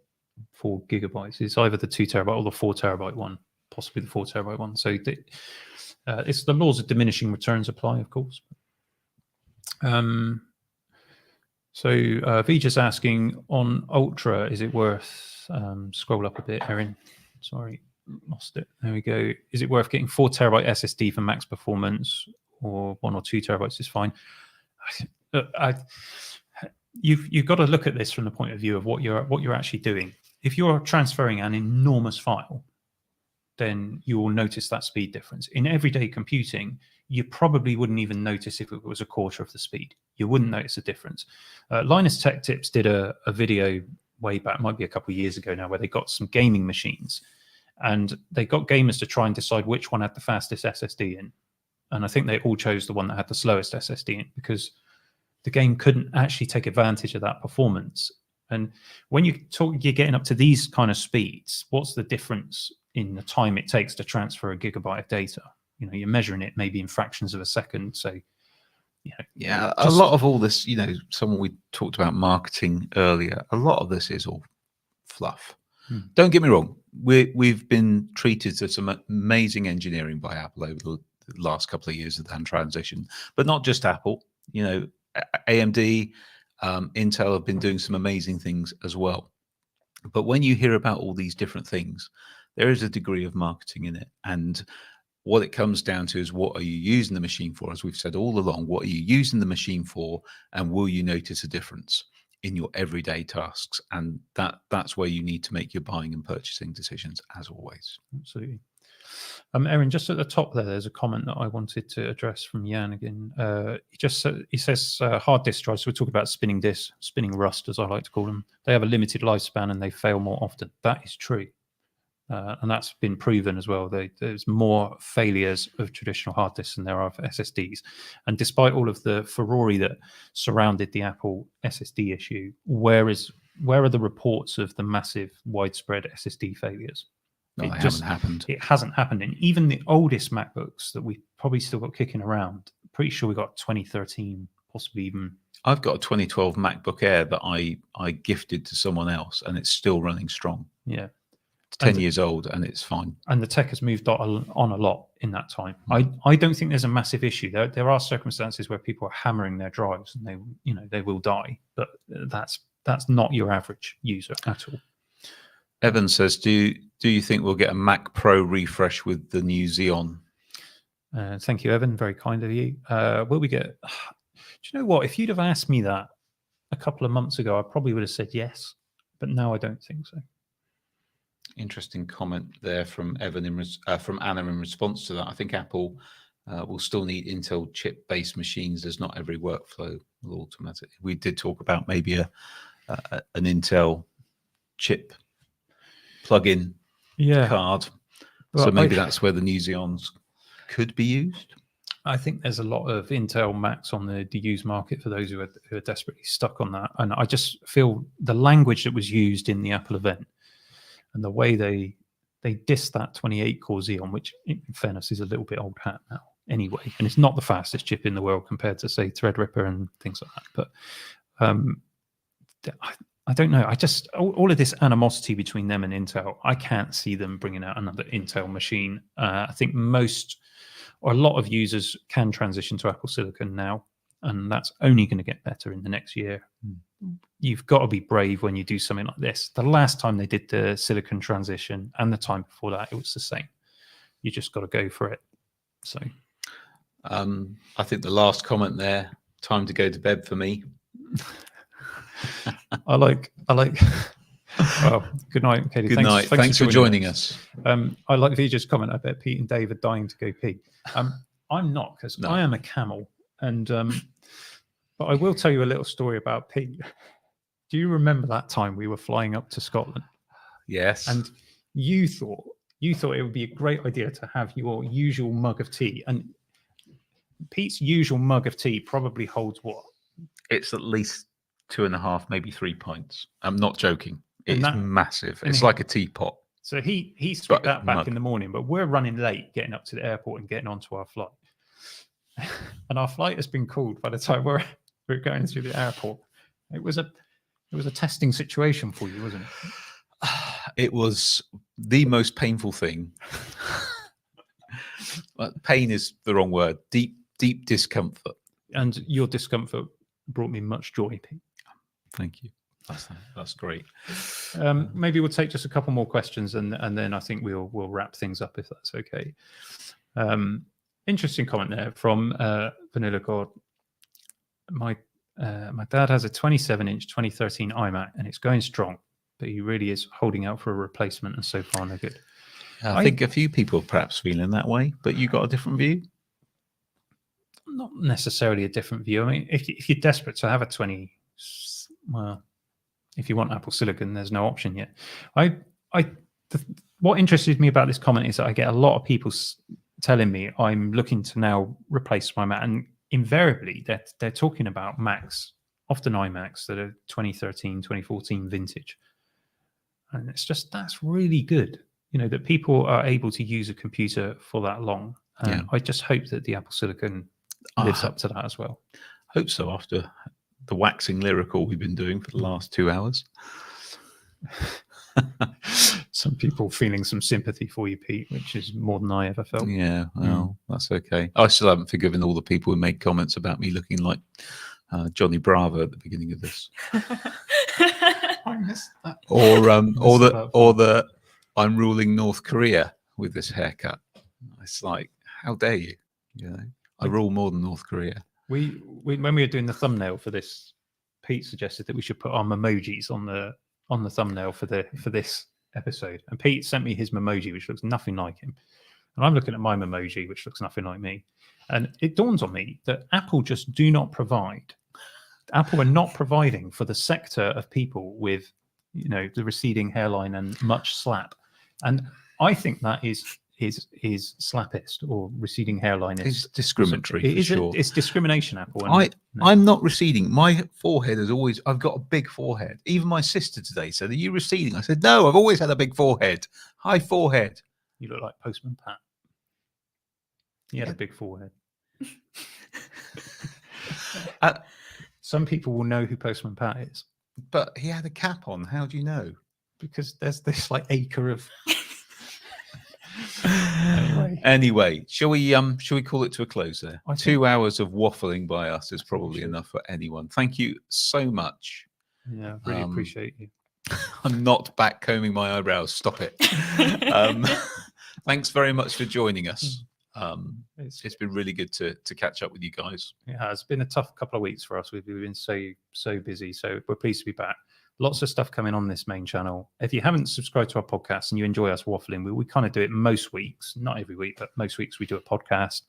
gigabytes. It's either the 2 terabyte or the 4 terabyte one, possibly the 4 terabyte one. So it's the laws of diminishing returns apply, of course. So Vija's asking, on Ultra, is it worth, scroll up a bit, Erin, sorry, lost it. There we go. Is it worth getting 4 terabyte SSD for max performance, or 1 or 2 terabytes is fine? You've got to look at this from the point of view of what you're actually doing. If you're transferring an enormous file, then you will notice that speed difference. In everyday computing, you probably wouldn't even notice if it was a quarter of the speed. You wouldn't notice a difference. Linus Tech Tips did a video way back, might be a couple of years ago now, where they got some gaming machines, and they got gamers to try and decide which one had the fastest SSD in. And I think they all chose the one that had the slowest SSD in, because the game couldn't actually take advantage of that performance. And when you're getting up to these kind of speeds, what's the difference in the time it takes to transfer a gigabyte of data? You're measuring it maybe in fractions of a second. So, a lot of all this, someone we talked about marketing earlier, a lot of this is all fluff. Don't get me wrong. We've been treated to some amazing engineering by Apple over the last couple of years of the transition, but not just Apple. AMD, Intel have been doing some amazing things as well. But when you hear about all these different things, there is a degree of marketing in it. And what it comes down to is, what are you using the machine for? As we've said all along, what are you using the machine for? And will you notice a difference in your everyday tasks? And that's where you need to make your buying and purchasing decisions, as always. Absolutely. Erin, just at the top there's a comment that I wanted to address from Jan again. He says hard disk drives. So we're talking about spinning disks, spinning rust, as I like to call them. They have a limited lifespan and they fail more often. That is true. And that's been proven as well. There's more failures of traditional hard disks than there are of SSDs. And despite all of the furore that surrounded the Apple SSD issue, where are the reports of the massive widespread SSD failures? No, it hasn't happened. It hasn't happened. And even the oldest MacBooks that we probably still got kicking around, pretty sure we got 2013, possibly even. I've got a 2012 MacBook Air that I gifted to someone else, and it's still running strong. Yeah. 10 And- years old and it's fine. and the tech has moved on a lot in that time. I don't think there's a massive issue. There are circumstances where people are hammering their drives and they will die, but that's not your average user at all. Evan says, do you think we'll get a Mac Pro refresh with the new Xeon? Thank you, Evan. Very kind of you. Will we get? Do you know what? If you'd have asked me that a couple of months ago, I probably would have said yes, but now I don't think so. Interesting comment there from Evan from Anna in response to that. I think Apple will still need Intel chip-based machines, as not every workflow will automatically. We did talk about maybe an Intel chip plug-in card, Well, so maybe that's where the new Xeons could be used. I think there's a lot of Intel Macs on the used market for those who are desperately stuck on that. And I just feel the language that was used in the Apple event and the way they dissed that 28-core Xeon, which in fairness is a little bit old hat now anyway. And it's not the fastest chip in the world compared to, say, Threadripper and things like that. But I don't know. I just, all of this animosity between them and Intel, I can't see them bringing out another Intel machine. I think a lot of users can transition to Apple Silicon now, and that's only going to get better in the next year. You've got to be brave when you do something like this. The last time they did the Silicon transition and the time before that, it was the same. You just got to go for it. So, I think the last comment there, time to go to bed for me. I like. Well, good night, Katie. Good night. Thanks for joining us. I like Vijay's comment. I bet Pete and Dave are dying to go pee. I'm not, because I am a camel, and but I will tell you a little story about Pete. Do you remember that time we were flying up to Scotland? Yes. And you thought it would be a great idea to have your usual mug of tea, and Pete's usual mug of tea probably holds what? It's at least 2.5, maybe 3 pints. I'm not joking. It's that, massive. It's like a teapot. So he stuck that back mug. in the morning, but we're running late getting up to the airport and getting onto our flight. And our flight has been called by the time we're going through the airport. It was a testing situation for you, wasn't it? It was the most painful thing. Pain is the wrong word. Deep discomfort. And your discomfort brought me much joy, Pete. Thank you. That's great. Maybe we'll take just a couple more questions, and then I think we'll wrap things up, if that's okay. Interesting comment there from Vanilla God. My dad has a 27-inch 2013 iMac, and it's going strong, but he really is holding out for a replacement, and so far no good. I think a few people are perhaps feeling that way, but you got a different view? Not necessarily a different view. I mean, if you're desperate to have a 20, well, if you want Apple Silicon, there's no option yet. What interested me about this comment is that I get a lot of people telling me I'm looking to now replace my Mac, and invariably they're talking about Macs, often iMacs that are 2013, 2014 vintage. And it's just, that's really good, that people are able to use a computer for that long. I just hope that the Apple Silicon lives up to that as well. Hope so, after the waxing lyrical we've been doing for the last 2 hours. Some people feeling some sympathy for you, Pete, which is more than I ever felt. Yeah, well, that's okay. I still haven't forgiven all the people who made comments about me looking like Johnny Bravo at the beginning of this. I missed that. Or the I'm ruling North Korea with this haircut. It's like, how dare you? I rule more than North Korea. We when we were doing the thumbnail for this, Pete suggested that we should put our emojis on the thumbnail for this episode. And Pete sent me his Memoji, which looks nothing like him. And I'm looking at my Memoji, which looks nothing like me. And it dawns on me that Apple just do not provide. Apple are not providing for the sector of people with, the receding hairline and much slap. And I think that is slappist, or receding hairline. It's discriminatory, for sure. It's discrimination, Apple. I'm not receding. My forehead is always, I've got a big forehead. Even my sister today said, are you receding? I said, no, I've always had a big forehead. High forehead. You look like Postman Pat. He had a big forehead. Some people will know who Postman Pat is. But he had a cap on. How do you know? because there's this like acre of. Anyway, shall we call it to a close there? I think- 2 hours of waffling by us is think we probably should. enough for anyone. Thank you so much. Yeah, really appreciate you. I'm not back combing my eyebrows. Stop it. Thanks very much for joining us. It's been really good to catch up with you guys. Yeah, it's been a tough couple of weeks for us. We've been so busy, so we're pleased to be back. Lots of stuff coming on this main channel. If you haven't subscribed to our podcast and you enjoy us waffling, we kind of do it most weeks, not every week, but most weeks we do a podcast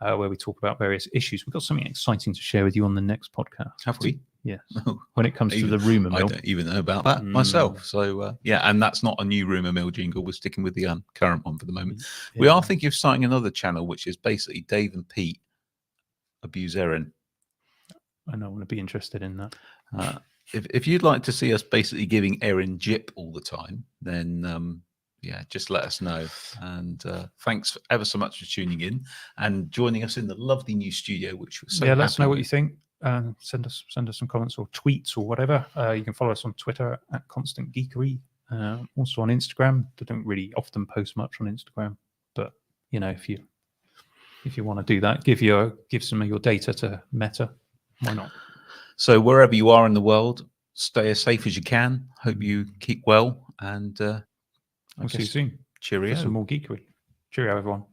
where we talk about various issues. We've got something exciting to share with you on the next podcast. Have we? Yes. Oh, When it comes to even- the rumor I mill. don't even know about that Mm. myself. So yeah, and that's not a new rumor mill jingle. We're sticking with the current one for the moment. We are thinking of starting another channel, which is basically Dave and Pete abuse Erin. I know, I want to be interested in that. If you'd like to see us basically giving Erin jip all the time, then yeah, just let us know. And thanks ever so much for tuning in and joining us in the lovely new studio, which was so Yeah, let us happy know what with. you think. Send us some comments or tweets or whatever. You can follow us on Twitter at Constant Geekery. Also on Instagram. I don't really often post much on Instagram, but you know, if you want to do that, give some of your data to Meta. Why not? So wherever you are in the world, stay as safe as you can. Hope you keep well, and I We'll see you guess soon cheerio. for some more geekery. Cheerio, everyone.